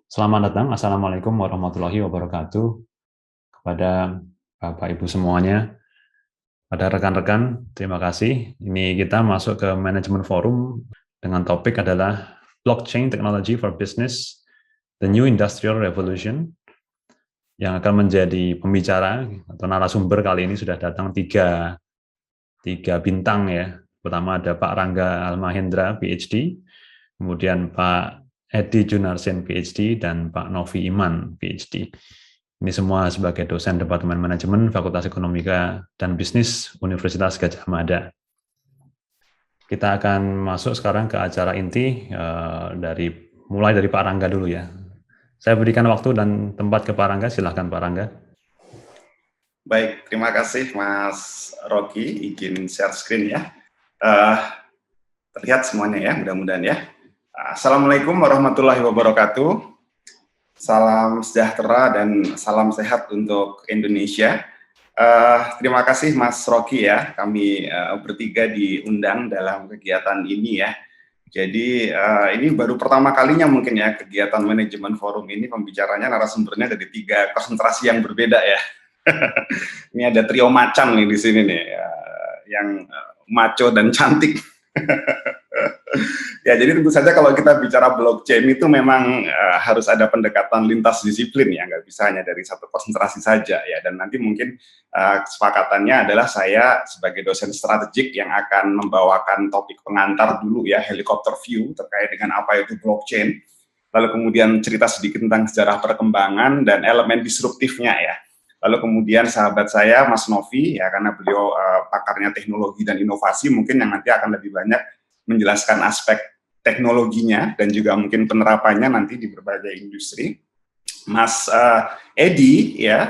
Selamat datang, Assalamualaikum warahmatullahi wabarakatuh kepada Bapak Ibu semuanya, pada rekan-rekan, terima kasih. Ini kita masuk ke Management Forum dengan topik adalah Blockchain Technology for Business, The New Industrial Revolution, yang akan menjadi pembicara atau narasumber kali ini sudah datang tiga bintang ya. Pertama ada Pak Rangga Almahendra, PhD, kemudian Pak Edi Junarsen, PhD, dan Pak Novi Iman, PhD. Ini semua sebagai dosen Departemen Manajemen Fakultas Ekonomika dan Bisnis Universitas Gadjah Mada. Kita akan masuk sekarang ke acara inti mulai dari Pak Rangga dulu ya. Saya berikan waktu dan tempat ke Pak Rangga, silahkan Pak Rangga. Baik, terima kasih Mas Rocky, izin share screen ya. Terlihat semuanya ya, mudah-mudahan ya. Assalamualaikum warahmatullahi wabarakatuh. Salam sejahtera dan salam sehat untuk Indonesia. Terima kasih Mas Rocky ya, kami bertiga diundang dalam kegiatan ini ya. Jadi ini baru pertama kalinya mungkin ya kegiatan manajemen forum ini pembicaranya narasumbernya dari 3 konsentrasi yang berbeda ya. Ini ada trio macan nih di sini nih, yang maco dan cantik. Ya, jadi tentu saja kalau kita bicara blockchain itu memang harus ada pendekatan lintas disiplin ya, nggak bisa hanya dari satu konsentrasi saja ya. Dan nanti mungkin kesepakatannya adalah saya sebagai dosen strategik yang akan membawakan topik pengantar dulu ya, helicopter view terkait dengan apa itu blockchain. Lalu kemudian cerita sedikit tentang sejarah perkembangan dan elemen disruptifnya ya. Lalu kemudian sahabat saya Mas Novi ya, karena beliau pakarnya teknologi dan inovasi, mungkin yang nanti akan lebih banyak menjelaskan aspek teknologinya dan juga mungkin penerapannya nanti di berbagai industri. Mas Edi ya,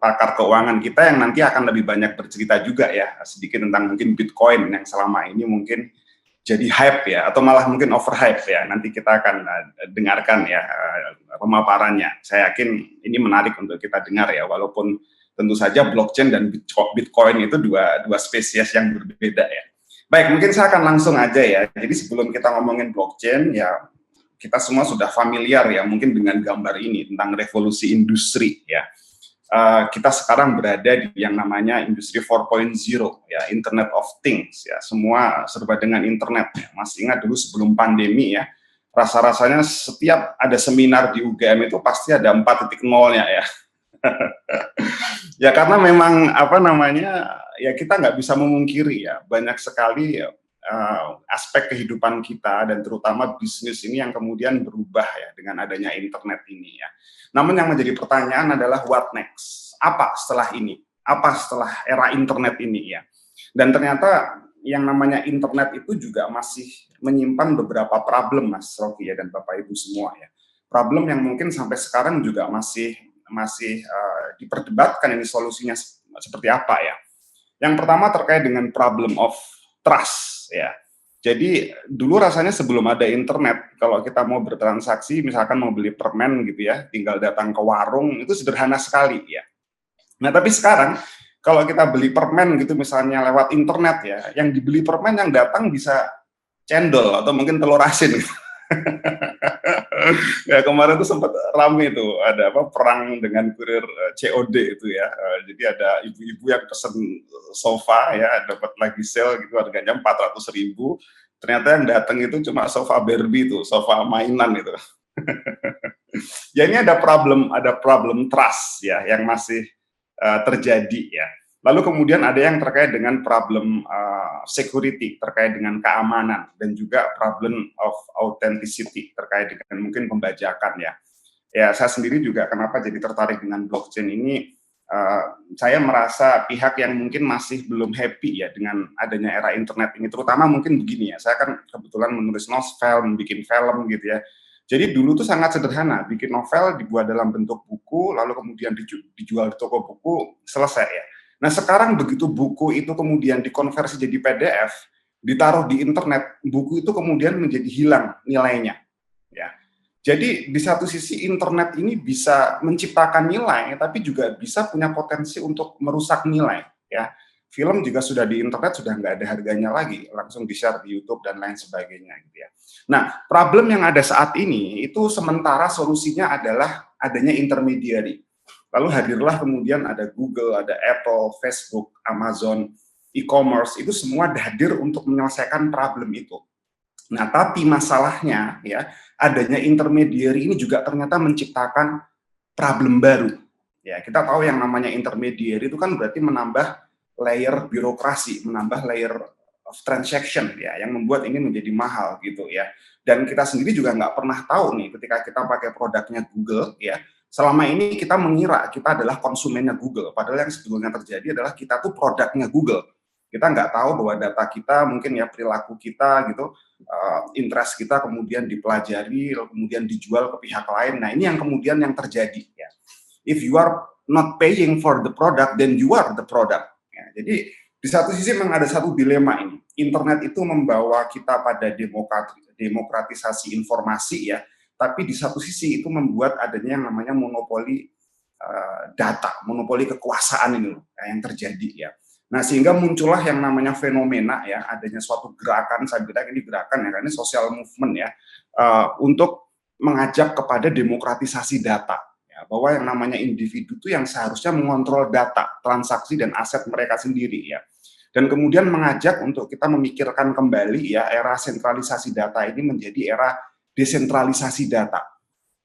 pakar keuangan kita yang nanti akan lebih banyak bercerita juga ya sedikit tentang mungkin Bitcoin yang selama ini mungkin jadi hype ya, atau malah mungkin overhype ya. Nanti kita akan dengarkan ya pemaparannya. Saya yakin ini menarik untuk kita dengar ya, walaupun tentu saja blockchain dan Bitcoin itu dua spesies yang berbeda ya. Baik, mungkin saya akan langsung aja ya. Jadi sebelum kita ngomongin blockchain ya, kita semua sudah familiar ya mungkin dengan gambar ini tentang revolusi industri ya. Kita sekarang berada di yang namanya industri 4.0 ya, Internet of Things ya, semua serba dengan internet ya. Masih ingat dulu sebelum pandemi ya, rasa-rasanya setiap ada seminar di UGM itu pasti ada 4.0-nya ya. Ya karena memang apa namanya ya, kita nggak bisa memungkiri ya, banyak sekali aspek kehidupan kita dan terutama bisnis ini yang kemudian berubah ya dengan adanya internet ini ya. Namun yang menjadi pertanyaan adalah what next? Apa setelah ini? Apa setelah era internet ini ya? Dan ternyata yang namanya internet itu juga masih menyimpan beberapa problem Mas Rocky ya dan Bapak Ibu semua ya. Problem yang mungkin sampai sekarang juga masih diperdebatkan ini solusinya seperti apa ya. Yang pertama terkait dengan problem of trust ya. Jadi dulu rasanya sebelum ada internet, kalau kita mau bertransaksi, misalkan mau beli permen gitu ya, tinggal datang ke warung, itu sederhana sekali ya. Nah tapi sekarang kalau kita beli permen gitu misalnya lewat internet ya, yang dibeli permen yang datang bisa cendol atau mungkin telur asin gitu. Ya kemarin tuh sempat rame tuh, ada apa perang dengan kurir COD itu ya. Jadi ada ibu-ibu yang pesen sofa ya, dapat lagi sale gitu harganya 400.000. Ternyata yang datang itu cuma sofa Barbie tuh, sofa mainan itu. Ya ini ada problem trust ya yang masih terjadi ya. Lalu kemudian ada yang terkait dengan problem security, terkait dengan keamanan, dan juga problem of authenticity, terkait dengan mungkin pembajakan ya. Ya, saya sendiri juga kenapa jadi tertarik dengan blockchain ini, saya merasa pihak yang mungkin masih belum happy ya dengan adanya era internet ini, terutama mungkin begini ya, saya kan kebetulan menulis novel, bikin film gitu ya. Jadi dulu tuh sangat sederhana, bikin novel dibuat dalam bentuk buku, lalu kemudian dijual di toko buku, selesai ya. Nah sekarang begitu buku itu kemudian dikonversi jadi PDF, ditaruh di internet, buku itu kemudian menjadi hilang nilainya. Ya. Jadi di satu sisi internet ini bisa menciptakan nilai, tapi juga bisa punya potensi untuk merusak nilai. Ya. film juga sudah di internet sudah nggak ada harganya lagi, langsung di-share di YouTube dan lain sebagainya gitu ya. Nah, problem yang ada saat ini itu sementara solusinya adalah adanya intermediary. Lalu hadirlah kemudian ada Google, ada Apple, Facebook, Amazon, e-commerce, itu semua hadir untuk menyelesaikan problem itu. Nah, tapi masalahnya ya, adanya intermediary ini juga ternyata menciptakan problem baru. Ya, kita tahu yang namanya intermediary itu kan berarti menambah layer birokrasi, menambah layer of transaction ya, yang membuat ini menjadi mahal gitu ya. Dan kita sendiri juga nggak pernah tahu nih ketika kita pakai produknya Google ya, selama ini kita mengira kita adalah konsumennya Google, padahal yang sebetulnya terjadi adalah kita tuh produknya Google. Kita nggak tahu bahwa data kita, mungkin ya perilaku kita gitu, interest kita kemudian dipelajari, kemudian dijual ke pihak lain. Nah, ini yang kemudian yang terjadi ya. If you are not paying for the product, then you are the product. Ya, jadi di satu sisi memang ada satu dilema ini. Internet itu membawa kita pada demokratisasi informasi ya, tapi di satu sisi itu membuat adanya yang namanya monopoli data, monopoli kekuasaan ini loh, yang terjadi ya. Nah, sehingga muncullah yang namanya fenomena ya, adanya suatu gerakan, saya bilang ini gerakan ya, karena social movement ya, untuk mengajak kepada demokratisasi data. Ya, bahwa yang namanya individu itu yang seharusnya mengontrol data, transaksi dan aset mereka sendiri ya. Dan kemudian mengajak untuk kita memikirkan kembali ya, era sentralisasi data ini menjadi era desentralisasi data.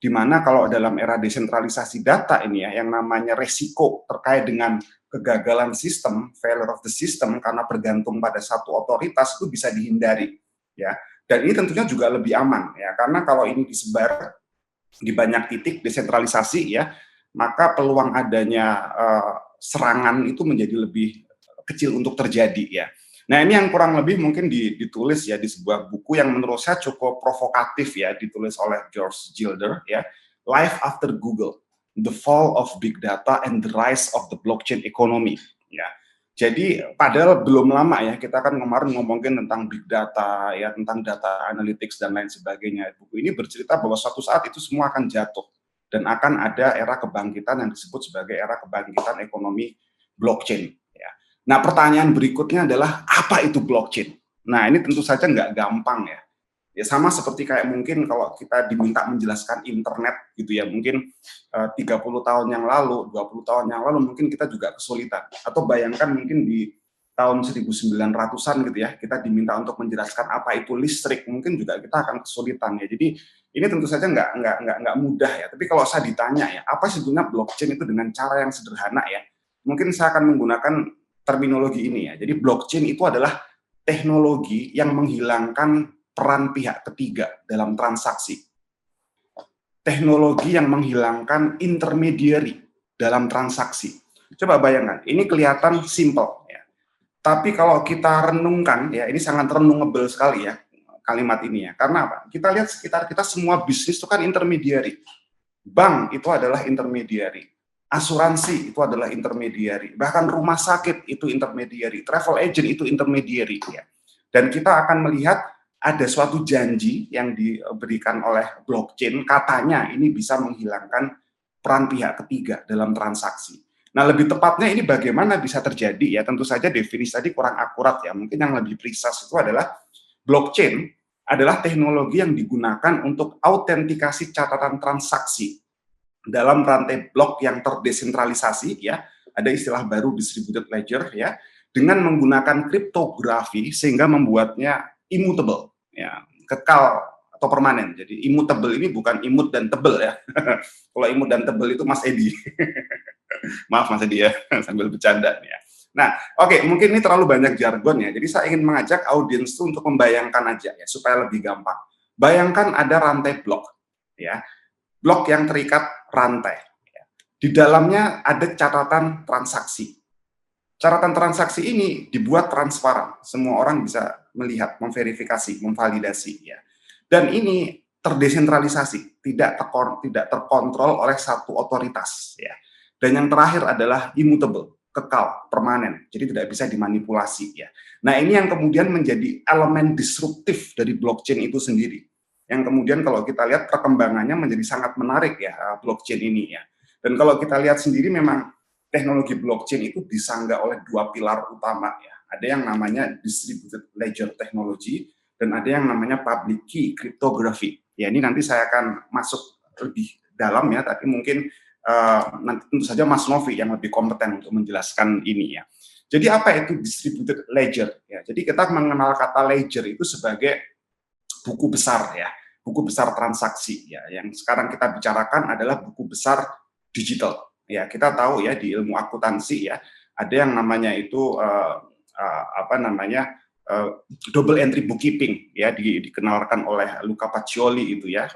Di mana kalau dalam era desentralisasi data ini ya, yang namanya resiko terkait dengan kegagalan sistem, failure of the system karena bergantung pada satu otoritas itu bisa dihindari ya. Dan ini tentunya juga lebih aman ya, karena kalau ini disebar di banyak titik desentralisasi ya, maka peluang adanya serangan itu menjadi lebih kecil untuk terjadi ya. Nah, ini yang kurang lebih mungkin ditulis ya di sebuah buku yang menurut saya cukup provokatif ya, ditulis oleh George Gilder ya, Life After Google, The Fall of Big Data and the Rise of the Blockchain Economy ya. Jadi padahal belum lama ya, kita kan kemarin ngomongin tentang big data ya, tentang data analytics dan lain sebagainya. Buku ini bercerita bahwa suatu saat itu semua akan jatuh dan akan ada era kebangkitan yang disebut sebagai era kebangkitan ekonomi blockchain ya. Nah, pertanyaan berikutnya adalah apa itu blockchain? Nah, ini tentu saja nggak gampang ya. Ya sama seperti kayak mungkin kalau kita diminta menjelaskan internet gitu ya, mungkin 30 tahun yang lalu, 20 tahun yang lalu mungkin kita juga kesulitan. Atau bayangkan mungkin di tahun 1900-an gitu ya, kita diminta untuk menjelaskan apa itu listrik, mungkin juga kita akan kesulitan ya. Jadi ini tentu saja nggak mudah ya. Tapi kalau saya ditanya ya, apa sebetulnya blockchain itu dengan cara yang sederhana ya, mungkin saya akan menggunakan terminologi ini ya. Jadi blockchain itu adalah teknologi yang menghilangkan peran pihak ketiga dalam transaksi. Teknologi yang menghilangkan intermediary dalam transaksi. Coba bayangkan, ini kelihatan simple ya. Tapi kalau kita renungkan ya, ini sangat renungable sekali ya kalimat ini ya. Karena apa? Kita lihat sekitar kita semua bisnis itu kan intermediary. Bank itu adalah intermediary. Asuransi itu adalah intermediary. Bahkan rumah sakit itu intermediary. Travel agent itu intermediary ya. Dan kita akan melihat ada suatu janji yang diberikan oleh blockchain, katanya ini bisa menghilangkan peran pihak ketiga dalam transaksi. Nah, lebih tepatnya ini bagaimana bisa terjadi ya, tentu saja definisi tadi kurang akurat ya, mungkin yang lebih precise itu adalah blockchain adalah teknologi yang digunakan untuk autentikasi catatan transaksi dalam rantai blok yang terdesentralisasi ya, ada istilah baru distributed ledger ya, dengan menggunakan kriptografi sehingga membuatnya immutable ya, kekal atau permanen. Jadi immutable ini bukan imut dan tebel ya. Kalau imut dan tebel itu Mas Edi. Maaf Mas Edi ya, sambil bercanda ya. Nah, oke, mungkin ini terlalu banyak jargon ya. Jadi saya ingin mengajak audiens itu untuk membayangkan aja ya supaya lebih gampang. Bayangkan ada rantai blok ya. Blok yang terikat rantai. Ya. Di dalamnya ada catatan transaksi. Catatan transaksi ini dibuat transparan, semua orang bisa melihat, memverifikasi, memvalidasi ya. Dan ini terdesentralisasi, tidak terkontrol oleh satu otoritas ya. Dan yang terakhir adalah immutable, kekal, permanen, jadi tidak bisa dimanipulasi ya. Nah, ini yang kemudian menjadi elemen disruptif dari blockchain itu sendiri. Yang kemudian kalau kita lihat perkembangannya menjadi sangat menarik ya blockchain ini ya. Dan kalau kita lihat sendiri memang teknologi blockchain itu disanggah oleh dua pilar utama ya. Ada yang namanya distributed ledger technology dan ada yang namanya public key cryptography. Ya, ini nanti saya akan masuk lebih dalam ya, tapi mungkin nanti tentu saja Mas Novi yang lebih kompeten untuk menjelaskan ini ya. Jadi apa itu distributed ledger? Ya, jadi kita mengenal kata ledger itu sebagai buku besar ya, buku besar transaksi ya. Yang sekarang kita bicarakan adalah buku besar digital. Ya, kita tahu ya di ilmu akuntansi ya, ada yang namanya itu double entry bookkeeping ya, dikenalkan oleh Luca Pacioli itu ya,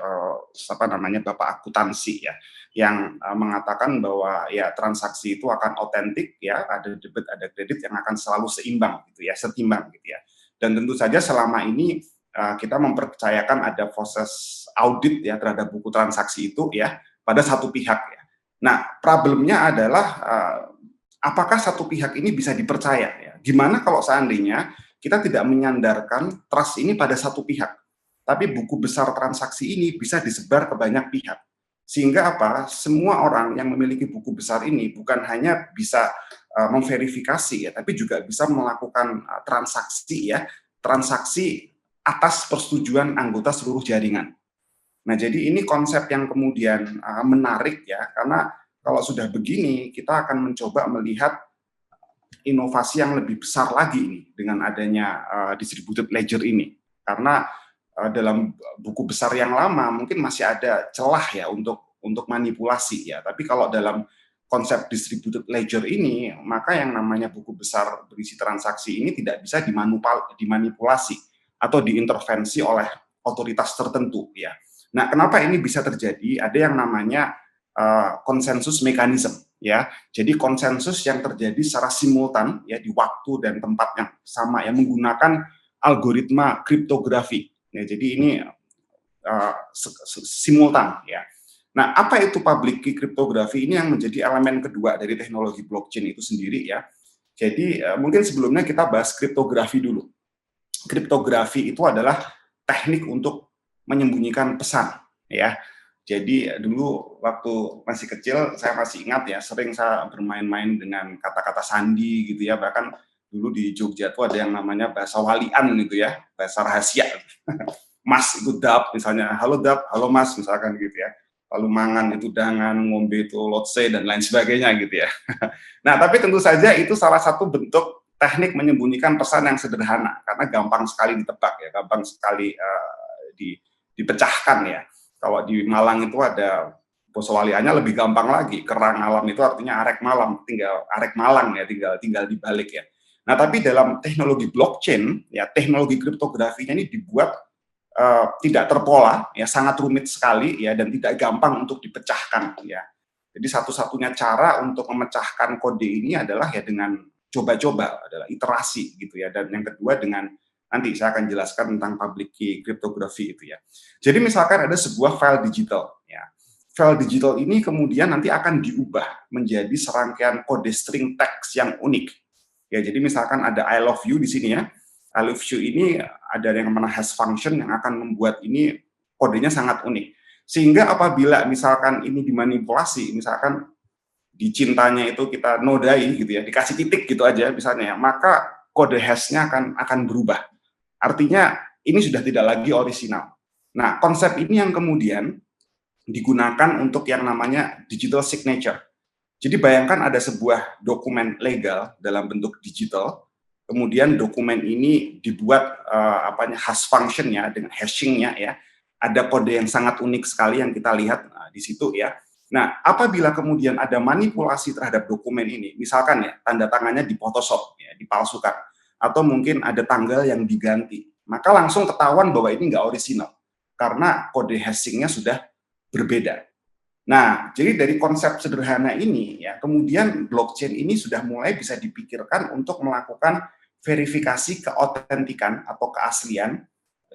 bapak akuntansi ya, yang mengatakan bahwa ya transaksi itu akan otentik ya, ada debit ada kredit yang akan selalu seimbang gitu ya, setimbang gitu ya. Dan tentu saja selama ini kita mempercayakan ada proses audit ya terhadap buku transaksi itu ya pada satu pihak ya. Nah, problemnya adalah apakah satu pihak ini bisa dipercaya ya? Gimana kalau seandainya kita tidak menyandarkan trust ini pada satu pihak, tapi buku besar transaksi ini bisa disebar ke banyak pihak. Sehingga apa? Semua orang yang memiliki buku besar ini bukan hanya bisa memverifikasi ya, tapi juga bisa melakukan transaksi ya, transaksi atas persetujuan anggota seluruh jaringan. Nah, jadi ini konsep yang kemudian menarik ya, karena kalau sudah begini, kita akan mencoba melihat inovasi yang lebih besar lagi ini dengan adanya distributed ledger ini. Karena dalam buku besar yang lama mungkin masih ada celah ya untuk manipulasi ya. Tapi kalau dalam konsep distributed ledger ini, maka yang namanya buku besar berisi transaksi ini tidak bisa dimanipulasi atau diintervensi oleh otoritas tertentu ya. Nah, kenapa ini bisa terjadi? Ada yang namanya konsensus mekanisme ya. Jadi konsensus yang terjadi secara simultan ya di waktu dan tempat yang sama ya menggunakan algoritma kriptografi. Ya, jadi ini simultan ya. Nah, apa itu public key cryptography? Ini yang menjadi elemen kedua dari teknologi blockchain itu sendiri ya. Jadi mungkin sebelumnya kita bahas kriptografi dulu. Kriptografi itu adalah teknik untuk menyembunyikan pesan ya. Jadi dulu waktu masih kecil saya masih ingat ya, sering saya bermain-main dengan kata-kata sandi gitu ya. Bahkan dulu di Jogja tuh ada yang namanya bahasa walian gitu ya, bahasa rahasia. Mas itu dap misalnya, halo dap, halo mas misalkan gitu ya. Lalu mangan itu dangan, ngombe itu lotse dan lain sebagainya gitu ya. Nah, tapi tentu saja itu salah satu bentuk teknik menyembunyikan pesan yang sederhana karena gampang sekali ditebak ya, gampang sekali dipecahkan ya. Kalau di Malang itu ada posowaliannya lebih gampang lagi. Kerang alam itu artinya arek malam, tinggal arek Malang ya, tinggal dibalik ya. Nah, tapi dalam teknologi blockchain ya, teknologi kriptografinya ini dibuat tidak terpola ya, sangat rumit sekali ya, dan tidak gampang untuk dipecahkan ya. Jadi satu-satunya cara untuk memecahkan kode ini adalah ya dengan coba-coba, adalah iterasi gitu ya. Dan yang kedua dengan nanti saya akan jelaskan tentang public key cryptography itu ya. Jadi misalkan ada sebuah file digital ya. File digital ini kemudian nanti akan diubah menjadi serangkaian kode string text yang unik. Ya, jadi misalkan ada I love you di sini ya. I love you ini ada yang namanya hash function yang akan membuat ini kodenya sangat unik. Sehingga apabila misalkan ini dimanipulasi, misalkan di cintanya itu kita nodai gitu ya, dikasih titik gitu aja misalnya ya, maka kode hashnya akan berubah. Artinya ini sudah tidak lagi orisinal. Nah, konsep ini yang kemudian digunakan untuk yang namanya digital signature. Jadi bayangkan ada sebuah dokumen legal dalam bentuk digital, kemudian dokumen ini dibuat hash function-nya dengan hashing-nya ya, ada kode yang sangat unik sekali yang kita lihat di situ ya. Nah, apabila kemudian ada manipulasi terhadap dokumen ini, misalkan ya tanda tangannya di Photoshop ya, dipalsukan, atau mungkin ada tanggal yang diganti, maka langsung ketahuan bahwa ini nggak orisinal karena kode hashing-nya sudah berbeda. Nah, jadi dari konsep sederhana ini ya, kemudian blockchain ini sudah mulai bisa dipikirkan untuk melakukan verifikasi keautentikan atau keaslian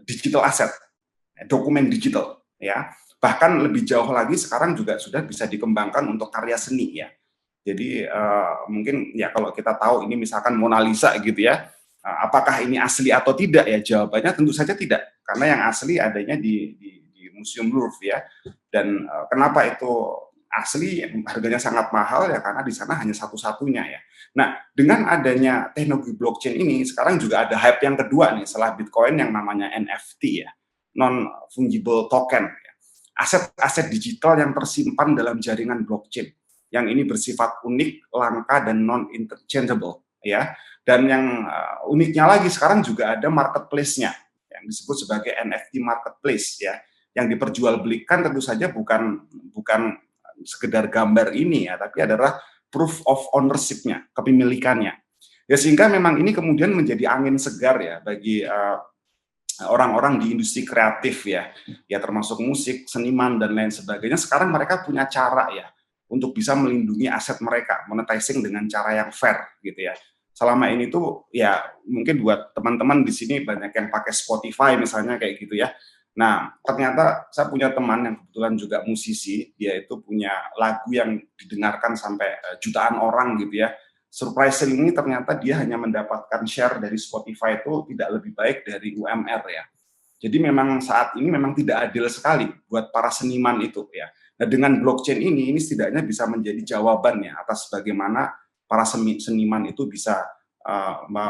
digital asset, dokumen digital ya. Bahkan lebih jauh lagi sekarang juga sudah bisa dikembangkan untuk karya seni ya. Jadi mungkin ya kalau kita tahu ini misalkan Mona Lisa gitu ya, apakah ini asli atau tidak ya, jawabannya tentu saja tidak, karena yang asli adanya di Museum Louvre ya. Dan kenapa itu asli harganya sangat mahal ya karena di sana hanya satu-satunya ya. Nah, dengan adanya teknologi blockchain ini sekarang juga ada hype yang kedua nih setelah Bitcoin yang namanya NFT ya, non fungible token ya. Aset-aset digital yang tersimpan dalam jaringan blockchain yang ini bersifat unik, langka dan non interchangeable ya. Dan yang uniknya lagi sekarang juga ada marketplace-nya yang disebut sebagai NFT marketplace ya, yang diperjualbelikan tentu saja bukan sekedar gambar ini ya, tapi adalah proof of ownership-nya, kepemilikannya. Ya sehingga memang ini kemudian menjadi angin segar ya bagi orang-orang di industri kreatif ya, termasuk musik, seniman dan lain sebagainya. Sekarang mereka punya cara ya untuk bisa melindungi aset mereka, monetizing dengan cara yang fair gitu ya. Selama ini tuh ya mungkin buat teman-teman di sini banyak yang pakai Spotify misalnya kayak gitu ya. Nah, ternyata saya punya teman yang kebetulan juga musisi, dia itu punya lagu yang didengarkan sampai jutaan orang gitu ya. Surprisingly ternyata dia hanya mendapatkan share dari Spotify itu tidak lebih baik dari UMR ya. Jadi memang saat ini memang tidak adil sekali buat para seniman itu ya. Nah dengan blockchain ini setidaknya bisa menjadi jawaban ya atas bagaimana para seniman itu bisa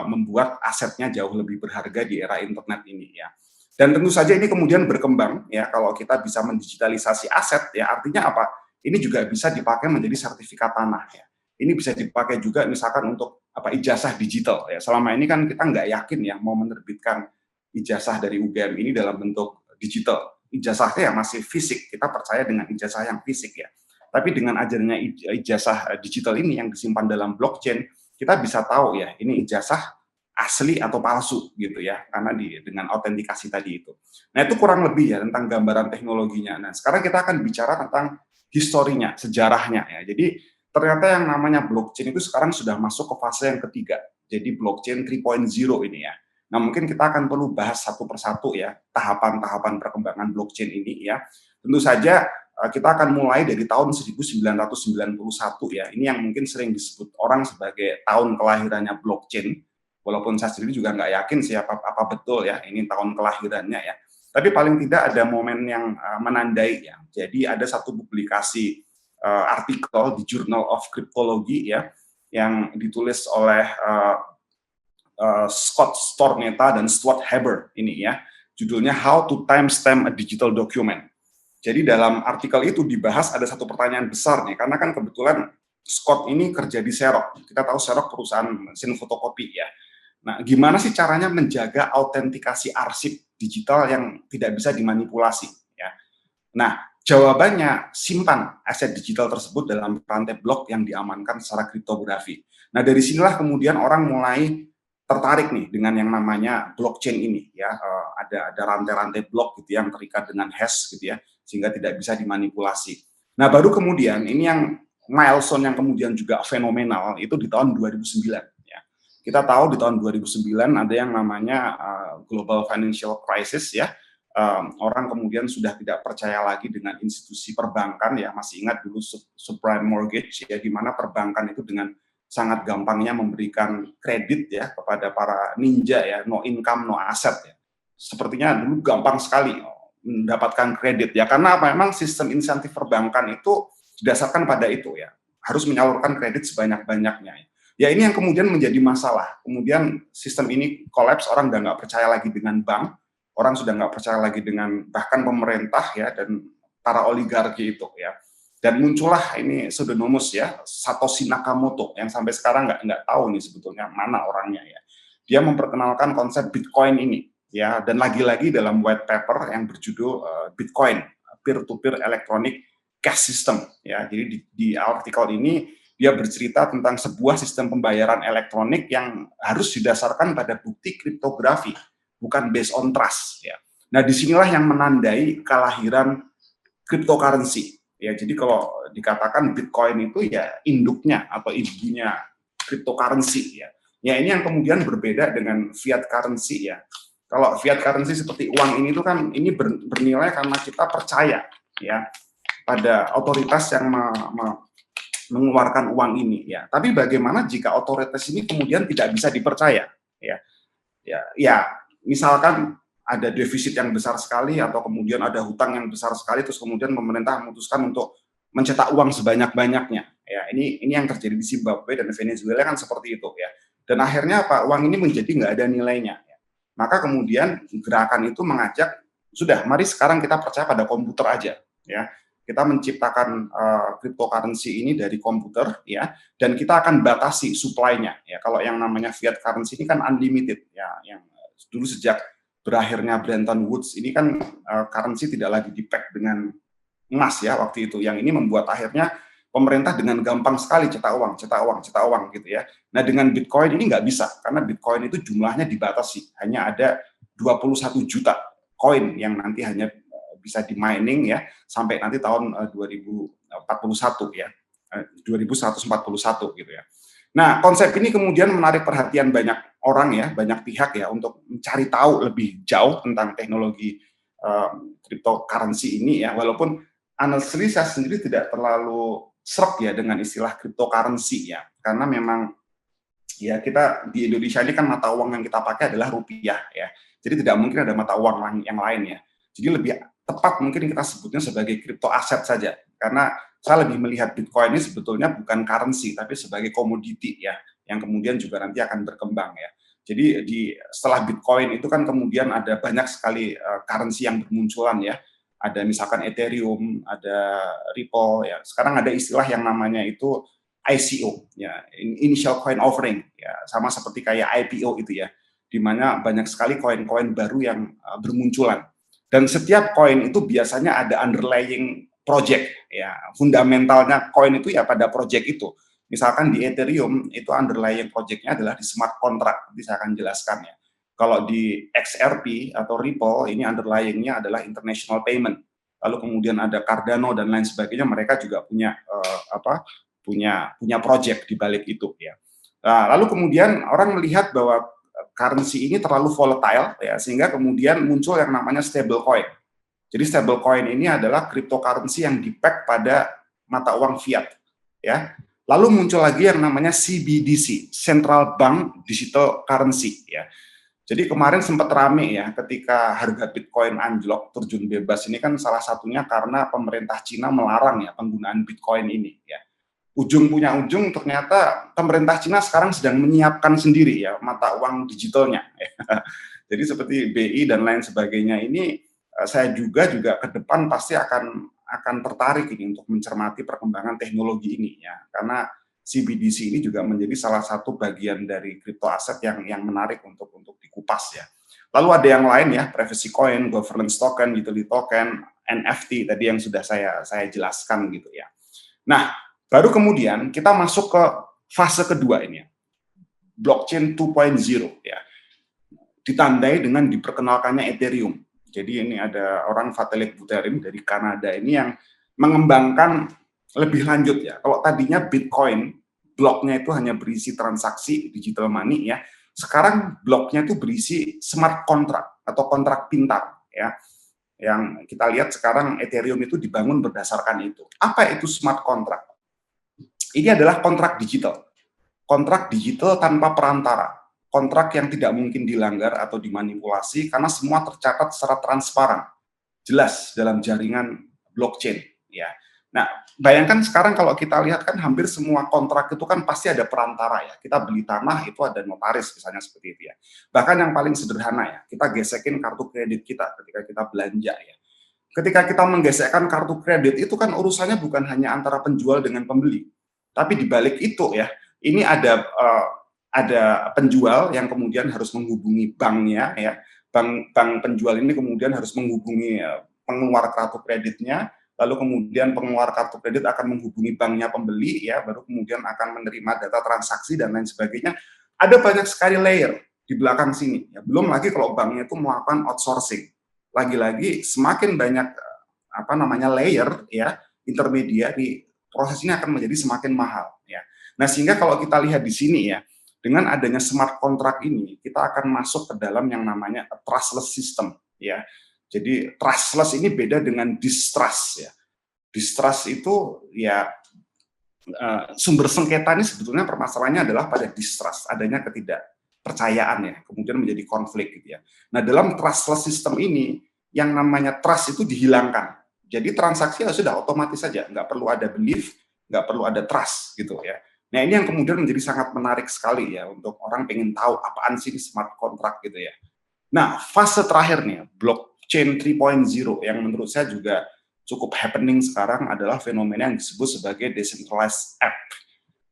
membuat asetnya jauh lebih berharga di era internet ini ya. Dan tentu saja ini kemudian berkembang ya kalau kita bisa mendigitalisasi aset ya artinya apa? Ini juga bisa dipakai menjadi sertifikat tanah ya. Ini bisa dipakai juga misalkan untuk ijazah digital ya. Selama ini kan kita nggak yakin ya mau menerbitkan ijazah dari UGM ini dalam bentuk digital. Ijazahnya ya masih fisik. Kita percaya dengan ijazah yang fisik ya. Tapi dengan adanya ijazah digital ini yang disimpan dalam blockchain, kita bisa tahu ya ini ijazah asli atau palsu gitu ya karena dengan autentikasi tadi itu. Nah itu kurang lebih ya tentang gambaran teknologinya. Nah sekarang kita akan bicara tentang historinya, sejarahnya ya. Jadi ternyata yang namanya blockchain itu sekarang sudah masuk ke fase yang ketiga. Jadi blockchain 3.0 ini ya. Nah mungkin kita akan perlu bahas satu persatu ya tahapan-tahapan perkembangan blockchain ini ya. Tentu saja kita akan mulai dari tahun 1991 ya. Ini yang mungkin sering disebut orang sebagai tahun kelahirannya blockchain. Walaupun saya sendiri juga nggak yakin sih apa betul ya ini tahun kelahirannya ya. Tapi paling tidak ada momen yang menandai ya. Jadi ada satu publikasi artikel di Journal of Cryptology ya yang ditulis oleh Scott Stornetta dan Stuart Haber ini ya, judulnya How to Timestamp a Digital Document. Jadi dalam artikel itu dibahas ada satu pertanyaan besar nih, karena kan kebetulan Scott ini kerja di Xerox. Kita tahu Xerox perusahaan mesin fotokopi ya. Nah, gimana sih caranya menjaga autentikasi arsip digital yang tidak bisa dimanipulasi ya? Nah, jawabannya simpan aset digital tersebut dalam rantai blok yang diamankan secara kriptografi. Nah, dari sinilah kemudian orang mulai tertarik nih dengan yang namanya blockchain ini ya. Ada rantai-rantai blok gitu yang terikat dengan hash gitu ya, sehingga tidak bisa dimanipulasi. Nah, baru kemudian ini yang milestone yang kemudian juga fenomenal itu di tahun 2009 ya. Kita tahu di tahun 2009 ada yang namanya global financial crisis ya. Orang kemudian sudah tidak percaya lagi dengan institusi perbankan ya, masih ingat dulu subprime mortgage ya, di mana perbankan itu dengan sangat gampangnya memberikan kredit ya kepada para ninja ya, no income no asset ya. Sepertinya dulu gampang sekali mendapatkan kredit ya, karena apa? Memang sistem insentif perbankan itu didasarkan pada itu ya, harus menyalurkan kredit sebanyak-banyaknya. Ya ini yang kemudian menjadi masalah. Kemudian sistem ini kolaps, orang udah nggak percaya lagi dengan bank, orang sudah nggak percaya lagi dengan bahkan pemerintah ya dan para oligarki itu ya. Dan muncullah ini pseudonymous ya, Satoshi Nakamoto yang sampai sekarang nggak tahu nih sebetulnya mana orangnya ya. Dia memperkenalkan konsep Bitcoin ini ya, dan lagi-lagi dalam white paper yang berjudul Bitcoin Peer-to-Peer Electronic Cash System ya. Jadi di artikel ini dia bercerita tentang sebuah sistem pembayaran elektronik yang harus didasarkan pada bukti kriptografi, bukan based on trust ya. Nah, disinilah yang menandai kelahiran cryptocurrency. Ya, jadi kalau dikatakan Bitcoin itu ya induknya atau ibunya cryptocurrency ya. Ya ini yang kemudian berbeda dengan fiat currency ya. Kalau fiat currency seperti uang ini tuh kan ini bernilai karena kita percaya ya pada otoritas yang mengeluarkan uang ini ya. Tapi bagaimana jika otoritas ini kemudian tidak bisa dipercaya ya? Ya, misalkan ada defisit yang besar sekali atau kemudian ada hutang yang besar sekali terus kemudian pemerintah memutuskan untuk mencetak uang sebanyak-banyaknya. Ya, ini yang terjadi di Zimbabwe dan Venezuela kan seperti itu ya. Dan akhirnya apa? Uang ini menjadi nggak ada nilainya. Ya. Maka kemudian gerakan itu mengajak, sudah, mari sekarang kita percaya pada komputer aja. Ya, kita menciptakan cryptocurrency ini dari komputer, ya, dan kita akan batasi supply-nya. Ya, kalau yang namanya fiat currency ini kan unlimited, ya, yang dulu sejak berakhirnya Bretton Woods ini kan currency tidak lagi di-pack dengan emas ya waktu itu. Yang ini membuat akhirnya pemerintah dengan gampang sekali cetak uang gitu ya. Nah dengan Bitcoin ini nggak bisa, karena Bitcoin itu jumlahnya dibatasi, hanya ada 21 juta koin yang nanti hanya bisa di mining ya sampai nanti tahun 2041 ya, 2141 gitu ya. Nah konsep ini kemudian menarik perhatian banyak orang ya, banyak pihak ya untuk mencari tahu lebih jauh tentang teknologi cryptocurrency ini ya, walaupun honestly saya sendiri tidak terlalu serap ya dengan istilah cryptocurrency ya, karena memang ya kita di Indonesia ini kan mata uang yang kita pakai adalah rupiah ya, jadi tidak mungkin ada mata uang yang lain ya, jadi lebih tepat mungkin kita sebutnya sebagai crypto aset saja, karena saya lebih melihat Bitcoin ini sebetulnya bukan currency tapi sebagai komoditi ya, yang kemudian juga nanti akan berkembang ya. Jadi setelah Bitcoin itu kan kemudian ada banyak sekali currency yang bermunculan ya. Ada misalkan Ethereum, ada Ripple ya. Sekarang ada istilah yang namanya itu ICO ya, Initial Coin Offering ya, sama seperti kayak IPO itu ya, di mana banyak sekali koin-koin baru yang bermunculan. Dan setiap koin itu biasanya ada underlying project ya, fundamentalnya koin itu ya pada project itu. Misalkan di Ethereum itu underlying project-nya adalah di smart contract, nanti saya akan jelaskan ya. Kalau di XRP atau Ripple ini underlying-nya adalah international payment. Lalu kemudian ada Cardano dan lain sebagainya, mereka juga punya punya project di balik itu ya. Nah, lalu kemudian orang melihat bahwa currency ini terlalu volatile ya, sehingga kemudian muncul yang namanya stablecoin. Jadi stablecoin ini adalah cryptocurrency yang di-pack pada mata uang fiat ya. Lalu muncul lagi yang namanya CBDC, Central Bank Digital Currency ya. Jadi kemarin sempat rame ya ketika harga Bitcoin anjlok, terjun bebas ini kan salah satunya karena pemerintah Cina melarang ya penggunaan Bitcoin ini ya. Ujung punya ujung ternyata pemerintah Cina sekarang sedang menyiapkan sendiri ya mata uang digitalnya. Ya. Jadi seperti BI dan lain sebagainya ini saya juga ke depan pasti akan tertarik ini untuk mencermati perkembangan teknologi ini ya, karena CBDC ini juga menjadi salah satu bagian dari crypto aset yang menarik untuk dikupas ya. Lalu ada yang lain ya, privacy coin, governance token, utility token, NFT tadi yang sudah saya jelaskan gitu ya. Nah, baru kemudian kita masuk ke fase kedua ini, blockchain 2.0 ya. Ditandai dengan diperkenalkannya Ethereum. Jadi ini ada orang Vitalik Buterin dari Kanada ini yang mengembangkan lebih lanjut ya. Kalau tadinya Bitcoin bloknya itu hanya berisi transaksi digital money ya, sekarang bloknya itu berisi smart contract atau kontrak pintar ya. Yang kita lihat sekarang Ethereum itu dibangun berdasarkan itu. Apa itu smart contract? Ini adalah kontrak digital. Kontrak digital tanpa perantara. Kontrak yang tidak mungkin dilanggar atau dimanipulasi karena semua tercatat secara transparan, jelas dalam jaringan blockchain ya. Nah, bayangkan sekarang kalau kita lihat kan hampir semua kontrak itu kan pasti ada perantara ya. Kita beli tanah itu ada notaris misalnya seperti itu ya. Bahkan yang paling sederhana ya, kita gesekin kartu kredit kita ketika kita belanja ya. Ketika kita menggesekkan kartu kredit itu kan urusannya bukan hanya antara penjual dengan pembeli, tapi di balik itu ya, ini ada penjual yang kemudian harus menghubungi banknya ya. Bank penjual ini kemudian harus menghubungi pengeluar kartu kreditnya, lalu kemudian pengeluar kartu kredit akan menghubungi banknya pembeli ya, baru kemudian akan menerima data transaksi dan lain sebagainya. Ada banyak sekali layer di belakang sini ya. Belum lagi kalau banknya itu melakukan outsourcing. Lagi-lagi semakin banyak layer ya, intermediari, proses ini akan menjadi semakin mahal ya. Nah, sehingga kalau kita lihat di sini ya, dengan adanya smart contract ini, kita akan masuk ke dalam yang namanya trustless system ya. Jadi trustless ini beda dengan distrust ya. Distrust itu ya sumber sengketa ini sebetulnya permasalahannya adalah pada distrust, adanya ketidakpercayaan ya, kemudian menjadi konflik gitu ya. Nah, dalam trustless system ini yang namanya trust itu dihilangkan. Jadi transaksi ya sudah otomatis saja, nggak perlu ada belief, nggak perlu ada trust gitu ya. Nah ini yang kemudian menjadi sangat menarik sekali ya untuk orang pengen tahu apaan sih smart contract gitu ya. Nah fase terakhirnya blockchain 3.0 yang menurut saya juga cukup happening sekarang adalah fenomena yang disebut sebagai decentralized app.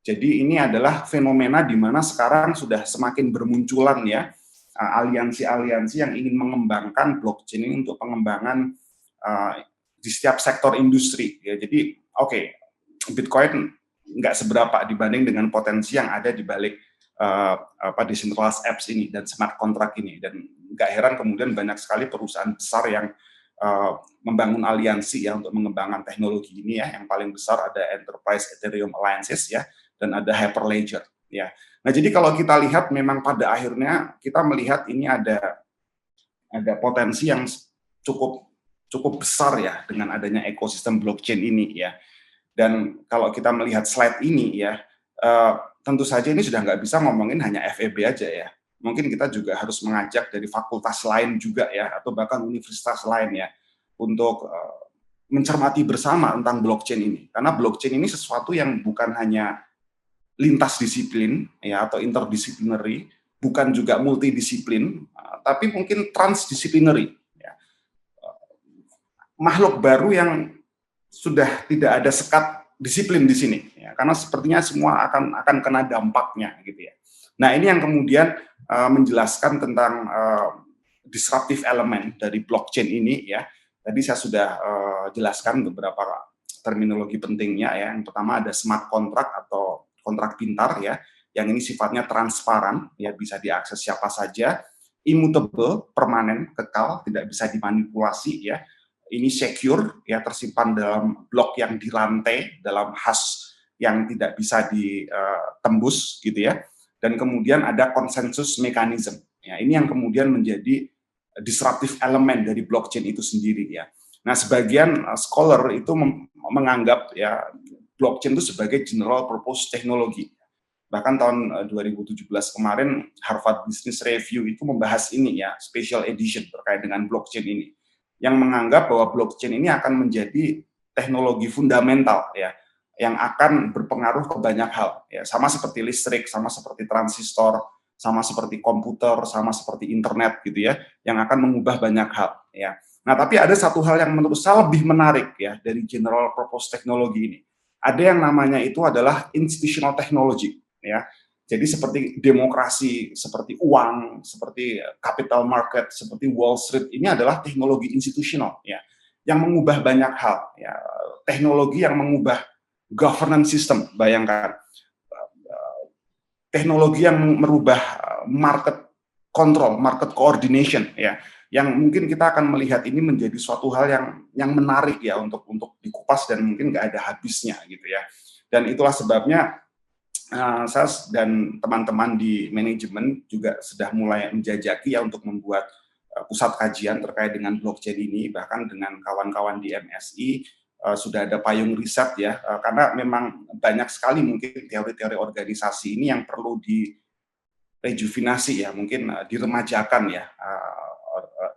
Jadi ini adalah fenomena di mana sekarang sudah semakin bermunculan ya aliansi-aliansi yang ingin mengembangkan blockchain ini untuk pengembangan di setiap sektor industri. Ya. Jadi Bitcoin nggak seberapa dibanding dengan potensi yang ada di balik decentralized apps ini dan smart contract ini. Dan nggak heran kemudian banyak sekali perusahaan besar yang membangun aliansi ya untuk mengembangkan teknologi ini ya. Yang paling besar ada Enterprise Ethereum Alliances ya, dan ada Hyperledger ya. Nah, jadi kalau kita lihat memang pada akhirnya kita melihat ini ada potensi yang cukup besar ya dengan adanya ekosistem blockchain ini ya. Dan kalau kita melihat slide ini ya, tentu saja ini sudah nggak bisa ngomongin hanya FEB aja ya. Mungkin kita juga harus mengajak dari fakultas lain juga ya, atau bahkan universitas lain ya, untuk mencermati bersama tentang blockchain ini. Karena blockchain ini sesuatu yang bukan hanya lintas disiplin ya atau interdisciplinary, bukan juga multidisiplin, tapi mungkin transdisciplinary. Ya. Makhluk baru yang sudah tidak ada sekat disiplin di sini, ya, karena sepertinya semua akan kena dampaknya, gitu ya. Nah ini yang kemudian menjelaskan tentang disruptive element dari blockchain ini, ya. Tadi saya sudah jelaskan beberapa terminologi pentingnya, ya. Yang pertama ada smart contract atau kontrak pintar, ya, yang ini sifatnya transparan, ya, bisa diakses siapa saja, immutable, permanen, kekal, tidak bisa dimanipulasi, ya. Ini secure, ya, tersimpan dalam blok yang dirantai, dalam hash yang tidak bisa ditembus, gitu ya. Dan kemudian ada konsensus mechanism. Ya, ini yang kemudian menjadi disruptive element dari blockchain itu sendiri, ya. Nah, sebagian scholar itu menganggap ya blockchain itu sebagai general purpose teknologi. Bahkan tahun 2017 kemarin Harvard Business Review itu membahas ini ya, special edition terkait dengan blockchain ini, yang menganggap bahwa blockchain ini akan menjadi teknologi fundamental ya, yang akan berpengaruh ke banyak hal ya, sama seperti listrik, sama seperti transistor, sama seperti komputer, sama seperti internet gitu ya, yang akan mengubah banyak hal ya. Nah, tapi ada satu hal yang menurut saya lebih menarik ya dari general purpose teknologi ini. Ada yang namanya itu adalah institutional technology ya. Jadi seperti demokrasi, seperti uang, seperti capital market, seperti Wall Street, ini adalah teknologi institusional ya, yang mengubah banyak hal ya. Teknologi yang mengubah governance system, bayangkan. Teknologi yang merubah market control, market coordination ya, yang mungkin kita akan melihat ini menjadi suatu hal yang menarik ya untuk dikupas dan mungkin nggak ada habisnya gitu ya. Dan itulah sebabnya saya dan teman-teman di manajemen juga sudah mulai menjajaki ya untuk membuat pusat kajian terkait dengan blockchain ini, bahkan dengan kawan-kawan di MSI sudah ada payung riset ya, karena memang banyak sekali mungkin teori-teori organisasi ini yang perlu direjuvenasi ya, mungkin diremajakan ya,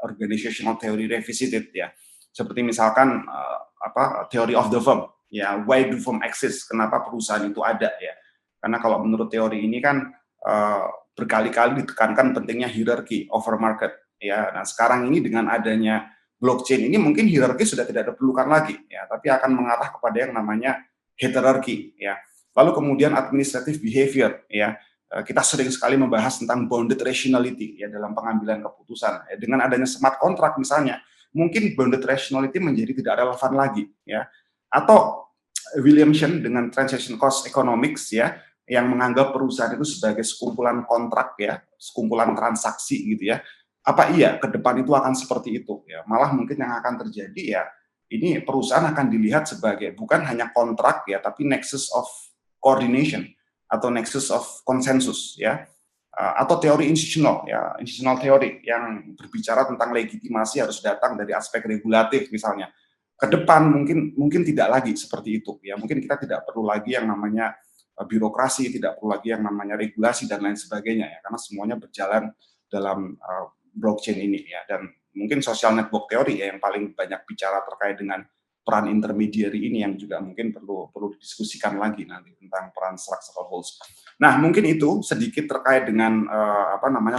organizational theory revisited ya, seperti misalkan theory of the firm ya, why do firm exist, kenapa perusahaan itu ada ya. Karena kalau menurut teori ini kan berkali-kali ditekankan pentingnya hierarki over market ya. Nah, sekarang ini dengan adanya blockchain ini mungkin hierarki sudah tidak diperlukan lagi ya, tapi akan mengarah kepada yang namanya heterarki ya. Lalu kemudian administrative behavior ya. Kita sering sekali membahas tentang bounded rationality ya dalam pengambilan keputusan. Ya, dengan adanya smart contract misalnya, mungkin bounded rationality menjadi tidak relevan lagi ya. Atau Williamson dengan transaction cost economics ya, yang menganggap perusahaan itu sebagai sekumpulan kontrak ya, sekumpulan transaksi gitu ya. Apa iya ke depan itu akan seperti itu ya? Malah mungkin yang akan terjadi ya, ini perusahaan akan dilihat sebagai bukan hanya kontrak ya, tapi nexus of coordination atau nexus of consensus ya, atau teori institutional ya, institutional teori yang berbicara tentang legitimasi harus datang dari aspek regulatif misalnya. Ke depan mungkin tidak lagi seperti itu ya, mungkin kita tidak perlu lagi yang namanya birokrasi, tidak perlu lagi yang namanya regulasi dan lain sebagainya ya, karena semuanya berjalan dalam blockchain ini ya. Dan mungkin social network theory ya yang paling banyak bicara terkait dengan peran intermediary ini yang juga mungkin perlu didiskusikan lagi nanti tentang peran structural holes. Nah, mungkin itu sedikit terkait dengan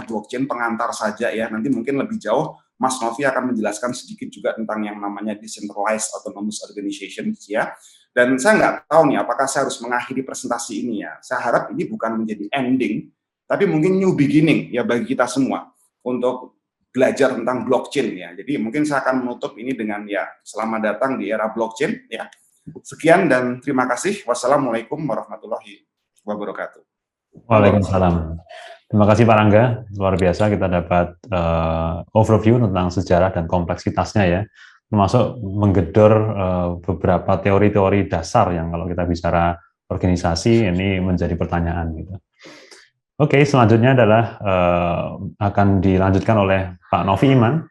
blockchain pengantar saja ya. Nanti mungkin lebih jauh Mas Novi akan menjelaskan sedikit juga tentang yang namanya decentralized autonomous organizations ya. Dan saya nggak tahu nih apakah saya harus mengakhiri presentasi ini ya. Saya harap ini bukan menjadi ending, tapi mungkin new beginning ya bagi kita semua untuk belajar tentang blockchain ya. Jadi mungkin saya akan menutup ini dengan ya selamat datang di era blockchain ya. Sekian dan terima kasih. Wassalamualaikum warahmatullahi wabarakatuh. Waalaikumsalam. Terima kasih Pak Rangga, luar biasa kita dapat overview tentang sejarah dan kompleksitasnya ya, termasuk menggedor beberapa teori-teori dasar yang kalau kita bicara organisasi ini menjadi pertanyaan gitu. Oke, selanjutnya adalah akan dilanjutkan oleh Pak Novi Iman.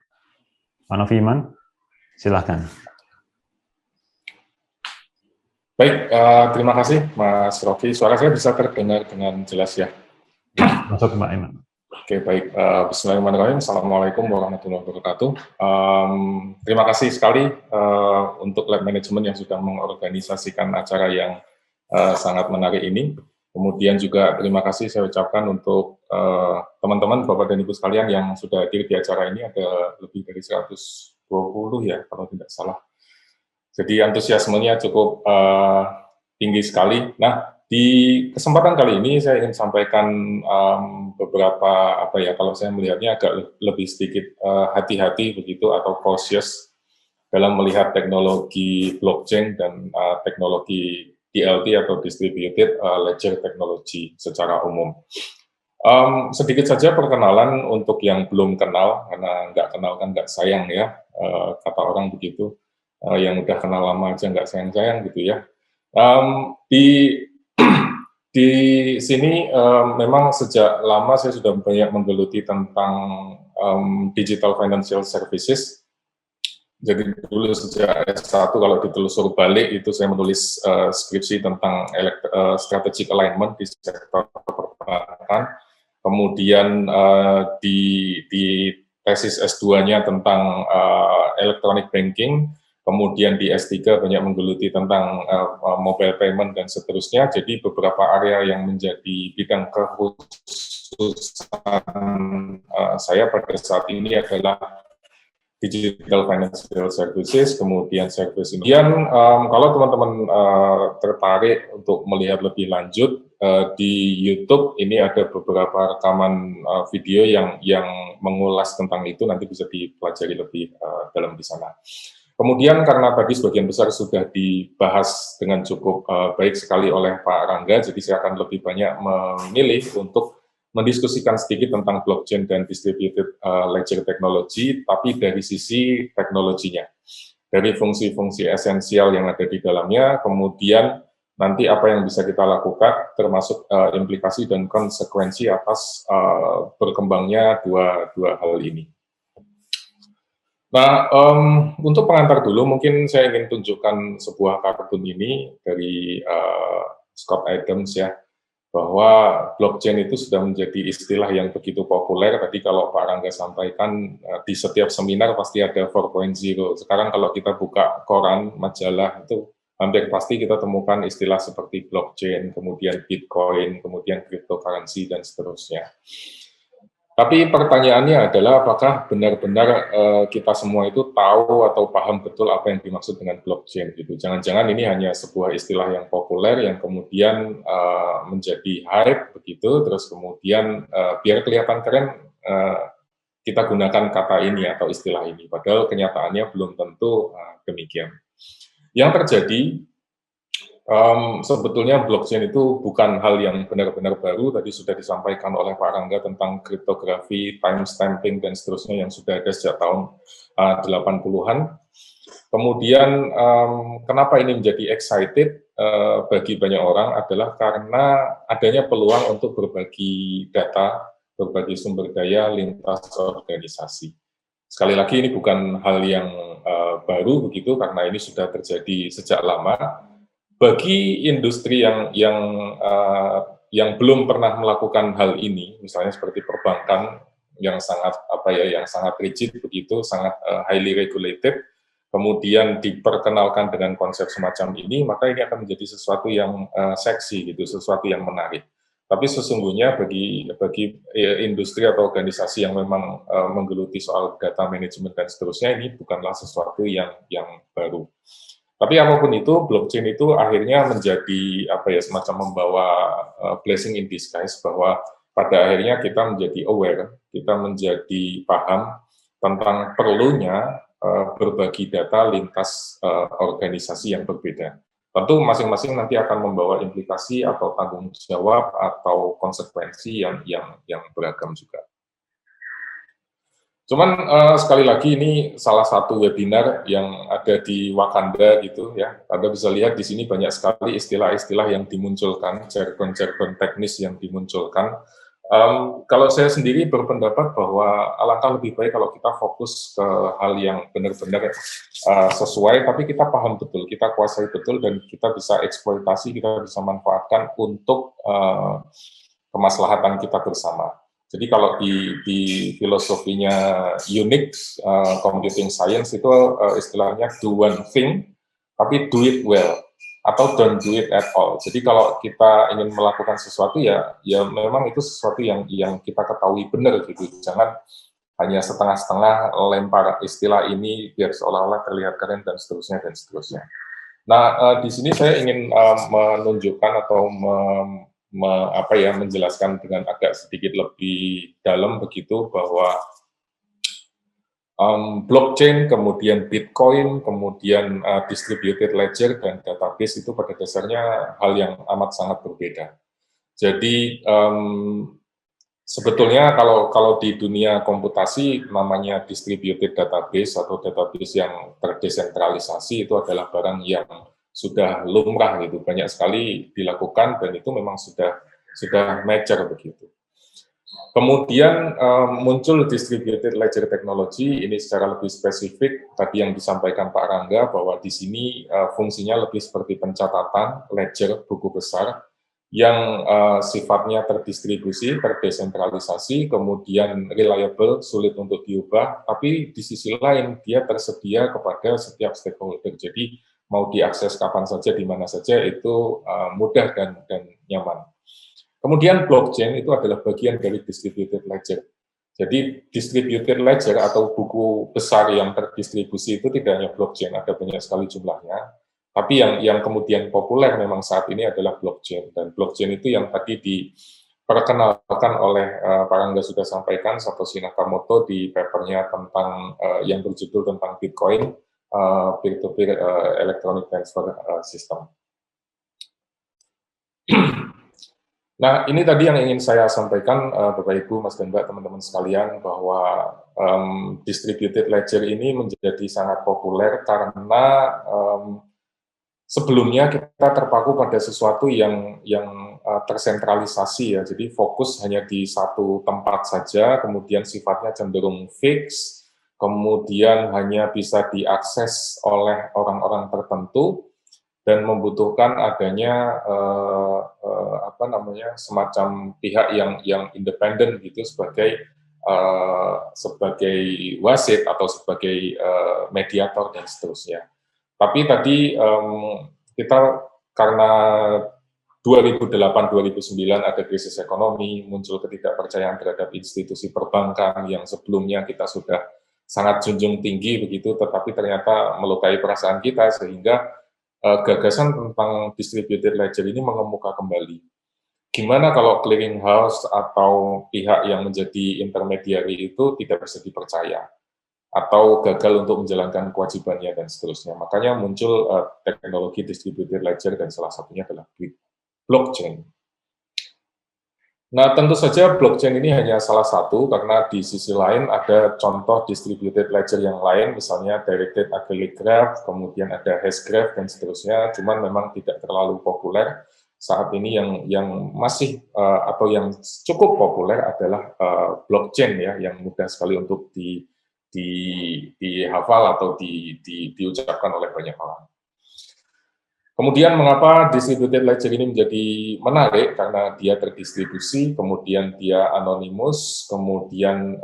Pak Novi Iman, silahkan. Baik, terima kasih Mas Rofi. Suara saya bisa terdengar dengan jelas ya? Masuk Pak Iman. Oke, baik. Bismillahirrahmanirrahim. Assalamualaikum warahmatullahi wabarakatuh. Terima kasih sekali untuk Lab Management yang sudah mengorganisasikan acara yang sangat menarik ini. Kemudian juga terima kasih saya ucapkan untuk teman-teman, Bapak dan Ibu sekalian yang sudah hadir di acara ini, ada lebih dari 120 ya, kalau tidak salah. Jadi antusiasmenya cukup tinggi sekali. Nah, di kesempatan kali ini saya ingin sampaikan beberapa, kalau saya melihatnya agak lebih sedikit hati-hati begitu atau cautious dalam melihat teknologi blockchain dan teknologi DLT atau Distributed Ledger Technology secara umum. Sedikit saja perkenalan untuk yang belum kenal, karena nggak kenal kan nggak sayang ya, kata orang begitu, yang udah kenal lama aja nggak sayang-sayang gitu ya. Di sini memang sejak lama saya sudah banyak menggeluti tentang digital financial services. Jadi dulu sejak S1 kalau ditelusur balik itu saya menulis skripsi tentang strategic alignment di sektor perbankan. Kemudian di tesis S2-nya tentang electronic banking. Kemudian di S3 banyak menggeluti tentang mobile payment dan seterusnya. Jadi beberapa area yang menjadi bidang kekhususan saya pada saat ini adalah digital financial services, kemudian service. Kemudian kalau teman-teman tertarik untuk melihat lebih lanjut di YouTube ini ada beberapa rekaman video yang mengulas tentang itu, nanti bisa dipelajari lebih dalam di sana. Kemudian karena tadi sebagian besar sudah dibahas dengan cukup baik sekali oleh Pak Rangga, jadi saya akan lebih banyak memilih untuk mendiskusikan sedikit tentang blockchain dan distributed ledger technology, tapi dari sisi teknologinya, dari fungsi-fungsi esensial yang ada di dalamnya, kemudian nanti apa yang bisa kita lakukan, termasuk implikasi dan konsekuensi atas berkembangnya dua hal ini. Nah, untuk pengantar dulu, mungkin saya ingin tunjukkan sebuah kartun ini dari Scott Adams ya, bahwa blockchain itu sudah menjadi istilah yang begitu populer. Tadi kalau Pak Rangga sampaikan, di setiap seminar pasti ada 4.0. Sekarang kalau kita buka koran, majalah, itu hampir pasti kita temukan istilah seperti blockchain, kemudian Bitcoin, kemudian cryptocurrency, dan seterusnya. Tapi pertanyaannya adalah apakah benar-benar kita semua itu tahu atau paham betul apa yang dimaksud dengan blockchain gitu. Jangan-jangan ini hanya sebuah istilah yang populer yang kemudian menjadi hype begitu, terus kemudian biar kelihatan keren kita gunakan kata ini atau istilah ini, padahal kenyataannya belum tentu demikian. Yang terjadi sebetulnya blockchain itu bukan hal yang benar-benar baru. Tadi sudah disampaikan oleh Pak Rangga tentang kriptografi, timestamping, dan seterusnya yang sudah ada sejak tahun 80-an. Kemudian kenapa ini menjadi excited bagi banyak orang adalah karena adanya peluang untuk berbagi data, berbagi sumber daya lintas organisasi. Sekali lagi ini bukan hal yang baru begitu, karena ini sudah terjadi sejak lama. Bagi industri yang belum pernah melakukan hal ini, misalnya seperti perbankan yang sangat rigid begitu, sangat highly regulated, kemudian diperkenalkan dengan konsep semacam ini, maka ini akan menjadi sesuatu yang seksi gitu, sesuatu yang menarik. Tapi sesungguhnya bagi industri atau organisasi yang memang menggeluti soal data management dan seterusnya, ini bukanlah sesuatu yang baru. Tapi apapun itu, blockchain itu akhirnya menjadi semacam membawa blessing in disguise, bahwa pada akhirnya kita menjadi aware, kita menjadi paham tentang perlunya berbagi data lintas organisasi yang berbeda. Tentu masing-masing nanti akan membawa implikasi atau tanggung jawab atau konsekuensi yang beragam juga. Cuman sekali lagi ini salah satu webinar yang ada di Wakanda gitu ya. Anda bisa lihat di sini banyak sekali istilah-istilah yang dimunculkan, jargon-jargon teknis yang dimunculkan. Kalau saya sendiri berpendapat bahwa alangkah lebih baik kalau kita fokus ke hal yang benar-benar sesuai, tapi kita paham betul, kita kuasai betul, dan kita bisa eksploitasi, kita bisa manfaatkan untuk kemaslahatan kita bersama. Jadi kalau di filosofinya Unix computing science itu istilahnya do one thing, tapi do it well, atau don't do it at all. Jadi kalau kita ingin melakukan sesuatu ya memang itu sesuatu yang kita ketahui benar gitu. Jangan hanya setengah-setengah lempar istilah ini biar seolah-olah terlihat keren dan seterusnya dan seterusnya. Nah, di sini saya ingin menunjukkan atau menjelaskan dengan agak sedikit lebih dalam begitu bahwa blockchain, kemudian Bitcoin, kemudian distributed ledger dan database itu pada dasarnya hal yang amat sangat berbeda. Jadi sebetulnya kalau di dunia komputasi namanya distributed database atau database yang terdesentralisasi itu adalah barang yang sudah lumrah gitu, banyak sekali dilakukan dan itu memang sudah mature begitu. Kemudian muncul distributed ledger technology, ini secara lebih spesifik tadi yang disampaikan Pak Rangga bahwa di sini fungsinya lebih seperti pencatatan ledger buku besar yang sifatnya terdistribusi, terdesentralisasi, kemudian reliable, sulit untuk diubah, tapi di sisi lain dia tersedia kepada setiap stakeholder. Jadi mau diakses kapan saja, di mana saja, itu mudah dan nyaman. Kemudian blockchain itu adalah bagian dari distributed ledger. Jadi distributed ledger atau buku besar yang terdistribusi itu tidak hanya blockchain, ada banyak sekali jumlahnya. Tapi yang kemudian populer memang saat ini adalah blockchain. Dan blockchain itu yang tadi diperkenalkan oleh Pak Rangga sudah sampaikan, Satoshi Nakamoto di papernya tentang yang berjudul tentang Bitcoin, peer-to-peer electronic transfer system. Nah, ini tadi yang ingin saya sampaikan, Bapak Ibu, Mas dan Mbak, teman-teman sekalian, bahwa distributed ledger ini menjadi sangat populer karena sebelumnya kita terpaku pada sesuatu yang tersentralisasi ya, jadi fokus hanya di satu tempat saja, kemudian sifatnya cenderung fix, kemudian hanya bisa diakses oleh orang-orang tertentu, dan membutuhkan adanya semacam pihak yang independen gitu sebagai wasit atau sebagai mediator dan seterusnya. Tapi tadi kita karena 2008-2009 ada krisis ekonomi, muncul ketidakpercayaan terhadap institusi perbankan yang sebelumnya kita sudah sangat junjung tinggi begitu, tetapi ternyata melukai perasaan kita sehingga gagasan tentang distributed ledger ini mengemuka kembali. Gimana kalau clearing house atau pihak yang menjadi intermediary itu tidak bisa dipercaya atau gagal untuk menjalankan kewajibannya dan seterusnya. Makanya muncul teknologi distributed ledger dan salah satunya adalah blockchain. Nah, tentu saja blockchain ini hanya salah satu, karena di sisi lain ada contoh distributed ledger yang lain, misalnya directed acyclic graph, kemudian ada hash graph, dan seterusnya, cuman memang tidak terlalu populer. Saat ini yang masih atau yang cukup populer adalah blockchain ya, yang mudah sekali untuk dihafal atau diucapkan oleh banyak orang. Kemudian mengapa distributed ledger ini menjadi menarik? Karena dia terdistribusi, kemudian dia anonimus, kemudian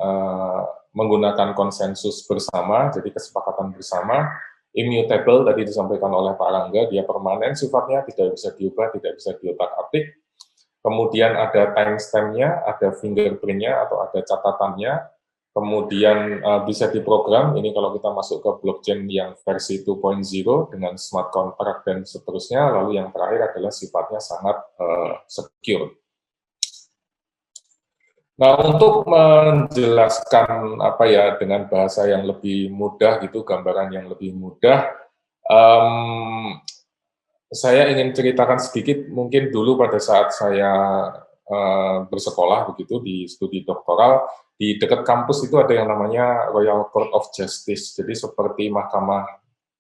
menggunakan konsensus bersama, jadi kesepakatan bersama, Immutable tadi disampaikan oleh Pak Rangga, dia permanen sifatnya, tidak bisa diubah, tidak bisa diotak-atik. Kemudian ada timestamp-nya, ada fingerprint-nya atau ada catatannya. Kemudian bisa diprogram, ini kalau kita masuk ke blockchain yang versi 2.0 dengan smart contract dan seterusnya. Lalu yang terakhir adalah sifatnya sangat secure. Nah, untuk menjelaskan apa ya dengan bahasa yang lebih mudah gitu, gambaran yang lebih mudah, saya ingin ceritakan sedikit mungkin dulu pada saat saya bersekolah begitu di studi doktoral, di dekat kampus itu ada yang namanya Royal Court of Justice, jadi seperti Mahkamah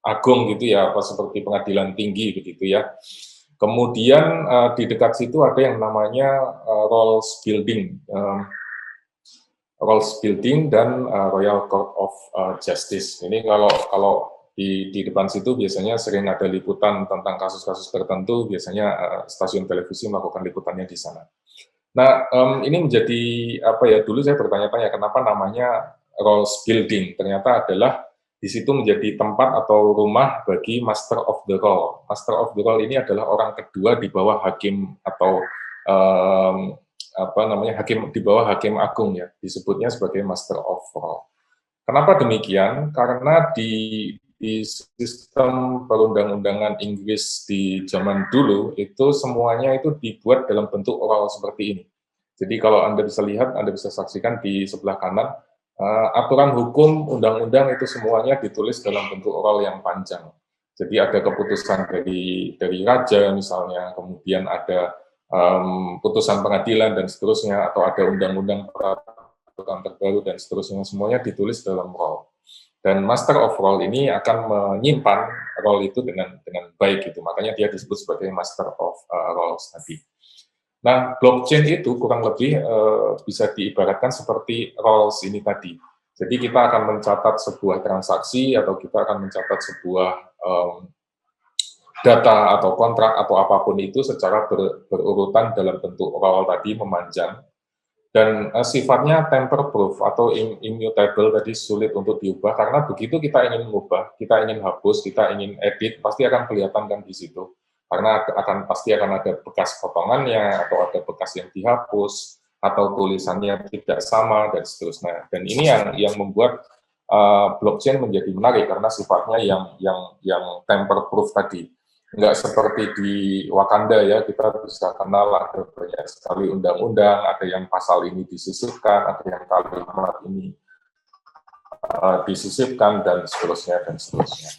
Agung gitu ya, apa seperti pengadilan tinggi begitu ya. Kemudian di dekat situ ada yang namanya Rolls Building, dan Royal Court of Justice. Ini kalau di depan situ biasanya sering ada liputan tentang kasus-kasus tertentu, biasanya stasiun televisi melakukan liputannya di sana. Nah, ini menjadi apa ya? Dulu saya bertanya-tanya kenapa namanya Rolls Building. Ternyata adalah di situ menjadi tempat atau rumah bagi Master of the Roll. Master of the Roll ini adalah orang kedua di bawah hakim atau hakim di bawah hakim agung ya, disebutnya sebagai Master of Roll. Kenapa demikian? Karena di sistem perundang-undangan Inggris di zaman dulu itu semuanya itu dibuat dalam bentuk roll seperti ini. Jadi kalau Anda bisa lihat, Anda bisa saksikan di sebelah kanan, aturan hukum, undang-undang itu semuanya ditulis dalam bentuk roll yang panjang. Jadi ada keputusan dari raja misalnya, kemudian ada putusan pengadilan dan seterusnya, atau ada undang-undang peraturan terbaru dan seterusnya, semuanya ditulis dalam roll. Dan Master of Roll ini akan menyimpan roll itu dengan baik gitu, makanya dia disebut sebagai Master of Rolls tadi. Nah, blockchain itu kurang lebih bisa diibaratkan seperti rolls ini tadi. Jadi kita akan mencatat sebuah transaksi atau kita akan mencatat sebuah data atau kontrak atau apapun itu secara berurutan dalam bentuk roll tadi, memanjang. Dan sifatnya tamper proof atau immutable tadi, sulit untuk diubah, karena begitu kita ingin mengubah, kita ingin hapus, kita ingin edit, pasti akan kelihatan kan di situ, karena pasti akan ada bekas potongannya atau ada bekas yang dihapus atau tulisannya tidak sama dan seterusnya. Dan ini yang membuat blockchain menjadi menarik karena sifatnya yang tamper proof tadi. Nggak seperti di Wakanda ya, kita bisa kenal ada banyak sekali undang-undang, ada yang pasal ini disisipkan, ada yang kalimat ini disisipkan, dan seterusnya, dan seterusnya.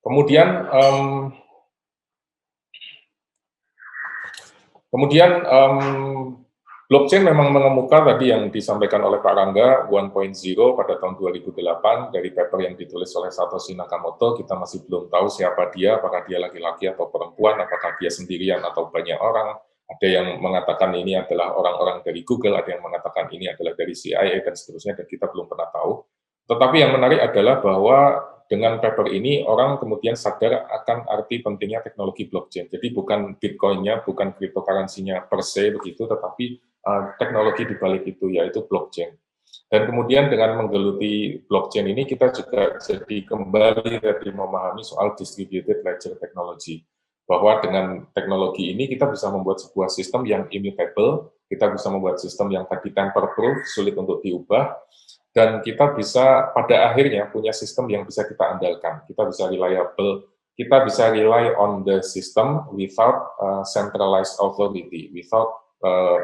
Kemudian blockchain memang mengemuka tadi yang disampaikan oleh Pak Rangga, 1.0 pada tahun 2008 dari paper yang ditulis oleh Satoshi Nakamoto. Kita masih belum tahu siapa dia, apakah dia laki-laki atau perempuan, apakah dia sendirian atau banyak orang. Ada yang mengatakan ini adalah orang-orang dari Google, ada yang mengatakan ini adalah dari CIA, dan seterusnya, dan kita belum pernah tahu. Tetapi yang menarik adalah bahwa dengan paper ini, orang kemudian sadar akan arti pentingnya teknologi blockchain. Jadi bukan Bitcoin-nya, bukan cryptocurrency-nya per se begitu, tetapi teknologi di balik itu, yaitu blockchain. Dan kemudian dengan menggeluti blockchain ini, kita juga jadi kembali dari memahami soal distributed ledger technology. Bahwa dengan teknologi ini kita bisa membuat sebuah sistem yang immutable, kita bisa membuat sistem yang tadi tamper-proof, sulit untuk diubah, dan kita bisa pada akhirnya punya sistem yang bisa kita andalkan, kita bisa reliable, kita bisa rely on the system without centralized authority, without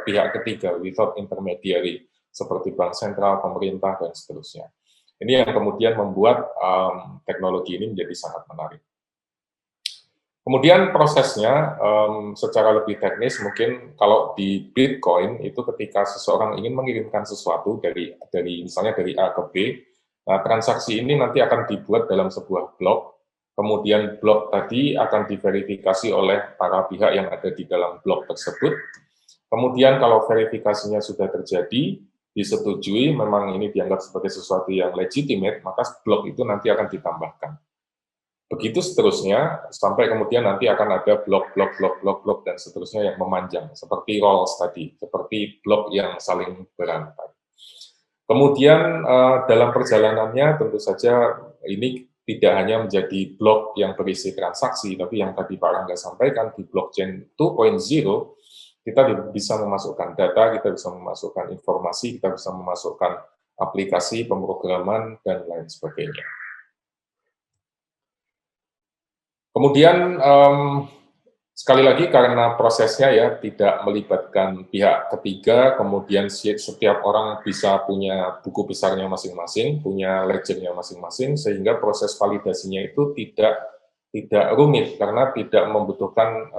pihak ketiga, without intermediary, seperti bank sentral, pemerintah, dan seterusnya. Ini yang kemudian membuat teknologi ini menjadi sangat menarik. Kemudian prosesnya secara lebih teknis, mungkin kalau di Bitcoin itu ketika seseorang ingin mengirimkan sesuatu dari misalnya dari A ke B, nah transaksi ini nanti akan dibuat dalam sebuah blok, kemudian blok tadi akan diverifikasi oleh para pihak yang ada di dalam blok tersebut. Kemudian kalau verifikasinya sudah terjadi, disetujui, memang ini dianggap sebagai sesuatu yang legitimate, maka blok itu nanti akan ditambahkan. Begitu seterusnya, sampai kemudian nanti akan ada blok, dan seterusnya yang memanjang, seperti rolls tadi, seperti blok yang saling berantai. Kemudian dalam perjalanannya tentu saja ini tidak hanya menjadi blok yang berisi transaksi, tapi yang tadi Pak Rangga sampaikan di blockchain 2.0, kita bisa memasukkan data, kita bisa memasukkan informasi, kita bisa memasukkan aplikasi, pemrograman, dan lain sebagainya. Kemudian sekali lagi karena prosesnya ya tidak melibatkan pihak ketiga, kemudian setiap orang bisa punya buku besarnya masing-masing, punya ledgernya masing-masing, sehingga proses validasinya itu tidak rumit karena tidak membutuhkan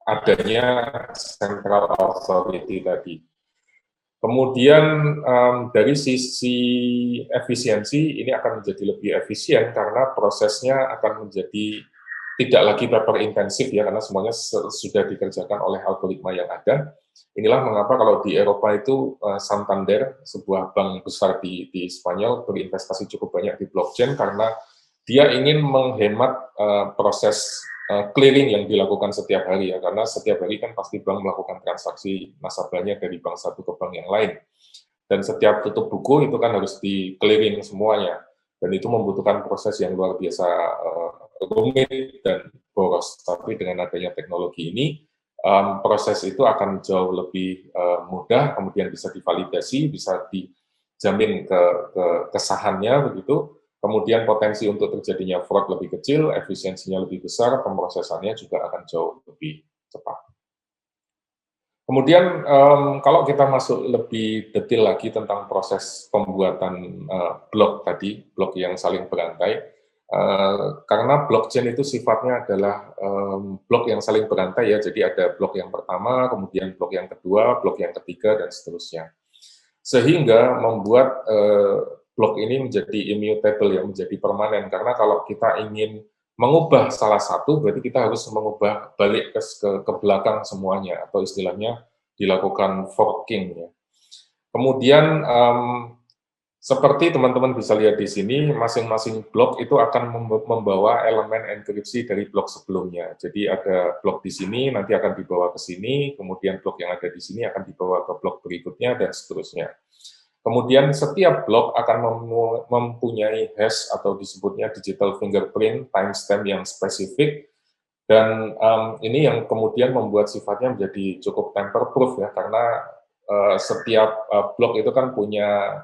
adanya central authority tadi. Kemudian dari sisi efisiensi ini akan menjadi lebih efisien karena prosesnya akan menjadi tidak lagi paper intensif ya, karena semuanya sudah dikerjakan oleh algoritma yang ada. Inilah mengapa kalau di Eropa itu Santander, sebuah bank besar di Spanyol, berinvestasi cukup banyak di blockchain karena dia ingin menghemat proses clearing yang dilakukan setiap hari ya, karena setiap hari kan pasti bank melakukan transaksi nasabahnya dari bank satu ke bank yang lain. Dan setiap tutup buku itu kan harus di clearing semuanya. Dan itu membutuhkan proses yang luar biasa rumit dan boros. Tapi dengan adanya teknologi ini, proses itu akan jauh lebih mudah, kemudian bisa divalidasi, bisa dijamin kesahannya begitu. Kemudian potensi untuk terjadinya fraud lebih kecil, efisiensinya lebih besar, pemrosesannya juga akan jauh lebih cepat. Kemudian kalau kita masuk lebih detail lagi tentang proses pembuatan blok tadi, blok yang saling berantai, karena blockchain itu sifatnya adalah blok yang saling berantai ya, jadi ada blok yang pertama, kemudian blok yang kedua, blok yang ketiga, dan seterusnya. Sehingga membuat blok ini menjadi immutable, yang menjadi permanen, karena kalau kita ingin mengubah salah satu, berarti kita harus mengubah balik ke belakang semuanya, atau istilahnya dilakukan forking. Ya. Kemudian, seperti teman-teman bisa lihat di sini, masing-masing blok itu akan membawa elemen enkripsi dari blok sebelumnya. Jadi ada blok di sini, nanti akan dibawa ke sini, kemudian blok yang ada di sini akan dibawa ke blok berikutnya, dan seterusnya. Kemudian setiap blok akan mempunyai hash atau disebutnya digital fingerprint timestamp yang spesifik, dan ini yang kemudian membuat sifatnya menjadi cukup tamper proof ya, karena setiap blok itu kan punya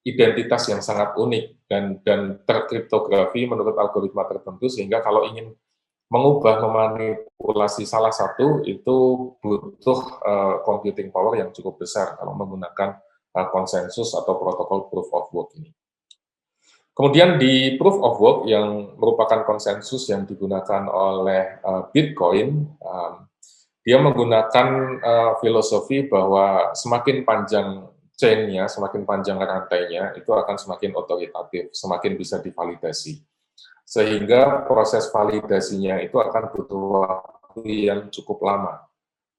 identitas yang sangat unik dan terkriptografi menurut algoritma tertentu, sehingga kalau ingin mengubah, memanipulasi salah satu itu butuh computing power yang cukup besar kalau menggunakan konsensus atau protokol proof of work ini. Kemudian di proof of work yang merupakan konsensus yang digunakan oleh Bitcoin, dia menggunakan filosofi bahwa semakin panjang chain-nya, semakin panjang rantainya, itu akan semakin otoritatif, semakin bisa divalidasi. Sehingga proses validasinya itu akan butuh waktu yang cukup lama.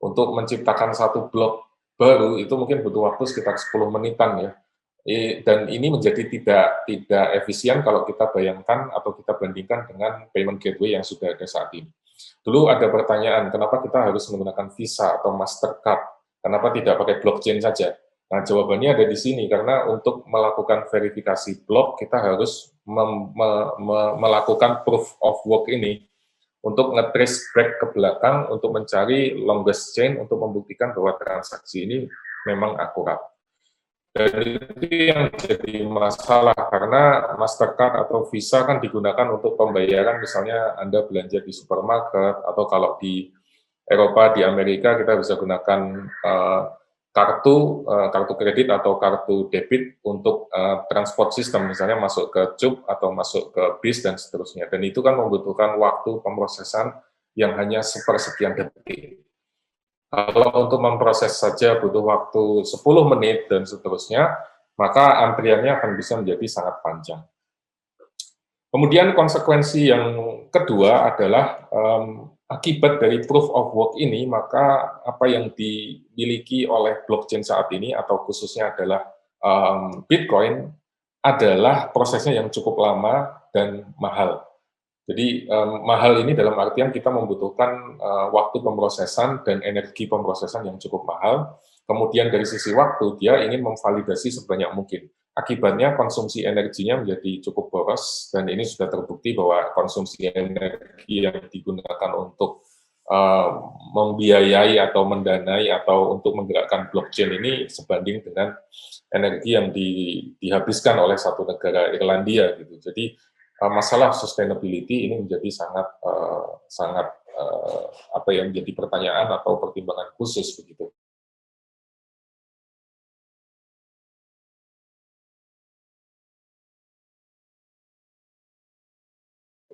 Untuk menciptakan satu blok baru itu mungkin butuh waktu sekitar 10 menitan ya. Dan ini menjadi tidak efisien kalau kita bayangkan atau kita bandingkan dengan payment gateway yang sudah ada saat ini. Dulu ada pertanyaan, kenapa kita harus menggunakan Visa atau Mastercard? Kenapa tidak pakai blockchain saja? Nah, jawabannya ada di sini, karena untuk melakukan verifikasi blok, kita harus melakukan proof of work ini untuk nge-trace back ke belakang, untuk mencari longest chain, untuk membuktikan bahwa transaksi ini memang akurat. Dan itu yang jadi masalah, karena Mastercard atau Visa kan digunakan untuk pembayaran, misalnya Anda belanja di supermarket, atau kalau di Eropa, di Amerika, kita bisa gunakan kartu kredit atau kartu debit untuk transport system, misalnya masuk ke CUP atau masuk ke bis dan seterusnya. Dan itu kan membutuhkan waktu pemrosesan yang hanya sepersekian detik. Kalau untuk memproses saja butuh waktu 10 menit dan seterusnya, maka antriannya akan bisa menjadi sangat panjang. Kemudian konsekuensi yang kedua adalah akibat dari proof of work ini, maka apa yang dimiliki oleh blockchain saat ini, atau khususnya adalah Bitcoin, adalah prosesnya yang cukup lama dan mahal. Jadi mahal ini dalam artian kita membutuhkan waktu pemrosesan dan energi pemrosesan yang cukup mahal. Kemudian dari sisi waktu, dia ingin memvalidasi sebanyak mungkin. Akibatnya konsumsi energinya menjadi cukup boros, dan ini sudah terbukti bahwa konsumsi energi yang digunakan untuk membiayai atau mendanai atau untuk menggerakkan blockchain ini sebanding dengan energi yang dihabiskan oleh satu negara Irlandia gitu. Jadi masalah sustainability ini menjadi sangat apa yang menjadi pertanyaan atau pertimbangan khusus begitu.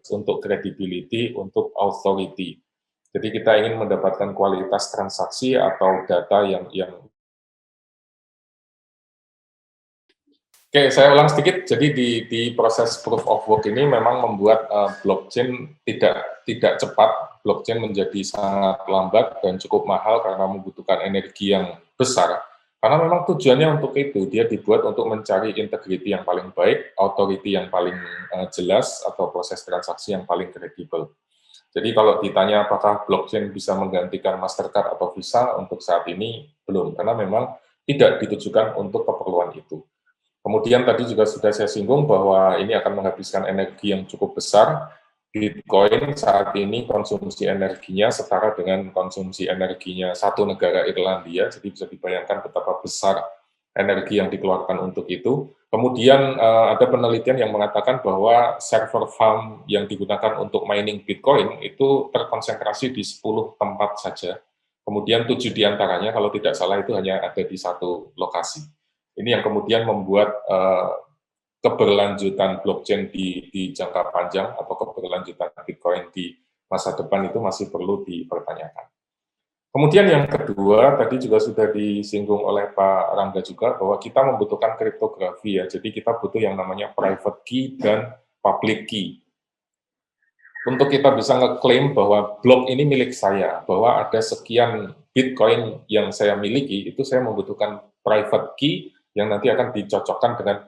Untuk credibility, untuk authority. Jadi kita ingin mendapatkan kualitas transaksi atau data yang Oke, saya ulang sedikit. Jadi di proses proof of work ini memang membuat blockchain tidak cepat. Blockchain menjadi sangat lambat dan cukup mahal karena membutuhkan energi yang besar. Karena memang tujuannya untuk itu, dia dibuat untuk mencari integrity yang paling baik, authority yang paling jelas, atau proses transaksi yang paling kredibel. Jadi kalau ditanya apakah blockchain bisa menggantikan Mastercard atau Visa, untuk saat ini belum, karena memang tidak ditujukan untuk keperluan itu. Kemudian tadi juga sudah saya singgung bahwa ini akan menghabiskan energi yang cukup besar. Bitcoin saat ini konsumsi energinya setara dengan konsumsi energinya satu negara Irlandia, jadi bisa dibayangkan betapa besar energi yang dikeluarkan untuk itu. Kemudian ada penelitian yang mengatakan bahwa server farm yang digunakan untuk mining Bitcoin itu terkonsentrasi di 10 tempat saja. Kemudian 7 diantaranya, kalau tidak salah, itu hanya ada di satu lokasi. Ini yang kemudian membuat keberlanjutan blockchain di jangka panjang atau keberlanjutan Bitcoin di masa depan itu masih perlu dipertanyakan. Kemudian yang kedua, tadi juga sudah disinggung oleh Pak Rangga juga, bahwa kita membutuhkan kriptografi ya, jadi kita butuh yang namanya private key dan public key. Untuk kita bisa ngeklaim bahwa blok ini milik saya, bahwa ada sekian Bitcoin yang saya miliki, itu saya membutuhkan private key yang nanti akan dicocokkan dengan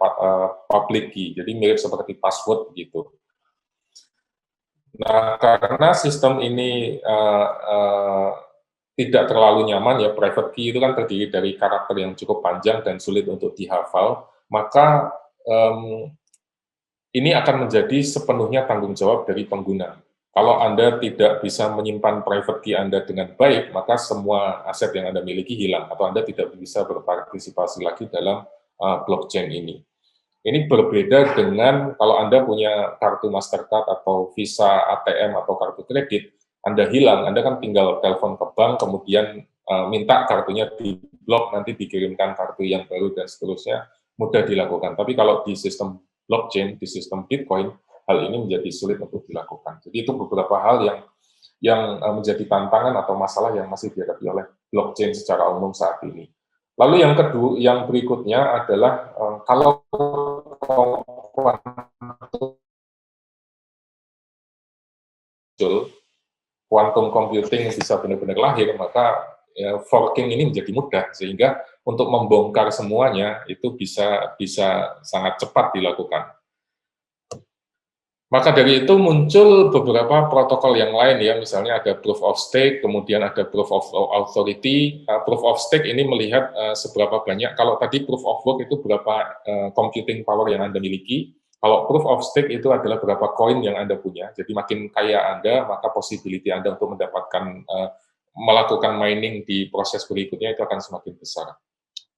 public key, jadi mirip seperti password gitu. Nah, karena sistem ini tidak terlalu nyaman ya, private key itu kan terdiri dari karakter yang cukup panjang dan sulit untuk dihafal, maka ini akan menjadi sepenuhnya tanggung jawab dari pengguna. Kalau Anda tidak bisa menyimpan private key Anda dengan baik, maka semua aset yang Anda miliki hilang, atau Anda tidak bisa berpartisipasi lagi dalam blockchain ini. Ini berbeda dengan kalau Anda punya kartu Mastercard atau Visa, ATM, atau kartu kredit, Anda hilang, Anda kan tinggal telepon ke bank, kemudian minta kartunya di-blok, nanti dikirimkan kartu yang baru, dan seterusnya, mudah dilakukan. Tapi kalau di sistem blockchain, di sistem Bitcoin, hal ini menjadi sulit untuk dilakukan. Jadi itu beberapa hal yang menjadi tantangan atau masalah yang masih dihadapi oleh blockchain secara umum saat ini. Lalu yang kedua, yang berikutnya adalah kalau quantum computing bisa benar-benar lahir, maka forking ini menjadi mudah, sehingga untuk membongkar semuanya itu bisa sangat cepat dilakukan. Maka dari itu muncul beberapa protokol yang lain ya, misalnya ada proof of stake, kemudian ada proof of authority. Proof of stake ini melihat seberapa banyak, kalau tadi proof of work itu berapa computing power yang Anda miliki, kalau proof of stake itu adalah berapa koin yang Anda punya. Jadi makin kaya Anda, maka possibility Anda untuk mendapatkan melakukan mining di proses berikutnya itu akan semakin besar.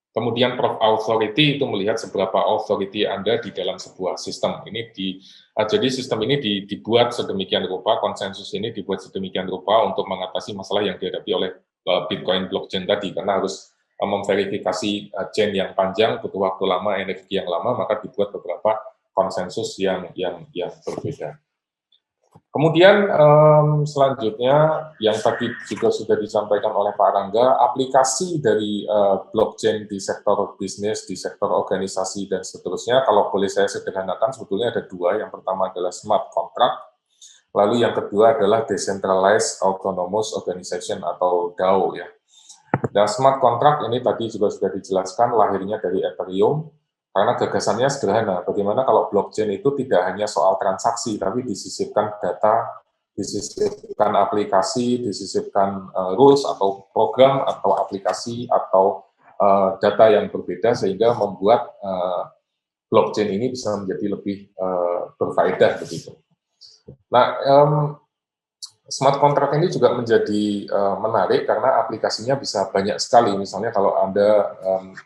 Kemudian proof authority itu melihat seberapa authority Anda di dalam sebuah sistem. Jadi sistem ini dibuat sedemikian rupa, konsensus ini dibuat sedemikian rupa untuk mengatasi masalah yang dihadapi oleh Bitcoin blockchain tadi, karena harus memverifikasi chain yang panjang, butuh waktu lama, energi yang lama, maka dibuat beberapa konsensus yang berbeda. Kemudian selanjutnya yang tadi juga sudah disampaikan oleh Pak Rangga, aplikasi dari blockchain di sektor bisnis, di sektor organisasi, dan seterusnya, kalau boleh saya sederhanakan, sebetulnya ada dua. Yang pertama adalah smart contract, lalu yang kedua adalah decentralized autonomous organization atau DAO ya. Dan smart contract ini tadi juga sudah dijelaskan lahirnya dari Ethereum. Karena gagasannya sederhana, bagaimana kalau blockchain itu tidak hanya soal transaksi, tapi disisipkan data, disisipkan aplikasi, disisipkan rules atau program atau aplikasi atau data yang berbeda sehingga membuat blockchain ini bisa menjadi lebih berfaedah begitu. Nah, smart contract ini juga menjadi menarik karena aplikasinya bisa banyak sekali. Misalnya kalau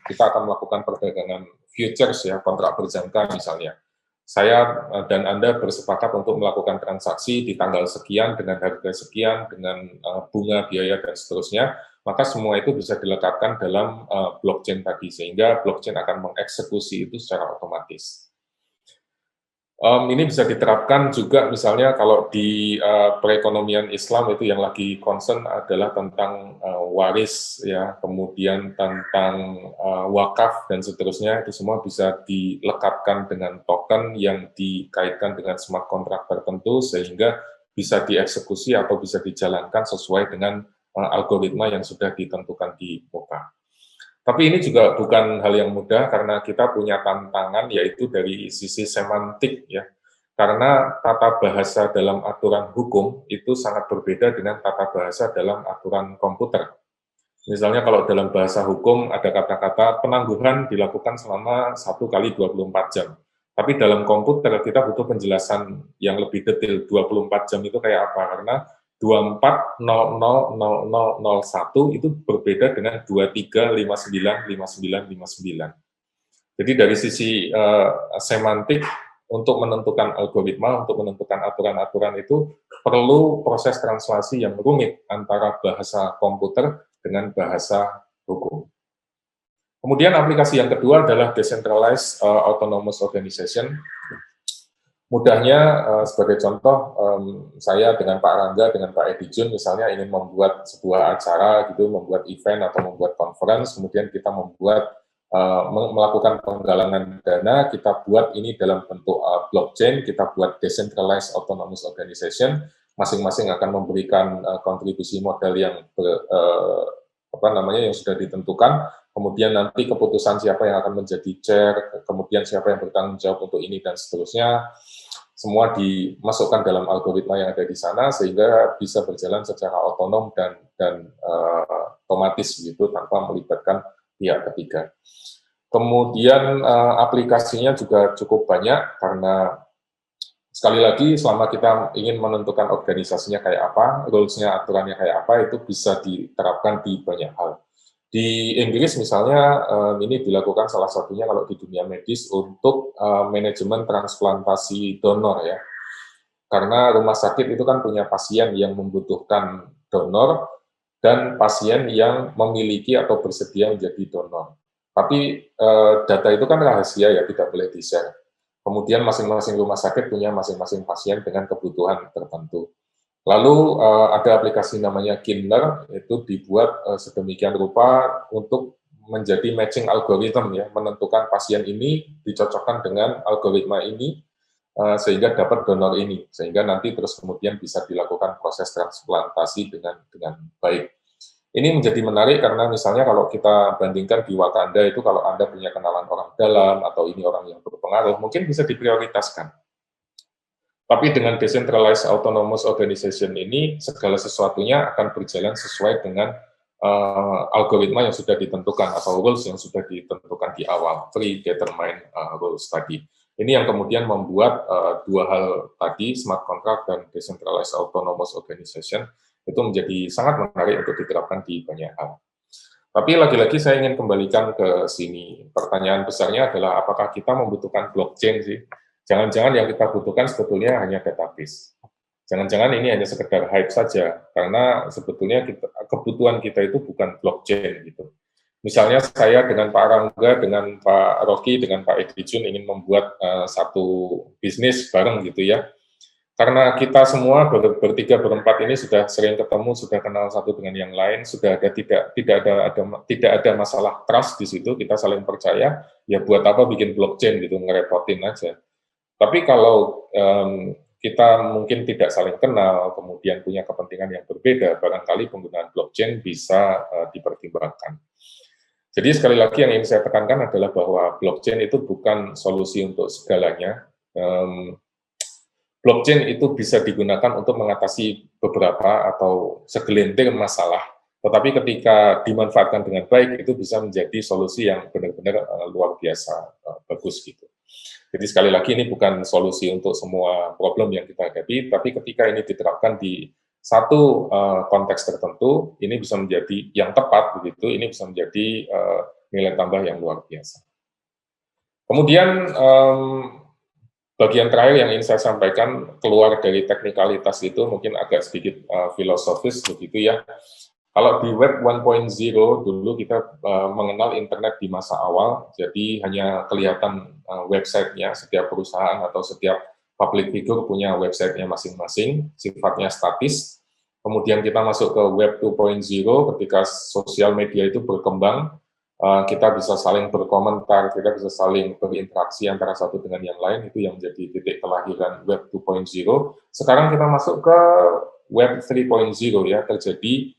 kita akan melakukan perdagangan futures ya, kontrak berjangka misalnya. Saya dan Anda bersepakat untuk melakukan transaksi di tanggal sekian dengan harga sekian, dengan bunga, biaya, dan seterusnya, maka semua itu bisa dilekatkan dalam blockchain tadi, sehingga blockchain akan mengeksekusi itu secara otomatis. Ini bisa diterapkan juga misalnya kalau di perekonomian Islam itu yang lagi concern adalah tentang waris ya, kemudian tentang wakaf dan seterusnya, itu semua bisa dilekatkan dengan token yang dikaitkan dengan smart contract tertentu sehingga bisa dieksekusi atau bisa dijalankan sesuai dengan algoritma yang sudah ditentukan di muka. Tapi ini juga bukan hal yang mudah karena kita punya tantangan yaitu dari sisi semantik ya. Karena tata bahasa dalam aturan hukum itu sangat berbeda dengan tata bahasa dalam aturan komputer. Misalnya kalau dalam bahasa hukum ada kata-kata penangguhan dilakukan selama 1 kali 24 jam. Tapi dalam komputer kita butuh penjelasan yang lebih detail 24 jam itu kayak apa, karena 24.00.00.01 itu berbeda dengan 23.59.59.59. Jadi dari sisi semantik untuk menentukan algoritma, untuk menentukan aturan-aturan itu perlu proses translasi yang rumit antara bahasa komputer dengan bahasa hukum. Kemudian aplikasi yang kedua adalah Decentralized Autonomous Organization. Mudahnya, sebagai contoh, saya dengan Pak Rangga, dengan Pak Edi Jun misalnya ingin membuat sebuah acara, gitu, membuat event atau membuat conference, kemudian kita melakukan penggalangan dana, kita buat ini dalam bentuk blockchain, kita buat Decentralized Autonomous Organization, masing-masing akan memberikan kontribusi modal yang yang sudah ditentukan, kemudian nanti keputusan siapa yang akan menjadi chair, kemudian siapa yang bertanggung jawab untuk ini dan seterusnya, semua dimasukkan dalam algoritma yang ada di sana sehingga bisa berjalan secara otonom dan otomatis gitu tanpa melibatkan pihak ketiga. Kemudian aplikasinya juga cukup banyak karena sekali lagi selama kita ingin menentukan organisasinya kayak apa, rules-nya, aturannya kayak apa, itu bisa diterapkan di banyak hal. Di Inggris misalnya ini dilakukan salah satunya kalau di dunia medis untuk manajemen transplantasi donor ya. Karena rumah sakit itu kan punya pasien yang membutuhkan donor dan pasien yang memiliki atau bersedia menjadi donor. Tapi data itu kan rahasia ya, tidak boleh di-share. Kemudian masing-masing rumah sakit punya masing-masing pasien dengan kebutuhan tertentu. Lalu ada aplikasi namanya Kinner, itu dibuat sedemikian rupa untuk menjadi matching algorithm ya, menentukan pasien ini dicocokkan dengan algoritma ini sehingga dapat donor ini, sehingga nanti terus kemudian bisa dilakukan proses transplantasi dengan baik. Ini menjadi menarik karena misalnya kalau kita bandingkan di Wakanda itu kalau Anda punya kenalan orang dalam atau ini orang yang berpengaruh, mungkin bisa diprioritaskan. Tapi dengan Decentralized Autonomous Organization ini, segala sesuatunya akan berjalan sesuai dengan algoritma yang sudah ditentukan atau rules yang sudah ditentukan di awal, predetermined rules tadi. Ini yang kemudian membuat dua hal tadi, smart contract dan Decentralized Autonomous Organization, itu menjadi sangat menarik untuk diterapkan di banyak hal. Tapi lagi-lagi saya ingin kembalikan ke sini. Pertanyaan besarnya adalah apakah kita membutuhkan blockchain sih? Jangan-jangan yang kita butuhkan sebetulnya hanya database. Jangan-jangan ini hanya sekedar hype saja, karena sebetulnya kebutuhan kita itu bukan blockchain gitu. Misalnya saya dengan Pak Rangga, dengan Pak Rocky, dengan Pak Edi Jun ingin membuat satu bisnis bareng gitu ya. Karena kita semua bertiga berempat ini sudah sering ketemu, sudah kenal satu dengan yang lain, sudah ada tidak ada masalah trust di situ, kita saling percaya, ya buat apa bikin blockchain gitu, ngerepotin aja. Tapi kalau kita mungkin tidak saling kenal, kemudian punya kepentingan yang berbeda, barangkali penggunaan blockchain bisa dipertimbangkan. Jadi sekali lagi yang ingin saya tekankan adalah bahwa blockchain itu bukan solusi untuk segalanya. Blockchain itu bisa digunakan untuk mengatasi beberapa atau segelintir masalah, tetapi ketika dimanfaatkan dengan baik, itu bisa menjadi solusi yang benar-benar luar biasa bagus gitu. Jadi sekali lagi ini bukan solusi untuk semua problem yang kita hadapi, tapi ketika ini diterapkan di satu konteks tertentu, ini bisa menjadi yang tepat begitu, ini bisa menjadi nilai tambah yang luar biasa. Kemudian bagian terakhir yang ingin saya sampaikan, keluar dari teknikalitas itu mungkin agak sedikit filosofis begitu ya. Kalau di Web 1.0 dulu kita mengenal internet di masa awal, jadi hanya kelihatan websitenya, setiap perusahaan atau setiap public figure punya websitenya masing-masing, sifatnya statis. Kemudian kita masuk ke Web 2.0 ketika sosial media itu berkembang, kita bisa saling berkomentar, kita bisa saling berinteraksi antara satu dengan yang lain, itu yang menjadi titik kelahiran Web 2.0. Sekarang kita masuk ke Web 3.0 ya, terjadi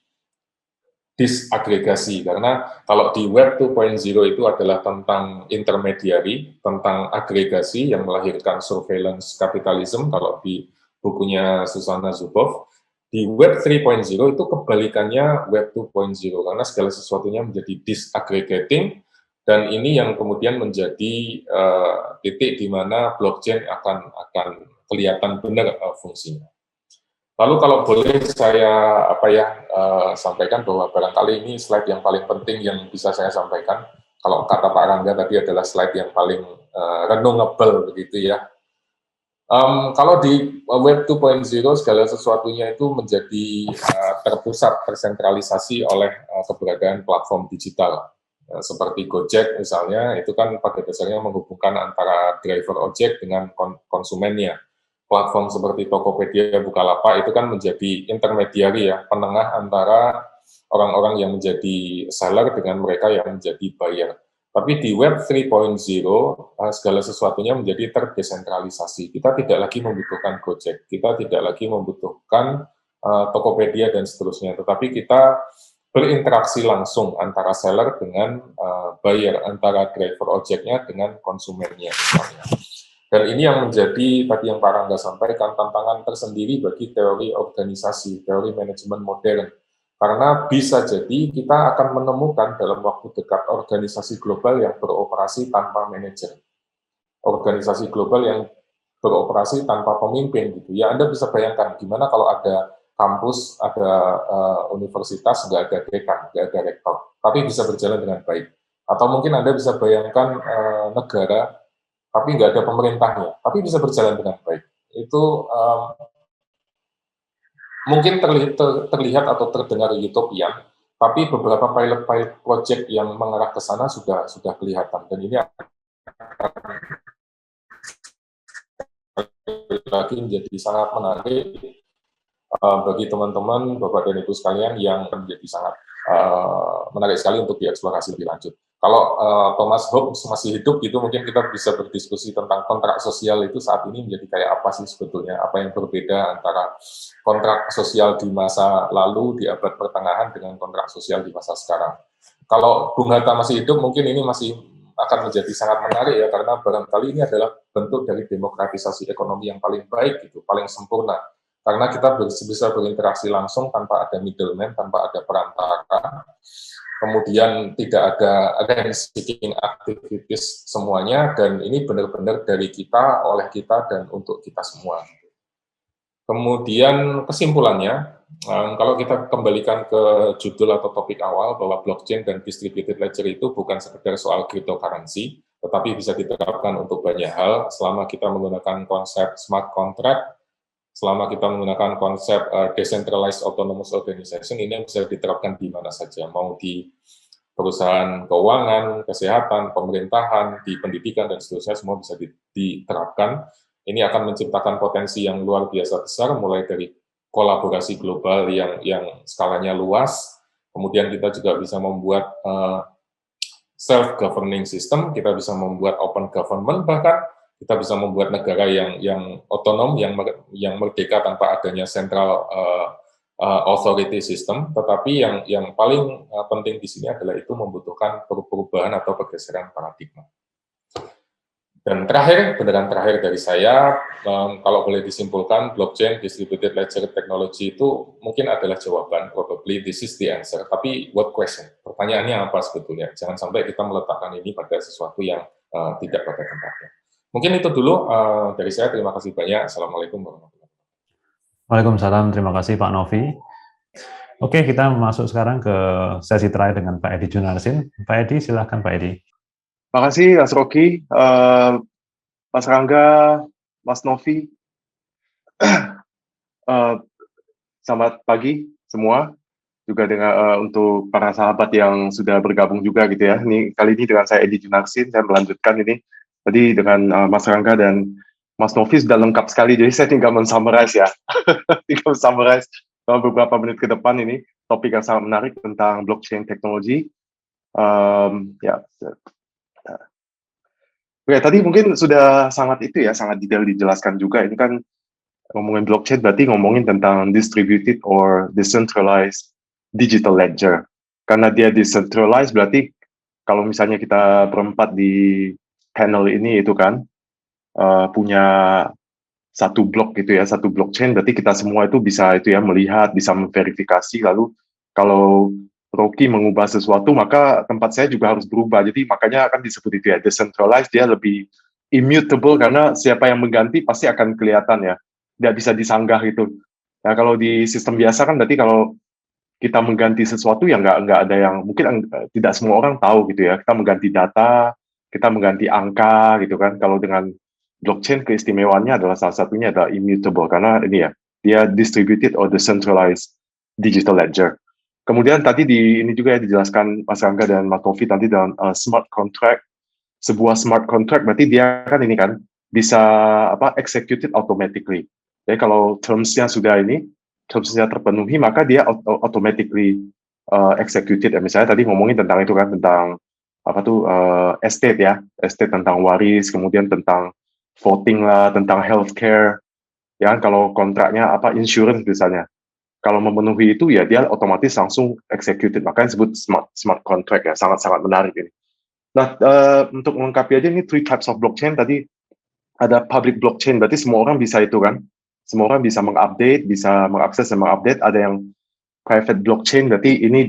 disagregasi, karena kalau di Web 2.0 itu adalah tentang intermediary, tentang agregasi yang melahirkan surveillance capitalism, kalau di bukunya Susanna Zuboff. Di Web 3.0 itu kebalikannya Web 2.0, karena segala sesuatunya menjadi disaggregating, dan ini yang kemudian menjadi titik di mana blockchain akan kelihatan benar fungsinya. Lalu kalau boleh saya sampaikan bahwa barangkali ini slide yang paling penting yang bisa saya sampaikan. Kalau kata Pak Rangga tadi adalah slide yang paling renungable begitu ya. Kalau di Web 2.0 segala sesuatunya itu menjadi terpusat, tersentralisasi oleh keberadaan platform digital. Seperti Gojek misalnya, itu kan pada dasarnya menghubungkan antara driver ojek dengan konsumennya. Platform seperti Tokopedia, Bukalapak itu kan menjadi intermediari ya, penengah antara orang-orang yang menjadi seller dengan mereka yang menjadi buyer. Tapi di Web 3.0, segala sesuatunya menjadi terdesentralisasi. Kita tidak lagi membutuhkan Gojek, kita tidak lagi membutuhkan Tokopedia dan seterusnya, tetapi kita berinteraksi langsung antara seller dengan buyer, antara driver ojeknya dengan konsumennya. Dan ini yang menjadi, tadi yang Pak Rangga sampaikan, tantangan tersendiri bagi teori organisasi, teori manajemen modern. Karena bisa jadi kita akan menemukan dalam waktu dekat organisasi global yang beroperasi tanpa manajer. Organisasi global yang beroperasi tanpa pemimpin gitu. Ya Anda bisa bayangkan gimana kalau ada kampus, ada universitas, nggak ada dekan, nggak ada rektor, tapi bisa berjalan dengan baik. Atau mungkin Anda bisa bayangkan negara, tapi nggak ada pemerintahnya, tapi bisa berjalan dengan baik. Itu mungkin terlihat atau terdengar utopian, tapi beberapa pilot project yang mengarah ke sana sudah kelihatan, dan ini lagi menjadi sangat menarik bagi teman-teman, Bapak dan Ibu sekalian, yang menjadi sangat menarik sekali untuk dieksplorasi lebih lanjut. Kalau Thomas Hobbes masih hidup, itu mungkin kita bisa berdiskusi tentang kontrak sosial itu saat ini menjadi kayak apa sih sebetulnya, apa yang berbeda antara kontrak sosial di masa lalu, di abad pertengahan, dengan kontrak sosial di masa sekarang. Kalau Bung Hatta masih hidup, mungkin ini masih akan menjadi sangat menarik ya, karena barangkali ini adalah bentuk dari demokratisasi ekonomi yang paling baik, gitu, paling sempurna. Karena kita bisa berinteraksi langsung tanpa ada middleman, tanpa ada perantara. Kemudian tidak ada seeking activities semuanya, dan ini benar-benar dari kita, oleh kita, dan untuk kita semua. Kemudian kesimpulannya, kalau kita kembalikan ke judul atau topik awal, bahwa blockchain dan distributed ledger itu bukan sekedar soal cryptocurrency, tetapi bisa diterapkan untuk banyak hal selama kita menggunakan konsep smart contract, selama kita menggunakan konsep decentralized autonomous organization. Ini bisa diterapkan di mana saja, mau di perusahaan keuangan, kesehatan, pemerintahan, di pendidikan, dan seterusnya, semua bisa diterapkan. Ini akan menciptakan potensi yang luar biasa besar, mulai dari kolaborasi global yang skalanya luas, kemudian kita juga bisa membuat self-governing system, kita bisa membuat open government, bahkan kita bisa membuat negara yang otonom, yang merdeka tanpa adanya central authority system, tetapi yang paling penting di sini adalah itu membutuhkan perubahan atau pergeseran paradigma. Dan terakhir, beneran terakhir dari saya, kalau boleh disimpulkan, blockchain distributed ledger technology itu mungkin adalah jawaban, probably this is the answer, tapi what question? Pertanyaannya apa sebetulnya? Jangan sampai kita meletakkan ini pada sesuatu yang tidak pada tempatnya. Mungkin itu dulu dari saya, terima kasih banyak. Assalamualaikum warahmatullahi wabarakatuh. Waalaikumsalam, terima kasih Pak Novi. Oke, kita masuk sekarang ke sesi terakhir dengan Pak Edi Junarsin. Pak Edi, silahkan Pak Edi. Terima kasih Mas Rocky, Mas Rangga, Mas Novi. Selamat pagi semua, juga dengan untuk para sahabat yang sudah bergabung juga gitu ya. Ini kali ini dengan saya Edi Junarsin, saya melanjutkan ini. Tadi dengan Mas Rangga dan Mas Novi sudah lengkap sekali, jadi saya tinggal men-summarize ya. Tinggal summarize dalam beberapa menit ke depan ini topik yang sangat menarik tentang blockchain teknologi. Oke, tadi mungkin sudah sangat itu ya, sangat detail dijelaskan juga. Ini kan ngomongin blockchain berarti ngomongin tentang distributed or decentralized digital ledger. Karena dia decentralized berarti kalau misalnya kita berempat di panel ini itu kan punya satu blok gitu ya, satu blockchain, berarti kita semua itu bisa itu ya melihat, bisa memverifikasi. Lalu kalau Rocky mengubah sesuatu, maka tempat saya juga harus berubah. Jadi makanya akan disebut itu ya, decentralized, dia lebih immutable karena siapa yang mengganti pasti akan kelihatan ya, tidak bisa disanggah gitu. Nah kalau di sistem biasa kan berarti kalau kita mengganti sesuatu ya nggak ada yang, mungkin tidak semua orang tahu gitu ya, kita mengganti data, kita mengganti angka gitu kan. Kalau dengan blockchain keistimewaannya adalah salah satunya adalah immutable karena ini ya, dia distributed or decentralized digital ledger. Kemudian tadi ini juga ya dijelaskan Mas Rangga dan Mas Novi tadi dalam smart contract. Sebuah smart contract berarti dia kan ini kan bisa executed automatically. Jadi kalau terms-nya sudah terms-nya terpenuhi maka dia automatically executed. Misalnya tadi ngomongin tentang itu kan, tentang estate ya, estate tentang waris, kemudian tentang voting lah, tentang healthcare. Ya kan kalau kontraknya insurance misalnya. Kalau memenuhi itu ya dia otomatis langsung executed, makanya disebut smart contract ya, sangat-sangat menarik ini. Nah, untuk melengkapi aja ini 3 types of blockchain. Tadi ada public blockchain, berarti semua orang bisa itu kan, semua orang bisa mengupdate, bisa mengakses dan mengupdate. Ada yang private blockchain, berarti ini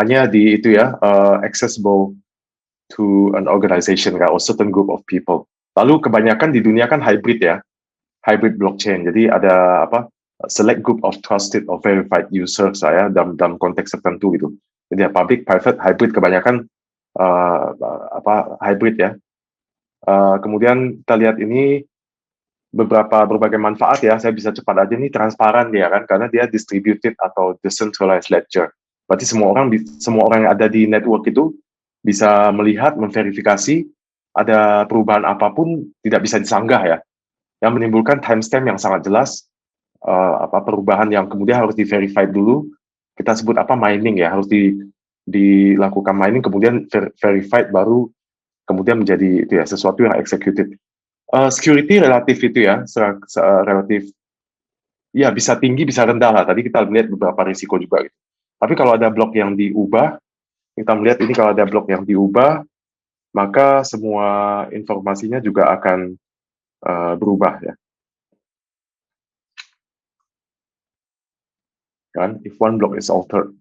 hanya di itu ya, accessible to an organization or certain group of people. Lalu kebanyakan di dunia kan hybrid ya, hybrid blockchain. Jadi ada select group of trusted or verified users dalam konteks tertentu gitu. Jadi public, private, hybrid, kebanyakan hybrid ya. Kemudian kita lihat ini berbagai manfaat ya. Saya bisa cepat aja nih, transparan dia kan, karena dia distributed atau decentralized ledger. Berarti semua orang yang ada di network itu bisa melihat, memverifikasi ada perubahan apapun tidak bisa disanggah ya. Yang menimbulkan timestamp yang sangat jelas. Perubahan yang kemudian harus di-verify dulu, kita sebut mining ya, harus dilakukan mining, kemudian verified, baru kemudian menjadi itu ya, sesuatu yang executed. Security relatif itu ya, relatif ya, bisa tinggi bisa rendah lah, tadi kita melihat beberapa risiko juga gitu. Tapi kalau ada blok yang diubah, kita melihat ini kalau ada blok yang diubah, maka semua informasinya juga akan berubah ya. Kan, if one block is altered.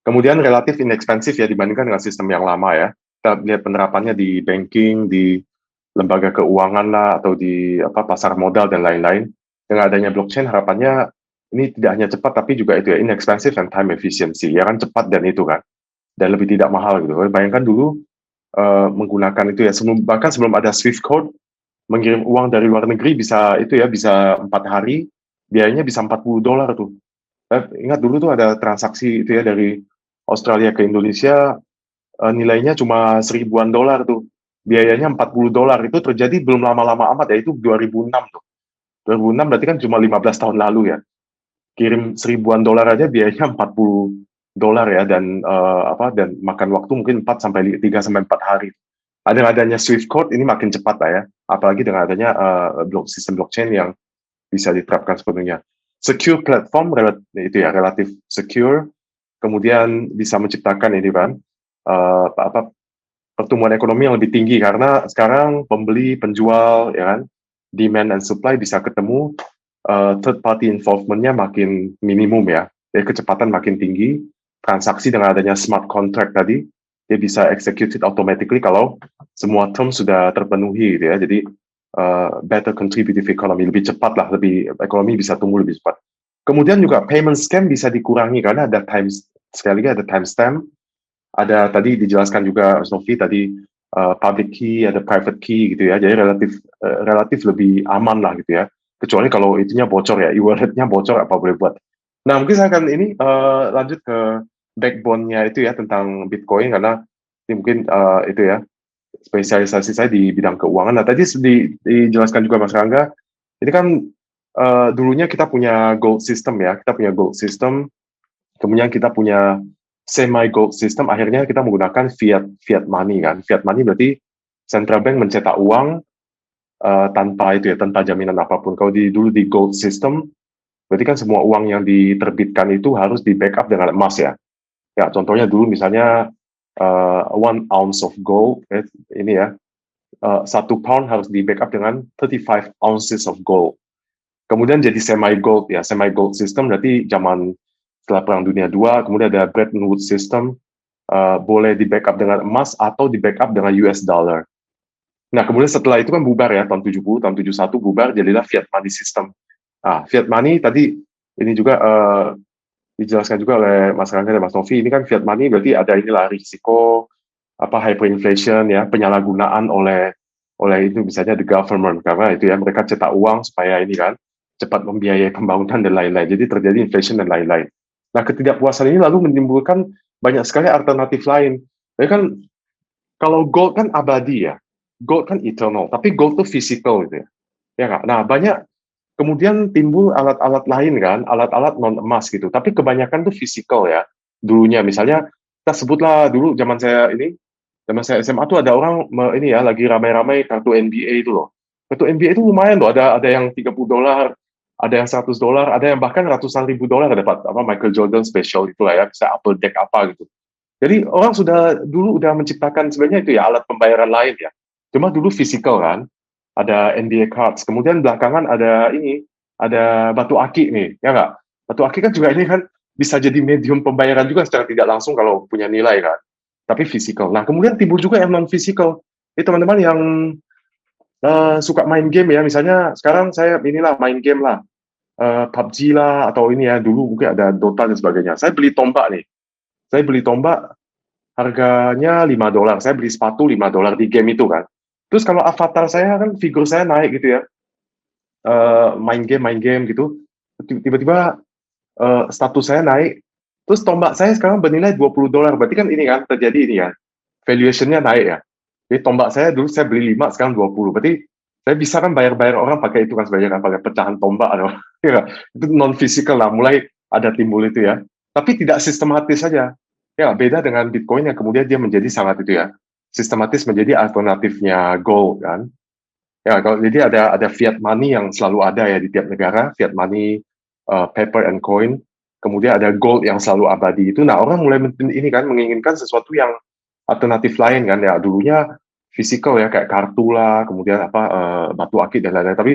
Kemudian relatif inexpensive ya dibandingkan dengan sistem yang lama ya. Kita lihat penerapannya di banking, di lembaga keuangan lah, atau di pasar modal dan lain-lain. Dengan adanya blockchain harapannya ini tidak hanya cepat tapi juga itu ya, inexpensive and time efficiency. Ya kan, cepat dan itu kan, dan lebih tidak mahal gitu. Bayangkan dulu menggunakan itu ya, bahkan sebelum ada Swift code, mengirim uang dari luar negeri bisa itu ya, bisa 4 hari, biayanya bisa $40 tuh. Ingat dulu tuh ada transaksi itu ya dari Australia ke Indonesia, nilainya cuma $1,000-an tuh, biayanya $40. Itu terjadi belum lama-lama amat ya, itu 2006 tuh. 2006 berarti kan cuma 15 tahun lalu ya. Kirim $1,000-an aja biayanya $40 ya, dan dan makan waktu mungkin 3 sampai 4 hari. Adanya Swift code ini makin cepat lah ya, apalagi dengan adanya sistem blockchain yang bisa diterapkan sepenuhnya. secure platform, itu ya, relatif secure, kemudian bisa menciptakan ini kan, pertumbuhan ekonomi yang lebih tinggi, karena sekarang pembeli, penjual, ya kan, demand and supply bisa ketemu, third party involvement-nya makin minimum ya, jadi kecepatan makin tinggi, transaksi dengan adanya smart contract tadi, dia bisa executed automatically kalau semua term sudah terpenuhi gitu ya, jadi better contributive economy, lebih cepat lah, ekonomi bisa tumbuh lebih cepat. Kemudian juga payment scam bisa dikurangi karena ada sekali lagi ada timestamp, ada tadi dijelaskan juga Mas Novi tadi, public key, ada private key gitu ya, jadi relatif lebih aman lah gitu ya, kecuali kalau itunya bocor ya, e-walletnya bocor apa boleh buat. Nah mungkin saya akan ini lanjut ke backbone-nya itu ya, tentang Bitcoin, karena ini mungkin itu ya, spesialisasi saya di bidang keuangan. Nah tadi dijelaskan juga Mas Rangga, ini kan dulunya kita punya gold system ya, kemudian kita punya semi gold system, akhirnya kita menggunakan fiat money kan. Fiat money berarti central bank mencetak uang tanpa jaminan apapun. Kalau dulu di gold system, berarti kan semua uang yang diterbitkan itu harus di backup dengan emas ya. Ya contohnya dulu misalnya 1 ounce of gold, ini ya, 1 pound harus di backup dengan 35 ounces of gold. Kemudian jadi semi gold ya, semi gold system berarti zaman setelah Perang Dunia II, kemudian ada Bretton Woods system, boleh di backup dengan emas atau di backup dengan US dollar. Nah, kemudian setelah itu kan bubar ya, tahun 70, tahun 71 bubar, jadilah fiat money system. Nah, fiat money tadi ini juga dijelaskan juga oleh Mas Rangga dan Mas Novi, ini kan fiat money berarti ada inilah risiko hyperinflation ya, penyalahgunaan oleh itu misalnya the government, karena itu ya mereka cetak uang supaya ini kan cepat membiayai pembangunan dan lain-lain. Jadi terjadi inflation dan lain-lain. Nah, ketidakpuasan ini lalu menimbulkan banyak sekali alternatif lain. Jadi kan kalau gold kan abadi ya, gold kan eternal, tapi gold itu physical gitu ya. Ya nggak? Nah, banyak kemudian timbul alat-alat lain kan, alat-alat non emas gitu. Tapi kebanyakan tuh physical ya. Dulunya misalnya kita sebutlah dulu zaman saya SMA tuh ada orang ini ya lagi ramai-ramai kartu NBA itu loh. Kartu NBA itu lumayan loh, ada yang $30, ada yang $100, ada yang bahkan ratusan ribu dolar dapat Michael Jordan special itu lah ya, bisa Apple Deck apa gitu. Jadi orang dulu udah menciptakan sebenarnya itu ya alat pembayaran lain ya. Cuma dulu physical kan, ada NBA cards. Kemudian belakangan ada batu aki nih, ya nggak? Batu aki kan juga ini kan bisa jadi medium pembayaran juga secara tidak langsung kalau punya nilai kan. Tapi physical. Nah kemudian timbul juga yang non physical. Ini teman-teman yang suka main game ya, misalnya sekarang saya main game lah, PUBG lah, atau ini ya, dulu mungkin ada Dota dan sebagainya. Saya beli tombak nih, harganya $5, saya beli sepatu $5 di game itu kan. Terus kalau avatar saya kan, figur saya naik gitu ya, main game gitu, tiba-tiba status saya naik, terus tombak saya sekarang bernilai $20, berarti kan ini kan terjadi ini ya, valuation-nya naik ya. Jadi tombak saya dulu saya beli 5, sekarang 20. Berarti saya bisa kan bayar orang pakai itu kan sebenarnya kan, pakai pecahan tombak atau ya, itu non physical lah, mulai ada timbul itu ya. Tapi tidak sistematis saja. Ya, beda dengan Bitcoin yang kemudian dia menjadi sangat itu ya, sistematis menjadi alternatifnya gold kan. Ya, jadi ada fiat money yang selalu ada ya di tiap negara, fiat money, paper and coin. Kemudian ada gold yang selalu abadi itu. Nah, orang mulai ini kan menginginkan sesuatu yang alternatif lain kan ya, dulunya fisikal ya kayak kartu lah, kemudian batu akik dan lain-lain, tapi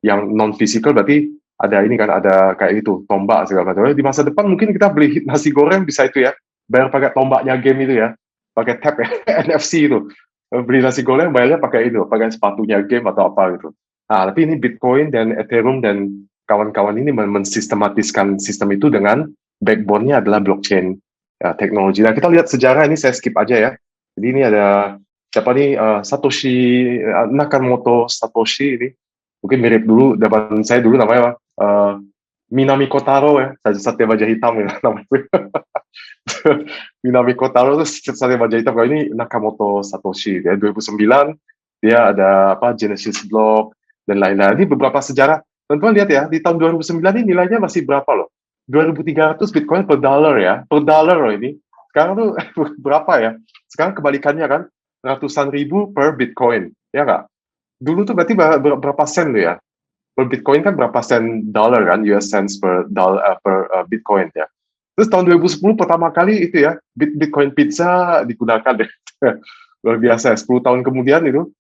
yang non fisikal berarti ada ini kan, ada kayak itu tombak segala macam. Di masa depan mungkin kita beli nasi goreng bisa itu ya, bayar pakai tombaknya game itu ya, pakai tap ya, NFC itu, beli nasi goreng bayarnya pakai itu, pakai sepatunya game atau apa gitu. Nah tapi ini Bitcoin dan Ethereum dan kawan-kawan ini mensistematiskan sistem itu dengan backbone-nya adalah blockchain ya, teknologi. Nah kita lihat sejarah ini, saya skip aja ya. Jadi ini ada siapa nih, Satoshi Nakamoto Satoshi ini, mungkin mirip dulu zaman saya dulu namanya Minami Kotaro ya, Satya Baja Hitam ya namanya. Minami Kotaro itu Satya Baja Hitam, kalau ini Nakamoto Satoshi ya, 2009 dia ada Genesis Block dan lain-lain. Ini beberapa sejarah. Teman-teman lihat ya, di tahun 2009 ini nilainya masih berapa loh? 2.300 Bitcoin per dollar ya, per dollar loh ini. Sekarang tuh berapa ya? Sekarang kebalikannya kan, ratusan ribu per Bitcoin, ya nggak? Dulu tuh berarti berapa sen tuh ya? per Bitcoin kan berapa sen dollar kan, US cents per dollar per Bitcoin ya. Terus tahun 2010 pertama kali itu ya, Bitcoin Pizza digunakan deh. Luar biasa, 10 tahun kemudian itu.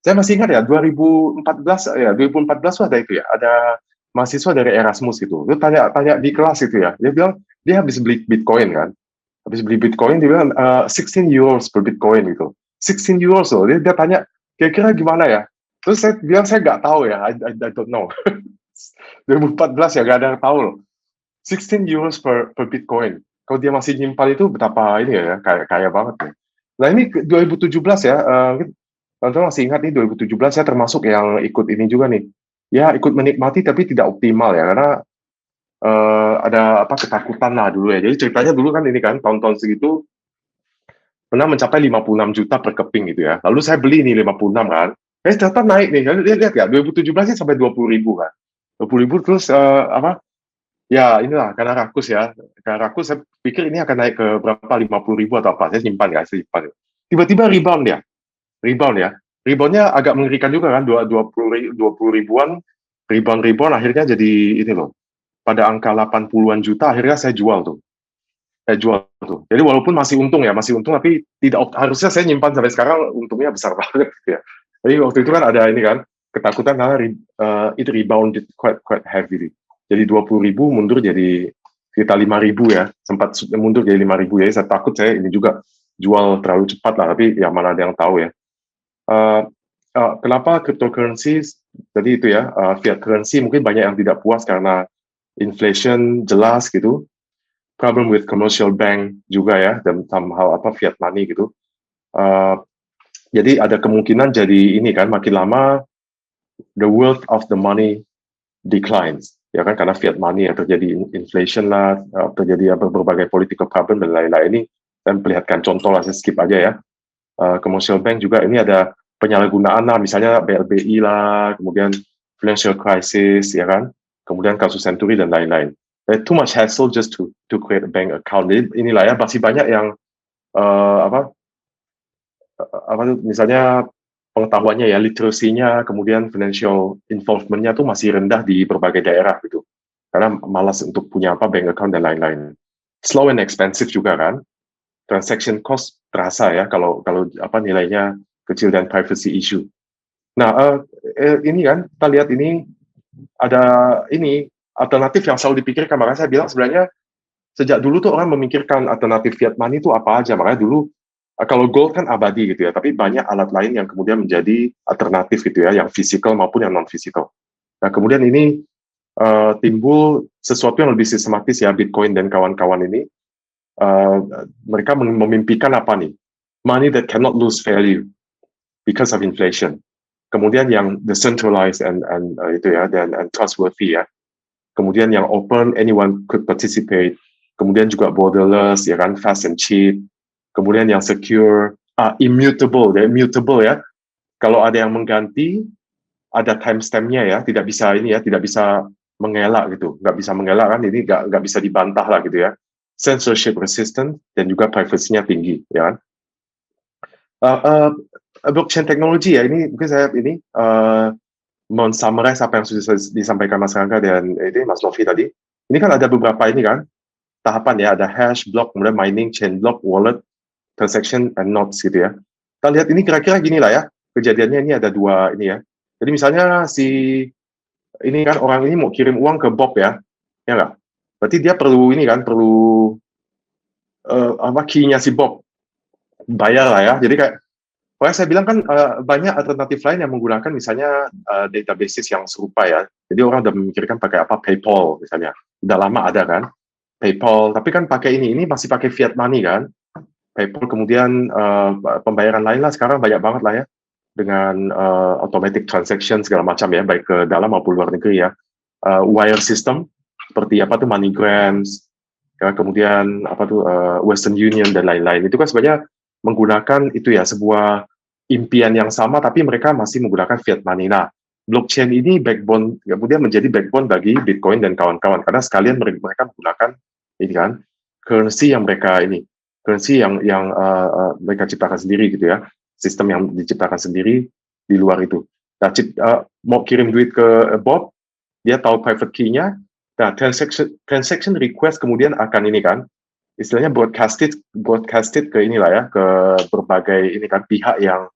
Saya masih ingat ya, 2014 tuh ada itu ya, ada mahasiswa dari Erasmus gitu. Dia tanya di kelas itu ya, dia bilang dia habis beli Bitcoin kan. Habis beli Bitcoin, dia bilang 16 euros per Bitcoin gitu. 16 euros loh, dia tanya, kira-kira gimana ya? Terus saya bilang, saya nggak tahu ya, I don't know. 2014 ya, nggak ada yang tahu loh. 16 euros per Bitcoin. Kalau dia masih nyimpan itu betapa ini ya, kaya banget ya. Nah ini 2017 ya, teman-teman masih ingat nih 2017 saya termasuk yang ikut ini juga nih. Ya ikut menikmati tapi tidak optimal ya, karena ada ketakutan lah dulu ya. Jadi ceritanya dulu kan ini kan tahun-tahun segitu pernah mencapai 56 juta per keping gitu ya. Lalu saya beli nih 56 kan. Ternyata naik nih. Lihat ya 2017 sih sampai 20.000 kan. 20.000 terus ya inilah karena rakus ya. Karena rakus saya pikir ini akan naik ke berapa 50.000 atau apa. Saya simpan ya, Tiba-tiba rebound ya. Reboundnya agak mengerikan juga kan 20 ribuan rebound akhirnya jadi ini loh. Pada angka 80-an juta akhirnya saya jual tuh. Jadi walaupun masih untung tapi tidak harusnya saya nyimpan sampai sekarang untungnya besar banget gitu ya. Jadi waktu itu kan ada ini kan ketakutan karena itu rebounded quite heavy. Jadi 20.000 mundur jadi sekitar 5.000 ya. Sempat mundur jadi 5.000 ya. Saya takut saya ini juga jual terlalu cepat lah, tapi ya mana ada yang tahu ya. Kenapa cryptocurrency? Jadi itu ya, fiat currency mungkin banyak yang tidak puas karena inflation jelas gitu, problem with commercial bank juga ya, dan somehow fiat money gitu. Jadi ada kemungkinan jadi ini kan makin lama the worth of the money declines ya kan, karena fiat money ya, terjadi inflation lah, terjadi berbagai political problem dan lain-lain. Ini saya perlihatkan contoh lah, saya skip aja ya. Commercial bank juga ini ada penyalahgunaan lah, misalnya BLBI lah, kemudian financial crisis ya kan, kemudian kasus Century dan lain-lain. Too much hassle just to create a bank account. Jadi inilah ya, masih banyak yang misalnya pengetahuannya ya, literasinya, kemudian financial involvement-nya tuh masih rendah di berbagai daerah gitu, karena malas untuk punya bank account dan lain-lain. Slow and expensive juga kan, transaction cost terasa ya kalau nilainya kecil dan privacy issue. Nah ini kan kita lihat ini ada ini alternatif yang selalu dipikirkan. Makanya saya bilang sebenarnya sejak dulu tuh orang memikirkan alternatif fiat money itu apa aja. Makanya dulu kalau gold kan abadi gitu ya, tapi banyak alat lain yang kemudian menjadi alternatif gitu ya, yang physical maupun yang non physical. Nah kemudian ini timbul sesuatu yang lebih sistematis ya, Bitcoin dan kawan-kawan ini. Mereka memimpikan apa nih? Money that cannot lose value because of inflation. Kemudian yang decentralized and itu ya, dan trustworthy ya. Kemudian yang open, anyone could participate. Kemudian juga borderless ya kan, fast and cheap. Kemudian yang secure, immutable ya. Kalau ada yang mengganti, ada timestamp-nya ya, tidak bisa ini ya, tidak bisa mengelak gitu, nggak bisa mengelak kan, ini nggak bisa dibantah lah gitu ya. Censorship resistant dan juga privacy-nya tinggi ya kan. Blockchain teknologi ya, ini mungkin saya ini men-summarize apa yang sudah disampaikan Mas Rangga dan ini Mas Novi tadi. Ini kan ada beberapa ini kan tahapan ya, ada hash, block, kemudian mining, chain block, wallet, transaction, and nodes gitu ya. Kita lihat ini kira-kira gini lah ya, kejadiannya ini ada dua ini ya. Jadi misalnya ini kan orang ini mau kirim uang ke Bob ya nggak? Berarti dia perlu ini kan, perlu key-nya si Bob, bayar lah ya. Jadi kayak saya bilang kan banyak alternatif lain yang menggunakan misalnya databases yang serupa ya. Jadi orang udah memikirkan pakai PayPal misalnya. Udah lama ada kan PayPal, tapi kan pakai ini masih pakai fiat money kan. PayPal kemudian pembayaran lain lah sekarang banyak banget lah ya, dengan automatic transaction segala macam ya, baik ke dalam maupun luar negeri ya. Wire system seperti MoneyGrams, ya, kemudian Western Union dan lain-lain. Itu kan sebenarnya menggunakan itu ya, sebuah impian yang sama, tapi mereka masih menggunakan fiat money. Nah, blockchain ini backbone, kemudian menjadi backbone bagi Bitcoin dan kawan-kawan, karena sekalian mereka menggunakan ini kan currency yang mereka mereka ciptakan sendiri gitu ya, sistem yang diciptakan sendiri di luar itu. Nah, mau kirim duit ke Bob, dia tahu private key-nya. Nah, transaction request kemudian akan ini kan, istilahnya broadcasted ke inilah ya, ke berbagai ini kan pihak yang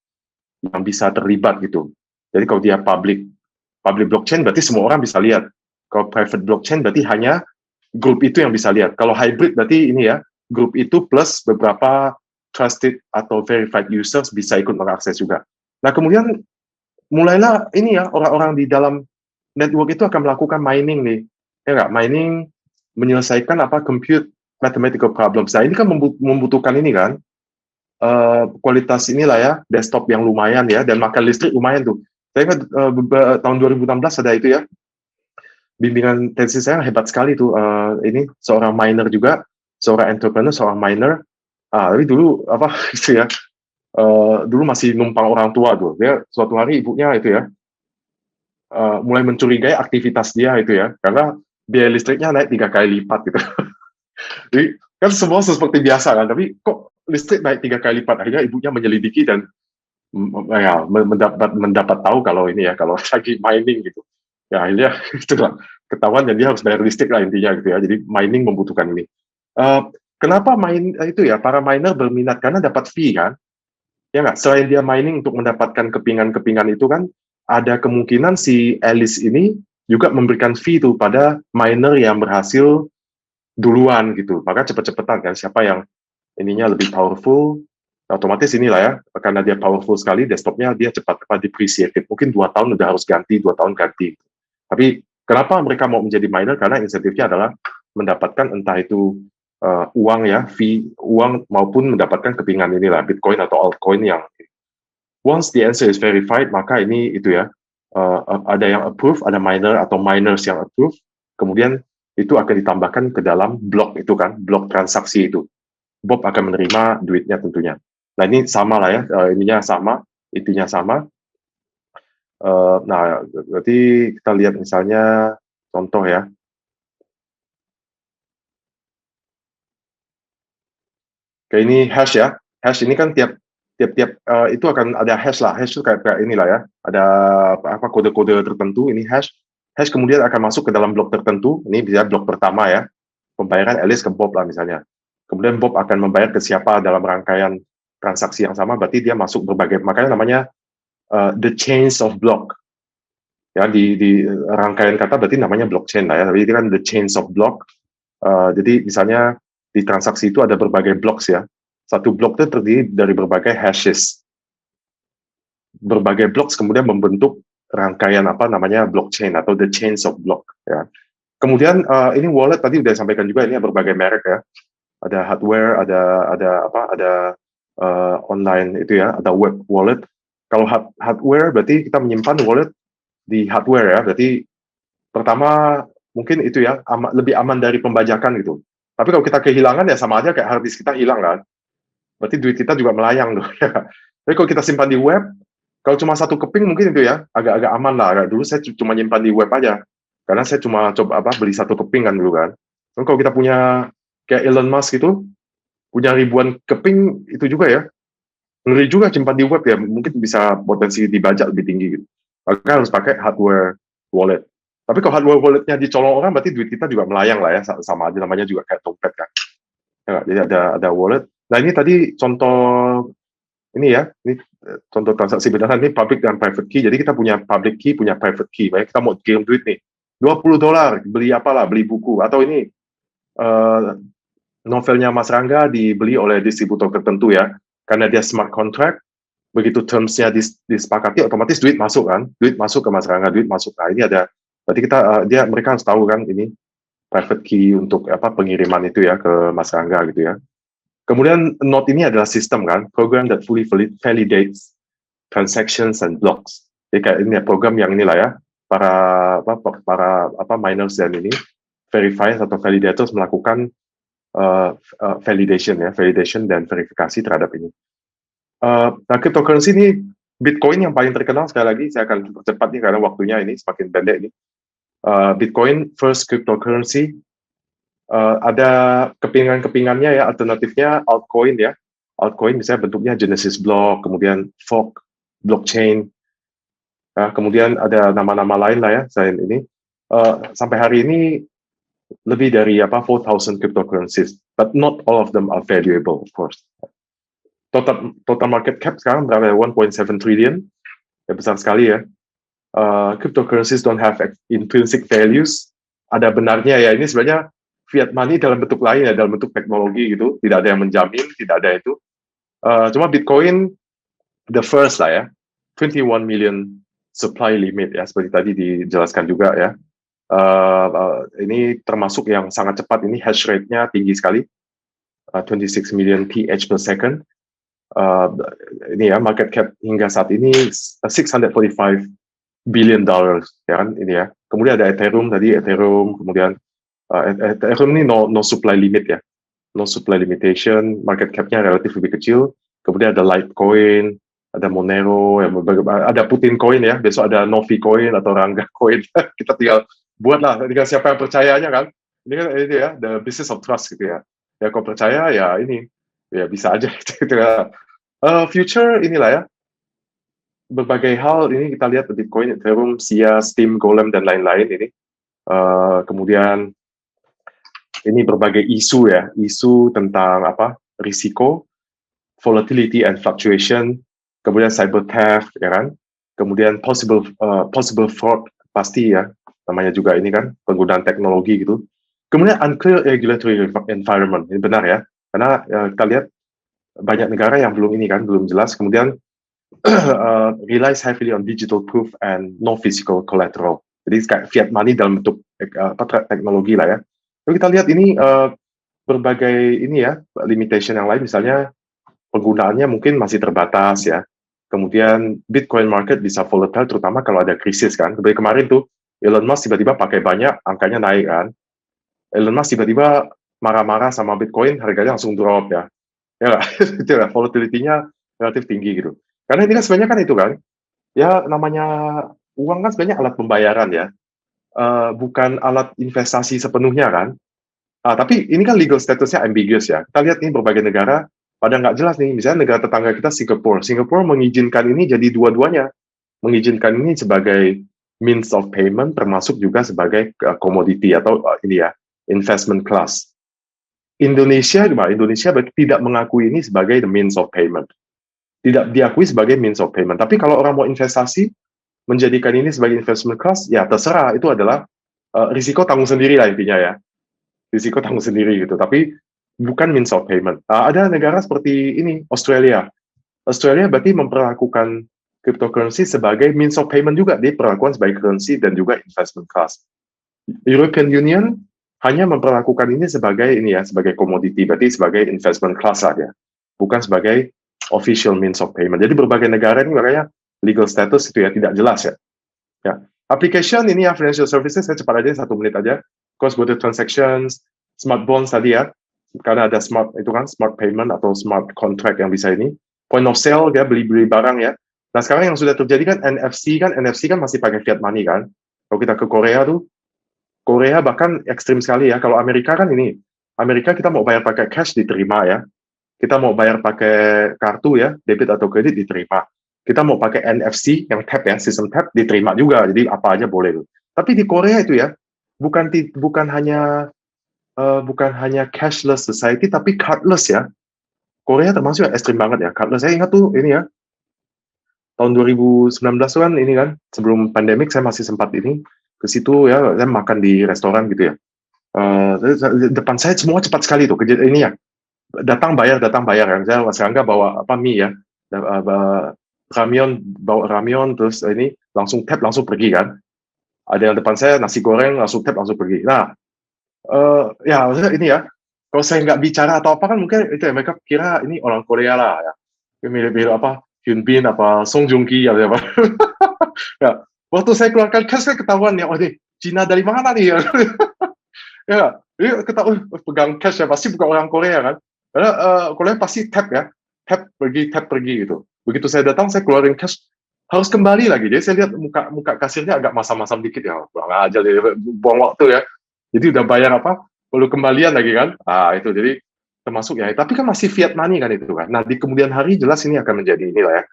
bisa terlibat gitu. Jadi kalau dia public blockchain berarti semua orang bisa lihat. Kalau private blockchain berarti hanya grup itu yang bisa lihat. Kalau hybrid berarti ini ya, grup itu plus beberapa trusted atau verified users bisa ikut mengakses juga. Nah, kemudian mulailah ini ya, orang-orang di dalam network itu akan melakukan mining nih. Ya nggak? Mining menyelesaikan compute mathematical problems. Nah, ini kan membutuhkan ini kan, kualitas inilah ya, desktop yang lumayan ya, dan makan listrik lumayan tuh. Saya ingat tahun 2016 ada itu ya, bimbingan tesis saya hebat sekali tuh, ini seorang miner juga, seorang entrepreneur, seorang miner. Tapi dulu itu ya, dulu masih numpang orang tua tuh. Dia suatu hari ibunya itu ya, mulai mencurigai aktivitas dia itu ya, karena biaya listriknya naik 3 kali lipat gitu. Jadi kan semua seperti biasa kan, tapi kok listrik naik 3 kali lipat. Akhirnya ibunya menyelidiki dan ya, mendapat tahu kalau ini ya, kalau lagi mining gitu. Ya akhirnya itu lah ketahuan dan dia harus bayar listrik lah intinya gitu ya. Jadi mining membutuhkan ini. Kenapa itu ya, para miner berminat karena dapat fee kan? Ya nggak, selain dia mining untuk mendapatkan kepingan-kepingan itu kan, ada kemungkinan si Alice ini juga memberikan fee tuh pada miner yang berhasil duluan gitu. Maka cepet-cepetan kan, siapa yang ininya lebih powerful, otomatis inilah ya, karena dia powerful sekali, desktopnya dia cepat depreciated. Mungkin 2 tahun udah harus ganti, 2 tahun ganti. Tapi kenapa mereka mau menjadi miner? Karena insentifnya adalah mendapatkan entah itu uang ya, fee, uang maupun mendapatkan kepingan inilah, Bitcoin atau altcoin yang once the answer is verified, maka ini itu ya, ada yang approve, ada miner atau miners yang approve, kemudian itu akan ditambahkan ke dalam blok itu kan, blok transaksi itu. Bob akan menerima duitnya tentunya. Nah ini sama lah ya, ininya sama, intinya sama. Nah berarti kita lihat misalnya contoh ya. Kayak ini hash ya, hash ini kan tiap itu akan ada hash lah, hash itu kayak inilah ya, ada kode-kode tertentu, ini hash kemudian akan masuk ke dalam blok tertentu, ini bisa blok pertama ya, pembayaran Alice ke Bob lah misalnya, kemudian Bob akan membayar ke siapa dalam rangkaian transaksi yang sama, berarti dia masuk berbagai, makanya namanya the chains of block, ya di rangkaian kata berarti namanya blockchain lah ya, tapi ini kan the chains of block, jadi misalnya di transaksi itu ada berbagai blocks ya. Satu blok itu terdiri dari berbagai hashes. Berbagai blocks kemudian membentuk rangkaian namanya blockchain atau the chains of block ya. Kemudian ini wallet tadi udah sampaikan juga, ini berbagai merek ya. Ada hardware, ada online itu ya, ada web wallet. Kalau hardware berarti kita menyimpan wallet di hardware ya. Berarti pertama mungkin itu ya, lebih aman dari pembajakan gitu. Tapi kalau kita kehilangan ya sama aja kayak hard disk kita hilang kan. Berarti duit kita juga melayang tuh. Tapi kalau kita simpan di web, kalau cuma satu keping mungkin itu ya agak aman lah. Dulu saya cuma nyimpan di web aja, karena saya cuma coba beli satu keping kan dulu kan. Tapi kalau kita punya kayak Elon Musk itu punya ribuan keping itu juga ya, ngeri juga simpan di web ya, mungkin bisa potensi dibajak lebih tinggi gitu. Maka harus pakai hardware wallet. Tapi kalau hardware walletnya dicolong orang, berarti duit kita juga melayang lah ya, sama aja namanya juga kayak dompet kan. Ya, jadi ada wallet. Nah ini tadi contoh ini ya, ini contoh transaksi beneran, ini public dan private key. Jadi kita punya public key, punya private key. Baik, kita mau kirim duit nih, $20, beli apalah, beli buku. Atau ini novelnya Mas Rangga dibeli oleh distributor tertentu ya, karena dia smart contract, begitu terms-nya disepakati, otomatis duit masuk kan, duit masuk ke Mas Rangga, duit masuk. Nah ini ada, berarti kita mereka harus tahu kan ini private key untuk pengiriman itu ya ke Mas Rangga gitu ya. Kemudian node ini adalah sistem kan, program that fully validates transactions and blocks. Jadi kayak ini program yang inilah ya, para miners dan ini verifiers atau validators melakukan validation dan verifikasi terhadap ini. Nah, cryptocurrency ini Bitcoin yang paling terkenal, sekali lagi saya akan percepat nih karena waktunya ini semakin pendek nih. Bitcoin first cryptocurrency, ada kepingan-kepingannya ya, alternatifnya altcoin ya. Altcoin misalnya bentuknya Genesis block, kemudian fork blockchain. Kemudian ada nama-nama lain lah ya selain ini. Sampai hari ini lebih dari 4,000 cryptocurrencies, but not all of them are valuable, of course. Total market cap sekarang berapa? 1.7 trillion, ya besar sekali ya. Cryptocurrencies don't have intrinsic values. Ada benarnya ya, ini sebenarnya fiat money dalam bentuk lain ya, dalam bentuk teknologi gitu. Tidak ada yang menjamin, tidak ada itu. Cuma Bitcoin the first lah ya, 21 million supply limit ya, seperti tadi dijelaskan juga ya. Ini termasuk yang sangat cepat, ini hash rate-nya tinggi sekali, 26 million pH per second. Ini ya, market cap hingga saat ini $645 billion ya kan ini ya. Kemudian ada Ethereum tadi, kemudian Ethereum ini no supply limit ya, no supply limitation, market cap-nya relatif lebih kecil. Kemudian ada Litecoin, ada Monero, ada Putin Coin ya, besok ada Novi Coin atau Rangga Coin. Kita tinggal buatlah, tinggal siapa yang percayanya kan. Ini kan ini ya, the business of trust gitu ya. Ya kalau percaya ya ini, ya bisa aja gitu ya. Future inilah ya, berbagai hal ini kita lihat Bitcoin, Ethereum, SIA, Steam, Golem dan lain-lain ini. Kemudian ini berbagai isu ya, isu tentang risiko, volatility and fluctuation, kemudian cyber theft ya kan, kemudian possible fraud pasti ya, namanya juga ini kan penggunaan teknologi gitu. Kemudian unclear regulatory environment, ini benar ya, karena kita lihat banyak negara yang belum jelas. Kemudian relies heavily on digital proof and no physical collateral. Jadi kayak fiat money dalam bentuk teknologi lah ya. Lalu kita lihat ini berbagai ini ya limitation yang lain, misalnya penggunaannya mungkin masih terbatas ya. Kemudian Bitcoin market bisa volatile terutama kalau ada krisis kan. Seperti kemarin tuh Elon Musk tiba-tiba pakai banyak, angkanya naik kan. Elon Musk tiba-tiba marah-marah sama Bitcoin, harganya langsung drop ya. Ya itu ya, volatility-nya relatif tinggi gitu. Karena ini kan sebenarnya kan itu kan, ya namanya uang kan sebenarnya alat pembayaran ya, bukan alat investasi sepenuhnya kan. Tapi ini kan legal statusnya ambiguous ya. Kita lihat ini berbagai negara pada nggak jelas nih. Misalnya negara tetangga kita Singapura mengizinkan ini jadi dua-duanya, mengizinkan ini sebagai means of payment termasuk juga sebagai commodity atau ini ya investment class. Indonesia berarti tidak mengakui ini sebagai the means of payment. Tidak diakui sebagai means of payment. Tapi kalau orang mau investasi, menjadikan ini sebagai investment class, ya terserah. Itu adalah risiko tanggung sendiri lah intinya ya. Risiko tanggung sendiri gitu. Tapi bukan means of payment. Ada negara seperti ini, Australia. Australia berarti memperlakukan cryptocurrency sebagai means of payment juga. Dia perlakuan sebagai currency dan juga investment class. European Union hanya memperlakukan ini sebagai sebagai commodity, berarti sebagai investment class saja. Bukan sebagai official means of payment. Jadi berbagai negara ini makanya legal status itu ya tidak jelas ya. Ya. Application ini ya financial services, saya cepat aja 1 menit aja. Cross border transactions, smart bonds tadi ya. Karena ada smart payment atau smart contract yang bisa ini. Point of sale ya, beli barang ya. Nah, sekarang yang sudah terjadi kan NFC kan masih pakai fiat money kan. Kalau kita ke Korea bahkan ekstrim sekali ya. Kalau Amerika kan Amerika kita mau bayar pakai cash diterima ya. Kita mau bayar pakai kartu ya, debit atau kredit diterima. Kita mau pakai NFC yang tap ya, sistem tap diterima juga. Jadi apa aja boleh. Tapi di Korea itu ya, bukan hanya cashless society, tapi cardless ya. Korea termasuk yang ekstrim banget ya, cardless. Saya ingat tuh ini ya, tahun 2019 kan ini kan, sebelum pandemik saya masih sempat ini ke situ ya, saya makan di restoran gitu ya. Depan saya semua cepat sekali tuh, ini ya. Datang bayar kan. Saya nggak bawa mie ya, bawa ramion terus ini langsung tap langsung pergi kan. Ada yang depan saya nasi goreng langsung tap langsung pergi. Nah ya maksudnya ini ya, kalau saya nggak bicara atau apa kan mungkin itu ya mereka kira ini orang Korea lah ya, mirip-mirip Hyun Bin Song Joong Ki apa ya, waktu saya keluarkan cash saya ketahuan ya, ini Cina dari mana nih ya. Ya ini ketahuan pegang cash ya pasti bukan orang Korea kan. Karena Korea pasti tap ya, tap pergi gitu. Begitu saya datang, saya keluarin cash, harus kembali lagi. Jadi saya lihat muka kasirnya agak masam-masam dikit ya, kurang aja, buang waktu ya. Jadi udah bayar perlu kembalian lagi kan. Itu jadi termasuk ya. Tapi kan masih fiat money kan itu kan. Nah di kemudian hari jelas ini akan menjadi inilah ya,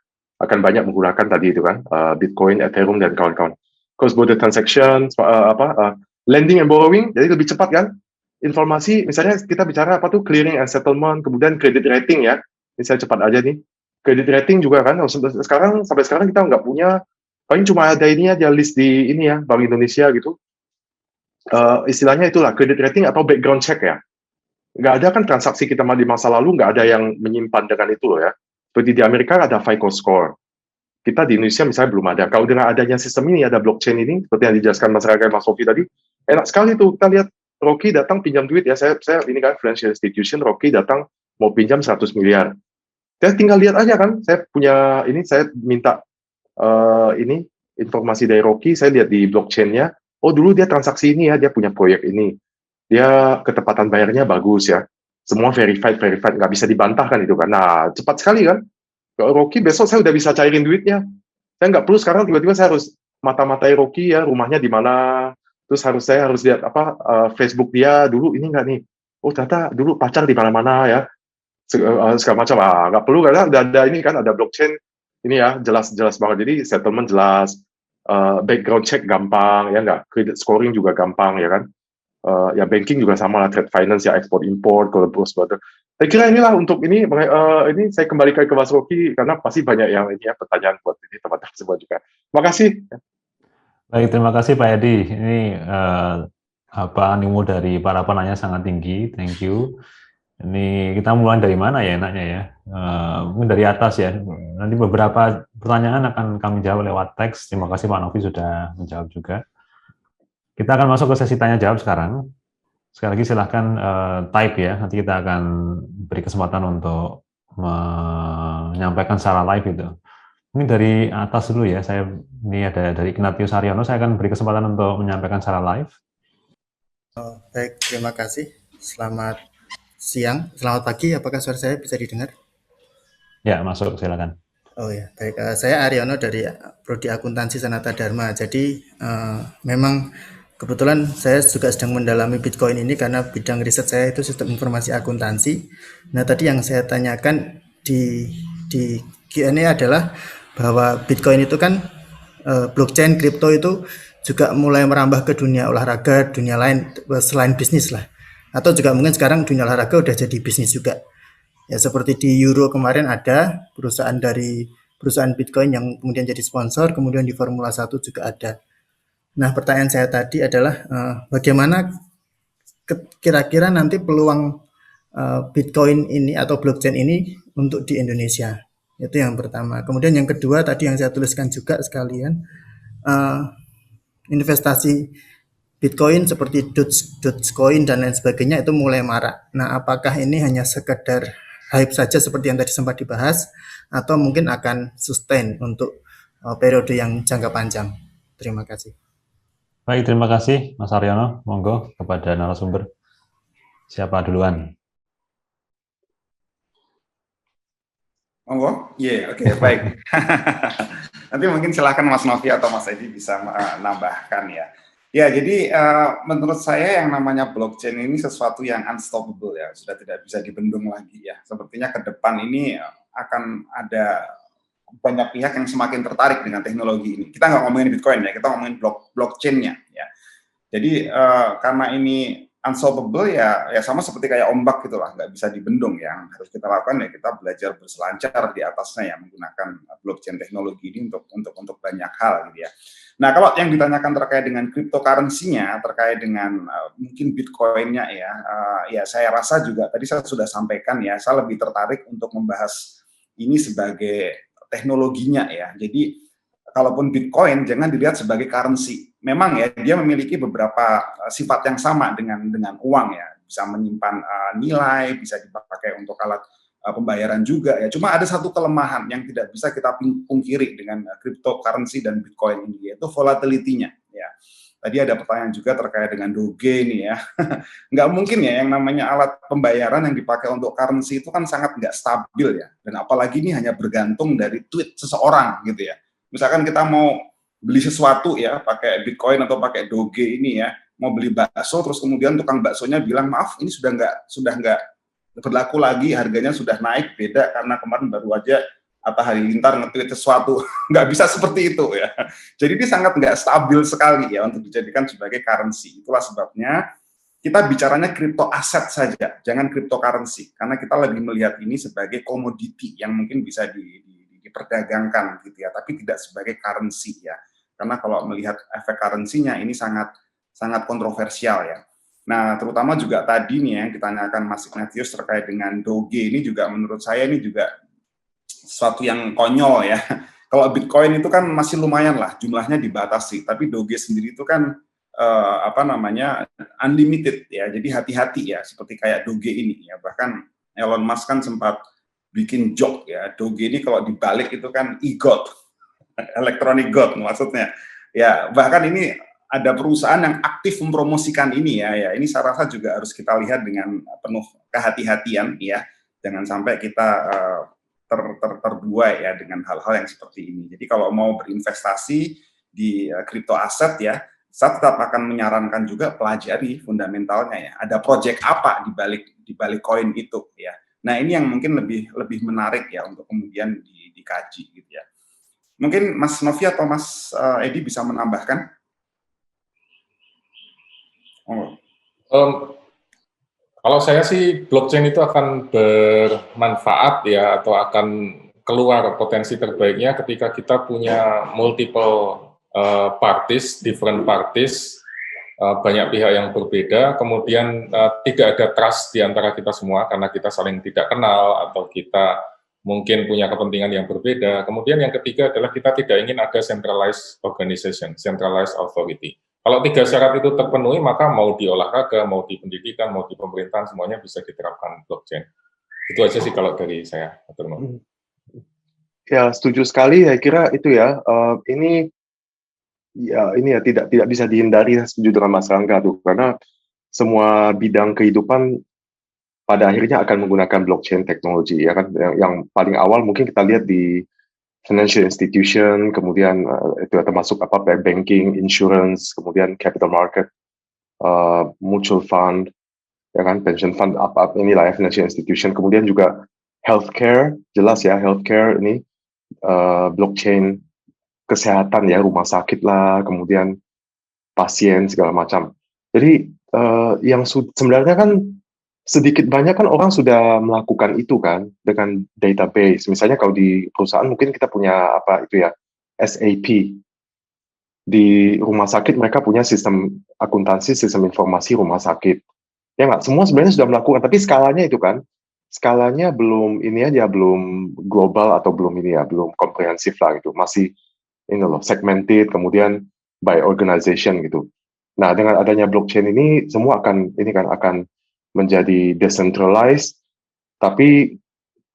akan banyak menggunakan tadi itu kan, Bitcoin, Ethereum dan kawan-kawan. Cross border transaction, lending and borrowing, jadi lebih cepat kan. Informasi, misalnya kita bicara apa tuh clearing and settlement, kemudian credit rating ya. Ini saya cepat aja nih. Credit rating juga kan, sampai sekarang kita nggak punya, paling cuma ada ini aja list di ini ya, Bank Indonesia gitu. Istilahnya itulah credit rating atau background check ya. Nggak ada kan transaksi kita di masa lalu, nggak ada yang menyimpan dengan itu loh ya. Seperti di Amerika ada FICO score. Kita di Indonesia misalnya belum ada. Kalau dengan adanya sistem ini, ada blockchain ini, seperti yang dijelaskan Mas Raga, Mas Sofi tadi, enak sekali tuh. Kita lihat Rocky datang pinjam duit ya, saya ini kan financial institution, Rocky datang mau pinjam 100 miliar. Saya tinggal lihat aja kan, saya punya ini, saya minta ini informasi dari Rocky, saya lihat di blockchain-nya, oh dulu dia transaksi ini ya, dia punya proyek ini, dia ketepatan bayarnya bagus ya, semua verified, nggak bisa dibantah kan itu kan. Nah cepat sekali kan, kalau Rocky besok saya udah bisa cairin duitnya, saya nggak perlu sekarang tiba-tiba saya harus mata-matai Rocky ya, rumahnya di mana, terus saya harus lihat apa Facebook dia dulu ini nggak nih, oh ternyata dulu pacar di mana-mana ya, segala macam. Nggak perlu karena ada ini kan, ada blockchain ini ya, jelas banget. Jadi settlement jelas, background check gampang ya, nggak, credit scoring juga gampang ya kan. Ya banking juga sama lah, trade finance ya, ekspor impor, kalau cross border. Saya kira inilah untuk ini saya kembalikan ke Mas Rocky karena pasti banyak yang ini ya, pertanyaan buat ini teman-teman semua juga. Terima kasih. Baik, terima kasih Pak Edi. Ini animo dari para penanya sangat tinggi. Thank you. Ini kita mulai dari mana ya enaknya ya? Mungkin dari atas ya. Nanti beberapa pertanyaan akan kami jawab lewat teks. Terima kasih Pak Novi sudah menjawab juga. Kita akan masuk ke sesi tanya jawab sekarang. Sekali lagi silahkan type ya. Nanti kita akan beri kesempatan untuk menyampaikan secara live itu. Mungkin dari atas dulu ya. Ini ada dari Ignatius Haryono. Saya akan beri kesempatan untuk menyampaikan secara live. Baik, terima kasih. Selamat siang, selamat pagi. Apakah suara saya bisa didengar? Ya, masuk. Silakan. Oh ya, baik. Saya Aryono dari Prodi Akuntansi Sanata Dharma. Jadi memang kebetulan saya juga sedang mendalami Bitcoin ini karena bidang riset saya itu sistem informasi akuntansi. Nah, tadi yang saya tanyakan di Q&A adalah bahwa Bitcoin itu kan blockchain, kripto itu juga mulai merambah ke dunia olahraga, dunia lain selain bisnis lah. Atau juga mungkin sekarang dunia olahraga udah jadi bisnis juga. Ya seperti di Euro kemarin ada perusahaan Bitcoin yang kemudian jadi sponsor, kemudian di Formula 1 juga ada. Nah, pertanyaan saya tadi adalah bagaimana kira-kira nanti peluang Bitcoin ini atau blockchain ini untuk di Indonesia? Itu yang pertama. Kemudian yang kedua tadi yang saya tuliskan juga sekalian, investasi Bitcoin seperti Dogecoin dan lain sebagainya itu mulai marak. Nah, apakah ini hanya sekedar hype saja seperti yang tadi sempat dibahas, atau mungkin akan sustain untuk periode yang jangka panjang? Terima kasih. Baik, terima kasih Mas Haryono. Monggo kepada narasumber. Siapa duluan? Monggo, oke, baik. Nanti mungkin silakan Mas Novi atau Mas Edi bisa menambahkan ya. Ya, jadi menurut saya yang namanya blockchain ini sesuatu yang unstoppable ya, sudah tidak bisa dibendung lagi ya. Sepertinya ke depan ini akan ada banyak pihak yang semakin tertarik dengan teknologi ini. Kita nggak ngomongin Bitcoin ya, kita ngomongin blockchain-nya ya. Jadi karena ini unstoppable ya sama seperti kayak ombak gitulah, nggak bisa dibendung. Yang harus kita lakukan ya kita belajar berselancar di atasnya ya, menggunakan blockchain teknologi ini untuk banyak hal gitu ya. Nah, kalau yang ditanyakan terkait dengan cryptocurrency-nya, terkait dengan mungkin Bitcoin-nya ya saya rasa juga tadi saya sudah sampaikan ya, saya lebih tertarik untuk membahas ini sebagai teknologinya ya. Jadi kalaupun Bitcoin jangan dilihat sebagai currency. Memang ya dia memiliki beberapa sifat yang sama dengan uang ya, bisa menyimpan nilai, bisa dipakai untuk alat pembayaran juga ya. Cuma ada satu kelemahan yang tidak bisa kita pungkiri dengan cryptocurrency dan Bitcoin ini, yaitu volatility-nya ya. Tadi ada pertanyaan juga terkait dengan Doge ini ya. Nggak mungkin ya yang namanya alat pembayaran yang dipakai untuk currency itu kan sangat nggak stabil ya. Dan apalagi ini hanya bergantung dari tweet seseorang gitu ya. Misalkan kita mau beli sesuatu ya pakai Bitcoin atau pakai Doge ini ya, mau beli bakso terus kemudian tukang baksonya bilang maaf ini sudah nggak berlaku lagi, harganya sudah naik beda karena kemarin baru aja Atta Halilintar nge-tweet sesuatu, nggak bisa seperti itu ya. Jadi ini sangat nggak stabil sekali ya untuk dijadikan sebagai currency. Itulah sebabnya kita bicaranya crypto aset saja, jangan cryptocurrency, karena kita lebih melihat ini sebagai komoditi yang mungkin bisa diperdagangkan gitu ya, tapi tidak sebagai currency ya. Karena kalau melihat efek currency-nya ini sangat sangat kontroversial ya. Nah, terutama juga tadi nih yang ditanyakan Mas Ignatius terkait dengan Doge ini juga menurut saya ini juga sesuatu yang konyol ya. Kalau Bitcoin itu kan masih lumayan lah, jumlahnya dibatasi, tapi Doge sendiri itu kan unlimited ya, jadi hati-hati ya, seperti kayak Doge ini ya. Bahkan Elon Musk kan sempat bikin joke ya, Doge ini kalau dibalik itu kan e-god, electronic god maksudnya ya. Bahkan ini ada perusahaan yang aktif mempromosikan ini ya. Ini saya rasa juga harus kita lihat dengan penuh kehati-hatian ya, jangan sampai kita terbuai ya dengan hal-hal yang seperti ini. Jadi kalau mau berinvestasi di crypto aset ya, saya tetap akan menyarankan juga pelajari fundamentalnya ya. Ada project apa di balik koin itu ya. Nah, ini yang mungkin lebih menarik ya untuk kemudian dikaji gitu ya. Mungkin Mas Novi atau Mas Edi bisa menambahkan? Kalau saya sih blockchain itu akan bermanfaat ya, atau akan keluar potensi terbaiknya ketika kita punya multiple parties, different parties, banyak pihak yang berbeda, kemudian tidak ada trust di antara kita semua karena kita saling tidak kenal atau kita mungkin punya kepentingan yang berbeda. Kemudian yang ketiga adalah kita tidak ingin ada centralized organization, centralized authority. Kalau 3 syarat itu terpenuhi, maka mau di olahraga, mau di pendidikan, mau di pemerintahan, semuanya bisa diterapkan blockchain. Itu aja sih kalau dari saya. Ya, setuju sekali. Saya kira itu ya. Ini ya tidak bisa dihindari. Setuju dengan Mas Rangga tuh, karena semua bidang kehidupan pada akhirnya akan menggunakan blockchain teknologi ya kan. Yang paling awal mungkin kita lihat di financial institution, kemudian itu termasuk banking, insurance, kemudian capital market, mutual fund, ya kan, pension fund, inilah ya, financial institution. Kemudian juga healthcare, jelas ya, healthcare ini blockchain, kesehatan ya, rumah sakit lah, kemudian pasien segala macam. Jadi yang sebenarnya kan sedikit banyak kan orang sudah melakukan itu kan dengan database. Misalnya kalau di perusahaan mungkin kita punya SAP. Di rumah sakit mereka punya sistem akuntansi, sistem informasi rumah sakit. Ya nggak, semua sebenarnya sudah melakukan, tapi skalanya itu kan, skalanya belum belum global atau belum belum komprehensif lah gitu. Masih segmented, kemudian by organization gitu. Nah, dengan adanya blockchain ini semua akan menjadi decentralized, tapi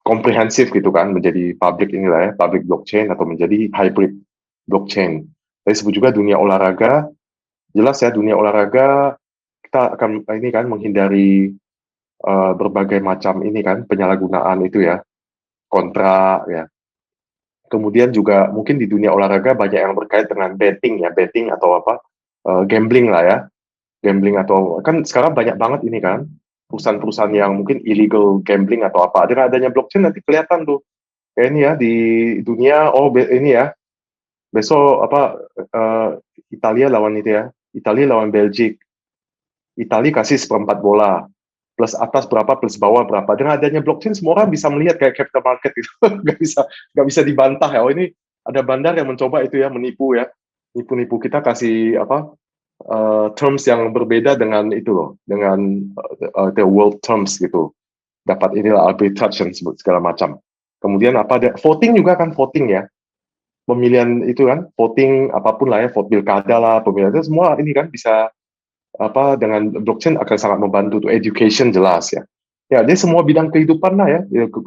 komprehensif gitu kan, menjadi public public blockchain atau menjadi hybrid blockchain. Tapi sebut juga dunia olahraga, jelas ya, dunia olahraga kita akan menghindari berbagai macam penyalahgunaan itu ya, kontrak ya. Kemudian juga mungkin di dunia olahraga banyak yang berkait dengan betting atau gambling lah ya. Gambling atau kan sekarang banyak banget ini kan perusahaan-perusahaan yang mungkin illegal gambling atau apa. Dengan adanya blockchain nanti kelihatan tuh. Kayak ini ya di dunia, ini ya. Besok Italia lawan Italia lawan Belgia. Italia kasih 1/4 bola. Plus atas berapa, plus bawah berapa. Dengan adanya blockchain semua orang bisa melihat kayak capital market itu. Nggak bisa dibantah ya. Ini ada bandar yang mencoba itu ya, menipu ya. Nipu-nipu kita kasih terms yang berbeda dengan itu loh, dengan the world terms gitu. Dapat inilah arbitrage dan segala macam. Kemudian voting juga kan, voting ya. Pemilihan itu kan, voting apapun lah ya, vote pilkada lah, pemilihan itu semua ini kan bisa dengan blockchain akan sangat membantu tuh, education jelas ya. Ya, dia semua bidang kehidupan lah ya,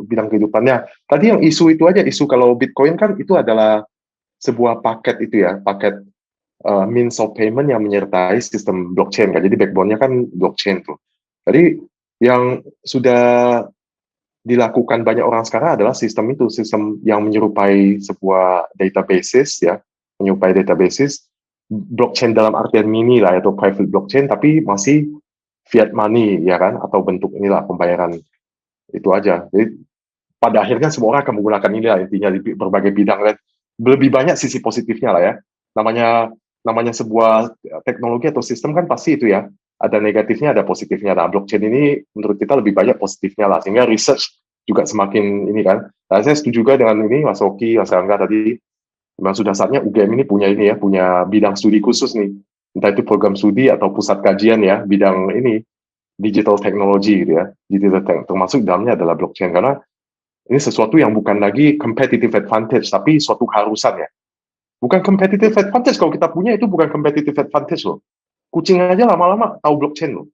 bidang kehidupannya. Tadi yang isu itu aja, isu kalau Bitcoin kan itu adalah sebuah paket itu ya, paket means of payment yang menyertai sistem blockchain kan. Jadi backbone-nya kan blockchain tuh. Jadi yang sudah dilakukan banyak orang sekarang adalah sistem yang menyerupai sebuah databases ya, menyerupai databases blockchain dalam artian mini lah atau private blockchain, tapi masih fiat money ya kan, atau bentuk pembayaran itu aja. Jadi pada akhirnya semua orang akan menggunakan ini lah intinya di berbagai bidang. Dan lebih banyak sisi positifnya lah ya. Namanya sebuah teknologi atau sistem kan pasti itu ya, ada negatifnya, ada positifnya. Nah, blockchain ini menurut kita lebih banyak positifnya lah, sehingga research juga semakin ini kan. Nah, saya setuju juga dengan ini Mas Oki, Mas Angga tadi, memang sudah saatnya UGM ini punya ini ya, punya bidang studi khusus nih, entah itu program studi atau pusat kajian ya, bidang ini digital technology gitu ya, termasuk dalamnya adalah blockchain, karena ini sesuatu yang bukan lagi competitive advantage, tapi suatu keharusan ya. Bukan competitive advantage, kalau kita punya itu bukan competitive advantage loh. Kucing aja lama-lama tahu blockchain loh.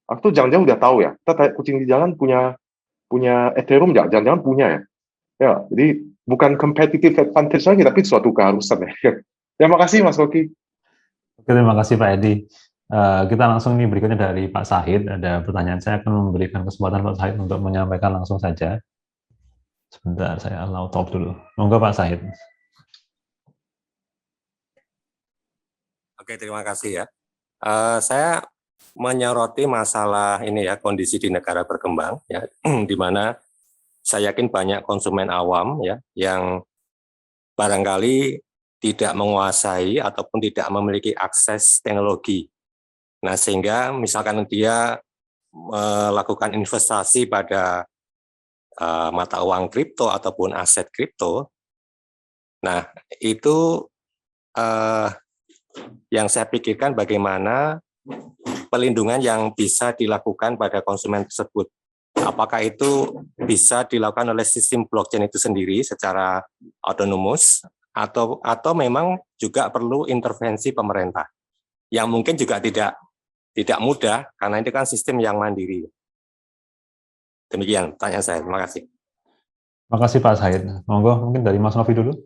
Aku tuh jangan-jangan udah tahu ya. Kita kayak kucing di jalan punya Ethereum nggak? Jangan-jangan punya ya. Ya, jadi bukan competitive advantage lagi, tapi suatu keharusan ya. Terima kasih Mas Rocky. Oke, terima kasih Pak Edi. Kita langsung nih berikutnya dari Pak Sahid. Ada pertanyaan, saya akan memberikan kesempatan Pak Sahid untuk menyampaikan langsung saja. Sebentar, saya allow talk dulu. Monggo Pak Sahid. Oke, terima kasih ya. Saya menyoroti masalah ini ya, kondisi di negara berkembang ya, di mana saya yakin banyak konsumen awam ya yang barangkali tidak menguasai ataupun tidak memiliki akses teknologi. Nah, sehingga misalkan dia melakukan investasi pada mata uang kripto ataupun aset kripto, nah itu yang saya pikirkan bagaimana pelindungan yang bisa dilakukan pada konsumen tersebut. Apakah itu bisa dilakukan oleh sistem blockchain itu sendiri secara autonomous atau memang juga perlu intervensi pemerintah yang mungkin juga tidak mudah karena ini kan sistem yang mandiri. Demikian tanya saya. Terima kasih. Terima kasih Pak Sahid. Monggo mungkin dari Mas Novi dulu.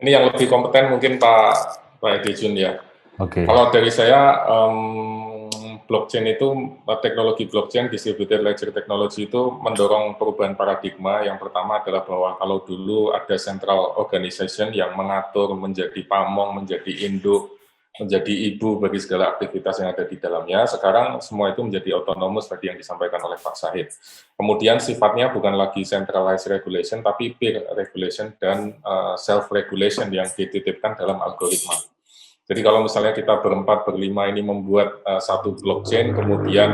Ini yang lebih kompeten mungkin Pak Edi Jun ya. Oke. Kalau dari saya, blockchain itu, teknologi blockchain, distributed ledger technology itu mendorong perubahan paradigma. Yang pertama adalah bahwa kalau dulu ada central organization yang mengatur, menjadi pamong, menjadi induk, menjadi ibu bagi segala aktivitas yang ada di dalamnya, sekarang semua itu menjadi autonomous tadi yang disampaikan oleh Pak Sahid. Kemudian sifatnya bukan lagi centralized regulation, tapi peer regulation dan self-regulation yang dititipkan dalam algoritma. Jadi kalau misalnya kita berempat, berlima ini membuat satu blockchain, kemudian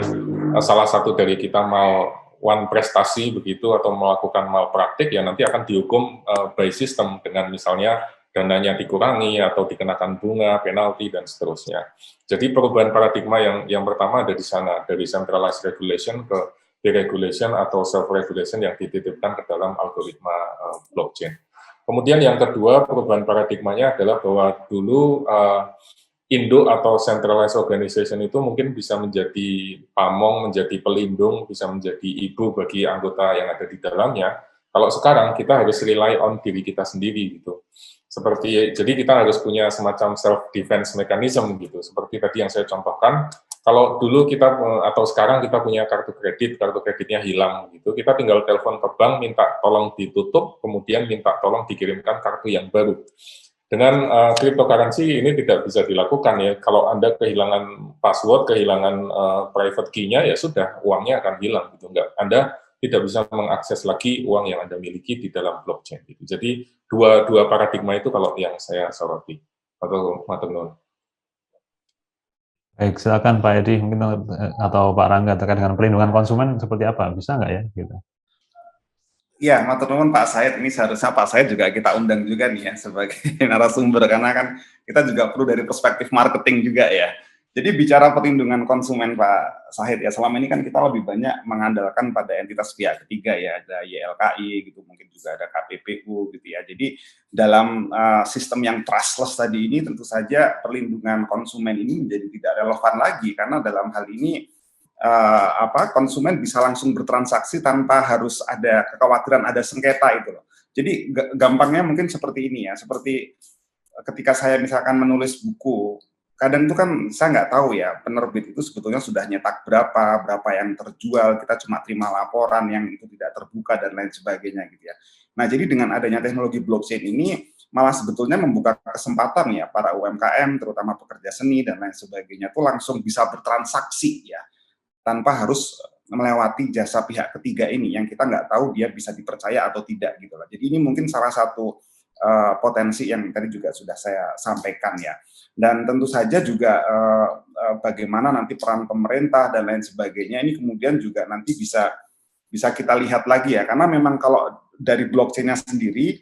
salah satu dari kita mau one prestasi begitu atau melakukan malpraktik, ya nanti akan dihukum by system dengan misalnya dananya dikurangi atau dikenakan bunga, penalti, dan seterusnya. Jadi perubahan paradigma yang pertama ada di sana, dari centralized regulation ke deregulation atau self-regulation yang dititipkan ke dalam algoritma blockchain. Kemudian yang kedua, perubahan paradigmanya adalah bahwa dulu induk atau centralized organization itu mungkin bisa menjadi pamong, menjadi pelindung, bisa menjadi ibu bagi anggota yang ada di dalamnya. Kalau sekarang kita harus rely on diri kita sendiri gitu. Jadi kita harus punya semacam self defense mechanism gitu. Seperti tadi yang saya contohkan, kalau dulu kita atau sekarang kita punya kartu kreditnya hilang gitu, kita tinggal telepon ke bank minta tolong ditutup, kemudian minta tolong dikirimkan kartu yang baru. Dengan cryptocurrency ini tidak bisa dilakukan ya. Kalau Anda kehilangan password, kehilangan private key-nya, ya sudah, uangnya akan hilang gitu. Anda tidak bisa mengakses lagi uang yang Anda miliki di dalam blockchain gitu. Jadi dua paradigma itu kalau yang saya soroti. Baik, silakan Pak Edi mungkin atau Pak Rangga terkait dengan perlindungan konsumen seperti apa, bisa nggak ya gitu? Ya, matur nuwun Pak Said. Ini seharusnya Pak Said juga kita undang juga nih ya sebagai narasumber, karena kan kita juga perlu dari perspektif marketing juga ya. Jadi bicara perlindungan konsumen Pak Said ya, selama ini kan kita lebih banyak mengandalkan pada entitas pihak ketiga ya, ada YLKI gitu, mungkin juga ada KPPU gitu ya. Jadi dalam sistem yang trustless tadi ini tentu saja perlindungan konsumen ini menjadi tidak relevan lagi, karena dalam hal ini konsumen bisa langsung bertransaksi tanpa harus ada kekhawatiran ada sengketa itu loh. Jadi gampangnya mungkin seperti ini ya, seperti ketika saya misalkan menulis buku, kadang itu kan saya nggak tahu ya penerbit itu sebetulnya sudah nyetak berapa yang terjual, kita cuma terima laporan yang itu tidak terbuka dan lain sebagainya gitu ya. Nah, jadi dengan adanya teknologi blockchain ini malah sebetulnya membuka kesempatan ya para UMKM, terutama pekerja seni dan lain sebagainya, itu langsung bisa bertransaksi ya, tanpa harus melewati jasa pihak ketiga ini yang kita nggak tahu dia bisa dipercaya atau tidak gitu lah. Jadi ini mungkin salah satu potensi yang tadi juga sudah saya sampaikan ya. Dan tentu saja juga bagaimana nanti peran pemerintah dan lain sebagainya ini kemudian juga nanti bisa kita lihat lagi ya, karena memang kalau dari blockchain-nya sendiri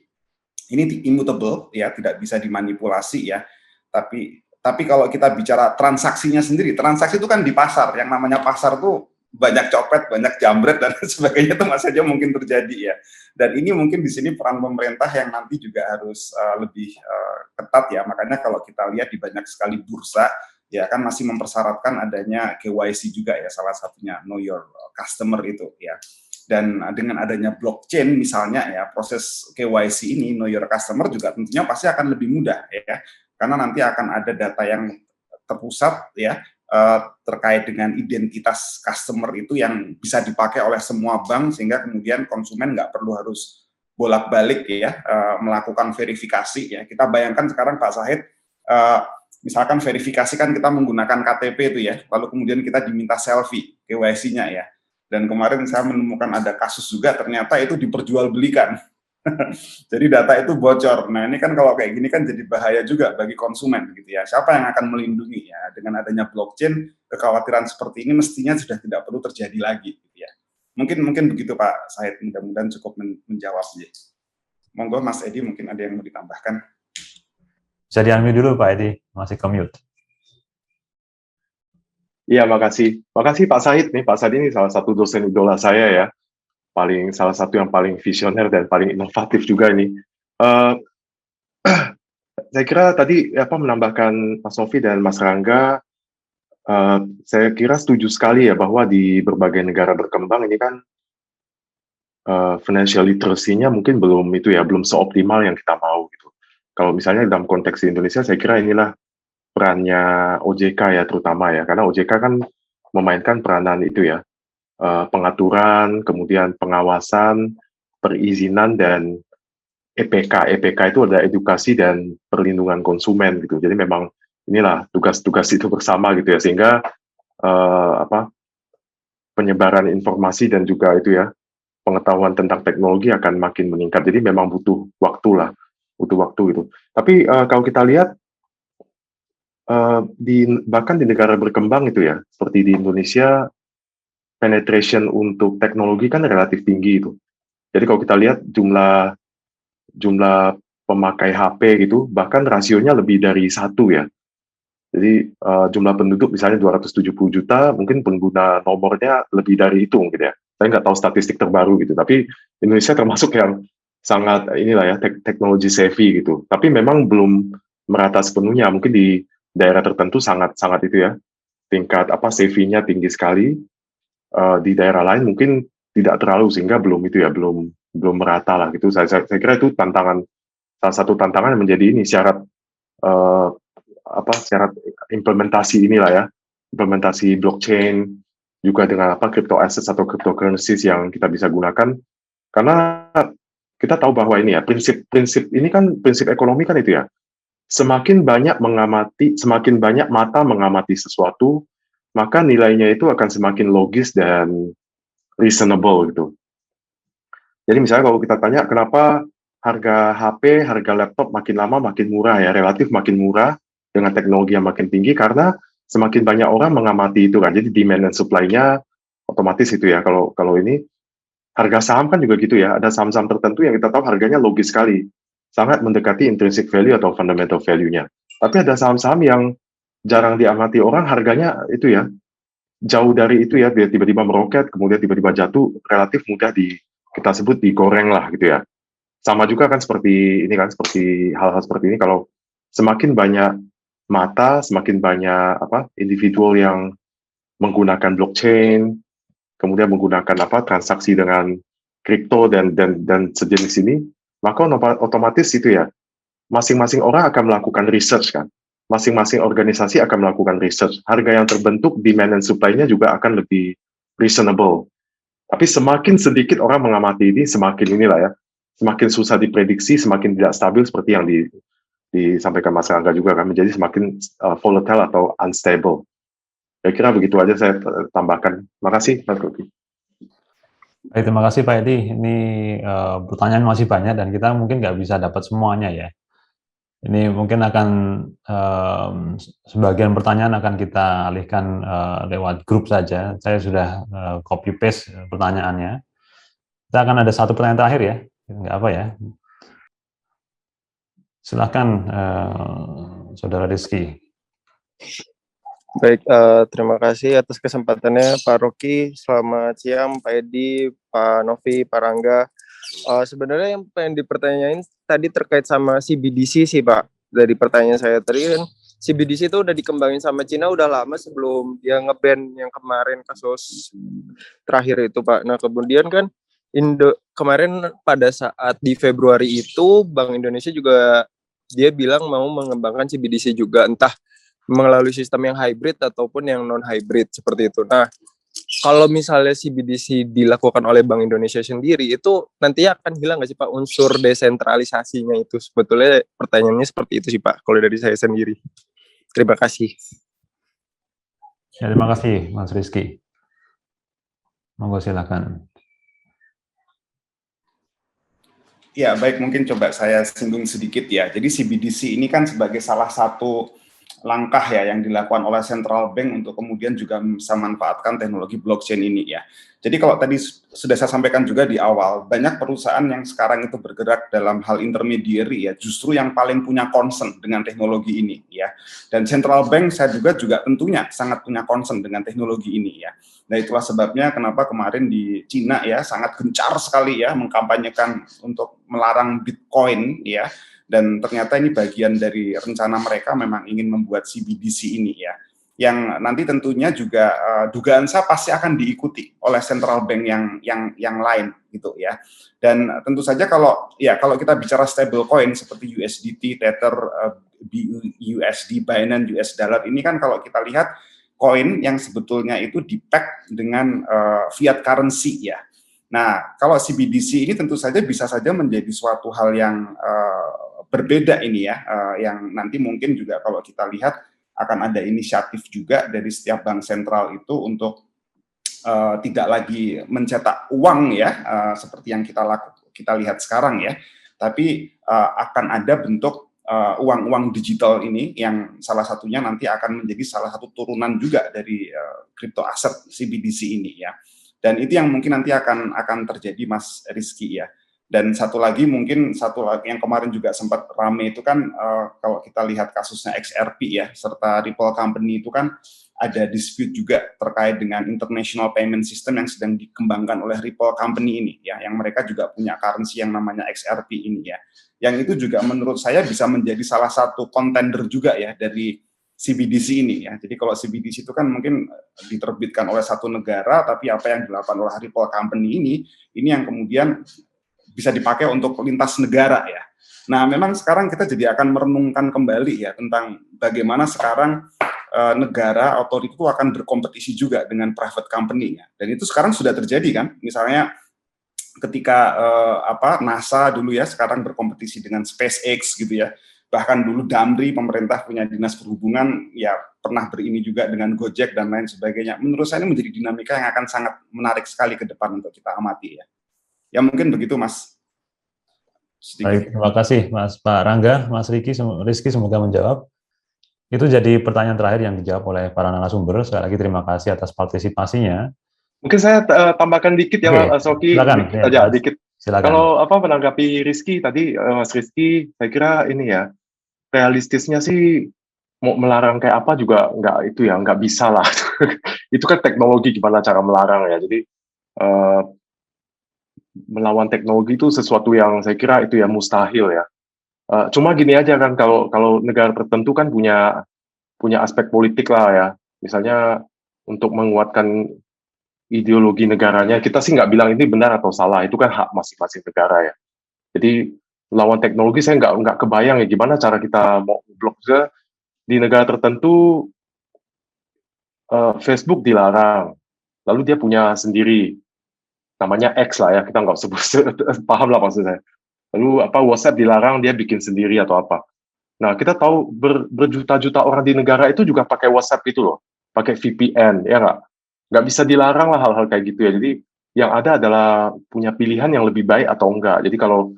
ini immutable ya, tidak bisa dimanipulasi ya. Tapi kalau kita bicara transaksinya sendiri, transaksi itu kan di pasar, yang namanya pasar tuh banyak copet, banyak jambret dan sebagainya itu masih saja mungkin terjadi ya. Dan ini mungkin di sini peran pemerintah yang nanti juga harus lebih ketat ya. Makanya kalau kita lihat di banyak sekali bursa ya kan masih mempersyaratkan adanya KYC juga ya, salah satunya know your customer itu ya. Dan dengan adanya blockchain misalnya ya, proses KYC ini know your customer juga tentunya pasti akan lebih mudah ya, karena nanti akan ada data yang terpusat ya terkait dengan identitas customer itu yang bisa dipakai oleh semua bank, sehingga kemudian konsumen nggak perlu harus bolak-balik ya melakukan verifikasi ya. Kita bayangkan sekarang Pak Syahid, misalkan verifikasi kan kita menggunakan KTP itu ya, lalu kemudian kita diminta selfie KYC-nya ya. Dan kemarin saya menemukan ada kasus juga ternyata itu diperjualbelikan. Jadi data itu bocor. Nah ini kan kalau kayak gini kan jadi bahaya juga bagi konsumen gitu ya. Siapa yang akan melindungi ya? Dengan adanya blockchain, kekhawatiran seperti ini mestinya sudah tidak perlu terjadi lagi gitu ya. Mungkin begitu Pak Syahid, mudah-mudahan cukup menjawabnya. Monggo Mas Edi, mungkin ada yang mau ditambahkan. Bisa di-unmute dulu Pak Edi, masih ke-mute. Iya, makasih. Makasih Pak Syahid nih. Pak Syahid ini salah satu dosen idola saya ya. Salah satu yang paling visioner dan paling inovatif juga ini. Saya kira tadi menambahkan Mas Novi dan Mas Rangga, saya kira setuju sekali ya bahwa di berbagai negara berkembang ini kan financial literacy-nya mungkin belum seoptimal yang kita mau gitu. Kalau misalnya dalam konteks di Indonesia, saya kira inilah perannya OJK ya terutama ya, karena OJK kan memainkan peranan itu ya, pengaturan, kemudian pengawasan, perizinan, dan EPK. EPK itu ada edukasi dan perlindungan konsumen gitu. Jadi memang inilah tugas-tugas itu bersama gitu ya, sehingga penyebaran informasi dan juga itu ya, pengetahuan tentang teknologi akan makin meningkat. Jadi memang butuh waktu gitu. Tapi kalau kita lihat bahkan di negara berkembang itu ya, seperti di Indonesia, penetration untuk teknologi kan relatif tinggi itu. Jadi kalau kita lihat jumlah pemakai HP gitu, bahkan rasionya lebih dari 1 ya. Jadi jumlah penduduk misalnya 270 juta, mungkin pengguna nomornya lebih dari itu mungkin ya. Saya nggak tahu statistik terbaru gitu, tapi Indonesia termasuk yang sangat inilah ya, teknologi savvy gitu. Tapi memang belum merata sepenuhnya, mungkin di daerah tertentu sangat itu ya, tingkat savvy-nya tinggi sekali. Di daerah lain mungkin tidak terlalu, sehingga belum merata lah gitu. Saya kira itu salah satu tantangan yang menjadi ini syarat implementasi inilah ya, implementasi blockchain juga dengan crypto assets atau cryptocurrencies yang kita bisa gunakan, karena kita tahu bahwa ini ya, prinsip ini kan prinsip ekonomi kan itu ya, semakin banyak mata mengamati sesuatu, maka nilainya itu akan semakin logis dan reasonable gitu. Jadi misalnya kalau kita tanya kenapa harga HP, harga laptop makin lama makin murah ya, relatif makin murah dengan teknologi yang makin tinggi, karena semakin banyak orang mengamati itu kan. Jadi demand dan supply-nya otomatis itu ya. Kalau ini harga saham kan juga gitu ya. Ada saham-saham tertentu yang kita tahu harganya logis sekali, sangat mendekati intrinsic value atau fundamental value-nya. Tapi ada saham-saham yang jarang diamati orang, harganya itu ya jauh dari itu ya, dia tiba-tiba meroket, kemudian tiba-tiba jatuh, relatif mudah kita sebut digoreng lah gitu ya. Sama juga kan seperti ini kan, seperti hal-hal seperti ini, kalau semakin banyak mata, semakin banyak individual yang menggunakan blockchain, kemudian menggunakan transaksi dengan kripto dan sejenis ini, maka otomatis itu ya, masing-masing orang akan melakukan research kan, masing-masing organisasi akan melakukan research, harga yang terbentuk, demand dan supply-nya juga akan lebih reasonable. Tapi semakin sedikit orang mengamati ini, semakin inilah ya, semakin susah diprediksi, semakin tidak stabil, seperti yang disampaikan Mas Rangga juga kan, menjadi semakin volatile atau unstable. Saya kira begitu aja saya tambahkan. Makasih Mas Koki. Baik, terima kasih Pak Edi. Ini pertanyaan masih banyak dan kita mungkin nggak bisa dapat semuanya ya. Ini mungkin akan sebagian pertanyaan akan kita alihkan lewat grup saja. Saya sudah copy paste pertanyaannya. Kita akan ada satu pertanyaan terakhir ya, nggak apa ya. Silakan Saudara Rizky. Baik, terima kasih atas kesempatannya Pak Rocky. Selamat siang Pak Edi, Pak Novi, Pak Rangga. Sebenarnya yang pengen dipertanyain tadi terkait sama CBDC sih Pak. Dari pertanyaan saya tadi kan CBDC itu udah dikembangin sama Cina udah lama sebelum dia nge-ban yang kemarin kasus terakhir itu Pak. Nah kemudian kan kemarin pada saat di Februari itu Bank Indonesia juga dia bilang mau mengembangkan CBDC juga, entah melalui sistem yang hybrid ataupun yang non-hybrid seperti itu. Nah, kalau misalnya CBDC dilakukan oleh Bank Indonesia sendiri, itu nanti akan hilang nggak sih Pak unsur desentralisasinya itu? Sebetulnya pertanyaannya seperti itu sih Pak, kalau dari saya sendiri. Terima kasih. Ya, terima kasih Mas Rizky. Monggo silakan. Ya, baik, mungkin coba saya singgung sedikit ya. Jadi CBDC ini kan sebagai salah satu langkah ya yang dilakukan oleh central bank untuk kemudian juga bisa manfaatkan teknologi blockchain ini ya. Jadi kalau tadi sudah saya sampaikan juga di awal, banyak perusahaan yang sekarang itu bergerak dalam hal intermediary ya, justru yang paling punya concern dengan teknologi ini ya. Dan central bank saya juga tentunya sangat punya concern dengan teknologi ini ya. Nah itulah sebabnya kenapa kemarin di Cina ya sangat gencar sekali ya mengkampanyekan untuk melarang Bitcoin ya. Dan ternyata ini bagian dari rencana mereka memang ingin membuat CBDC ini ya, yang nanti tentunya juga dugaan saya pasti akan diikuti oleh central bank yang lain gitu ya. Dan tentu saja kalau kita bicara stable coin seperti USDT, Tether, BUSD, Binance US Dollar ini kan kalau kita lihat koin yang sebetulnya itu di-pack dengan fiat currency ya. Nah, kalau CBDC ini tentu saja bisa saja menjadi suatu hal yang berbeda ini ya, yang nanti mungkin juga kalau kita lihat akan ada inisiatif juga dari setiap bank sentral itu untuk tidak lagi mencetak uang ya, seperti yang kita lihat sekarang ya, tapi akan ada bentuk uang-uang digital ini yang salah satunya nanti akan menjadi salah satu turunan juga dari crypto aset CBDC ini ya. Dan itu yang mungkin nanti akan terjadi Mas Rizky ya. Dan satu lagi yang kemarin juga sempat rame itu kan kalau kita lihat kasusnya XRP ya serta Ripple Company itu kan ada dispute juga terkait dengan international payment system yang sedang dikembangkan oleh Ripple Company ini ya, yang mereka juga punya currency yang namanya XRP ini ya. Yang itu juga menurut saya bisa menjadi salah satu contender juga ya dari CBDC ini ya. Jadi kalau CBDC itu kan mungkin diterbitkan oleh satu negara, tapi apa yang dilakukan oleh Ripple Company ini yang kemudian bisa dipakai untuk lintas negara ya. Nah, memang sekarang kita jadi akan merenungkan kembali ya tentang bagaimana sekarang negara otoriti itu akan berkompetisi juga dengan private company ya. Dan itu sekarang sudah terjadi kan. Misalnya ketika NASA dulu ya sekarang berkompetisi dengan SpaceX gitu ya. Bahkan dulu Damri, pemerintah punya dinas perhubungan ya pernah berini juga dengan Gojek dan lain sebagainya. Menurut saya ini menjadi dinamika yang akan sangat menarik sekali ke depan untuk kita amati ya. Ya mungkin begitu Mas. Baik, terima kasih Mas Pak Rangga, Mas Rizky semoga menjawab. Itu jadi pertanyaan terakhir yang dijawab oleh para narasumber. Sekali lagi terima kasih atas partisipasinya. Mungkin saya tambahkan dikit ya Mas Rocky, dikit. Silakan. Kalau menanggapi Rizky tadi, Mas Rizky, saya kira ini ya realistisnya sih mau melarang kayak apa juga nggak bisa lah. Itu kan teknologi, gimana cara melarang ya. Jadi melawan teknologi itu sesuatu yang saya kira itu ya mustahil ya. Cuma gini aja kan, kalau negara tertentu kan punya aspek politik lah ya. Misalnya untuk menguatkan ideologi negaranya, kita sih nggak bilang ini benar atau salah, itu kan hak masing-masing negara ya. Jadi melawan teknologi saya nggak kebayang ya gimana cara kita mau blok juga di negara tertentu. Facebook dilarang, lalu dia punya sendiri namanya X lah ya, kita nggak sebut, paham lah maksud saya. Lalu WhatsApp dilarang, dia bikin sendiri atau apa. Nah, kita tahu berjuta-juta orang di negara itu juga pakai WhatsApp itu loh, pakai VPN, ya nggak bisa dilarang lah hal-hal kayak gitu ya. Jadi yang ada adalah punya pilihan yang lebih baik atau enggak. Jadi kalau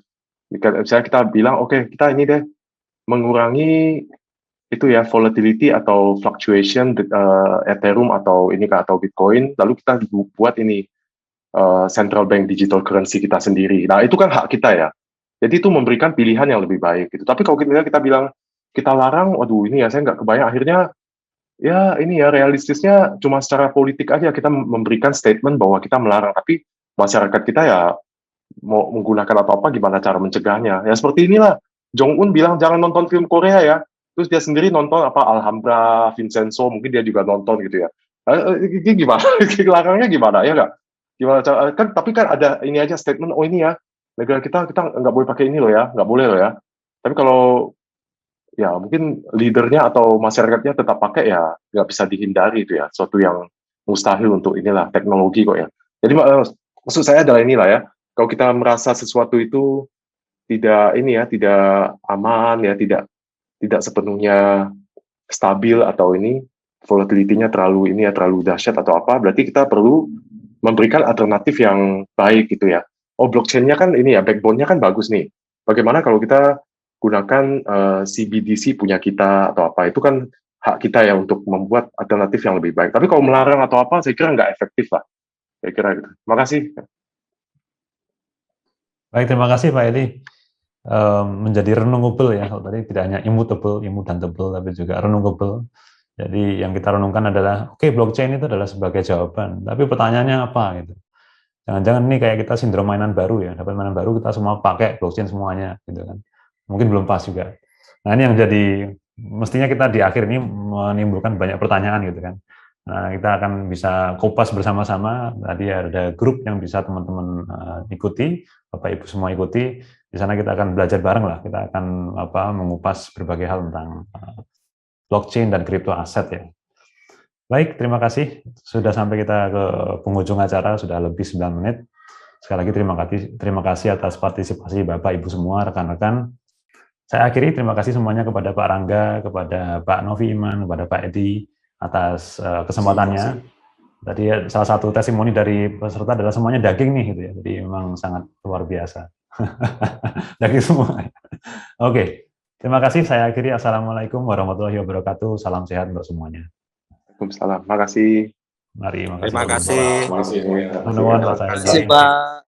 misalnya kita bilang, oke, kita ini deh mengurangi itu ya volatility atau fluctuation Ethereum atau ini atau Bitcoin, lalu kita buat ini central bank digital currency kita sendiri. Nah, itu kan hak kita ya. Jadi itu memberikan pilihan yang lebih baik gitu. Tapi kalau kita bilang kita larang, waduh ini ya saya nggak kebayang, akhirnya ya ini ya realistisnya cuma secara politik aja kita memberikan statement bahwa kita melarang, tapi masyarakat kita ya mau menggunakan apa-apa gimana cara mencegahnya. Ya seperti inilah, Jong Un bilang jangan nonton film Korea ya, terus dia sendiri nonton apa Alhambra, Vincenzo, mungkin dia juga nonton gitu ya. Gimana? Larangnya gimana ya nggak? Gimana cara, kan tapi kan ada ini aja statement, oh ini ya negara kita nggak boleh pakai ini loh ya, nggak boleh loh ya. Tapi kalau ya mungkin leadernya atau masyarakatnya tetap pakai ya nggak bisa dihindari itu ya, suatu yang mustahil untuk inilah teknologi kok ya. Jadi maksud saya adalah inilah ya, kalau kita merasa sesuatu itu tidak ini ya, tidak aman ya, tidak sepenuhnya stabil atau ini volatility-nya terlalu ini ya, terlalu dahsyat atau apa, berarti kita perlu memberikan alternatif yang baik gitu ya. Oh, blockchain-nya kan ini ya, backbone-nya kan bagus nih. Bagaimana kalau kita gunakan CBDC punya kita atau apa, itu kan hak kita ya untuk membuat alternatif yang lebih baik. Tapi kalau melarang atau apa, saya kira nggak efektif lah. Saya kira gitu. Terima kasih. Baik, terima kasih Pak Edi. Menjadi renungable ya, kalau tadi tidak hanya immutable, tapi juga renungable. Jadi yang kita renungkan adalah, oke, blockchain itu adalah sebagai jawaban, tapi pertanyaannya apa gitu. Jangan-jangan ini kayak kita sindrom mainan baru ya, dapat mainan baru kita semua pakai blockchain semuanya gitu kan. Mungkin belum pas juga. Nah, ini yang jadi mestinya kita di akhir ini menimbulkan banyak pertanyaan gitu kan. Nah, kita akan bisa kupas bersama-sama. Tadi ada grup yang bisa teman-teman ikuti, Bapak Ibu semua ikuti. Di sana kita akan belajar bareng lah. Kita akan mengupas berbagai hal tentang blockchain dan kripto aset ya. Baik, terima kasih. Sudah sampai kita ke penghujung acara, sudah lebih 9 menit. Sekali lagi terima kasih atas partisipasi Bapak Ibu semua, rekan-rekan. Saya akhiri, terima kasih semuanya kepada Pak Rangga, kepada Pak Novi Iman, kepada Pak Edi atas kesempatannya. Tadi salah satu testimoni dari peserta adalah semuanya daging nih gitu ya. Jadi memang sangat luar biasa. Daging semua. Oke. Terima kasih. Saya akhiri. Assalamualaikum warahmatullahi wabarakatuh. Salam sehat untuk semuanya. Waalaikumsalam. Terima kasih. Mari. Terima kasih. Terima kasih. Terima kasih, Pak.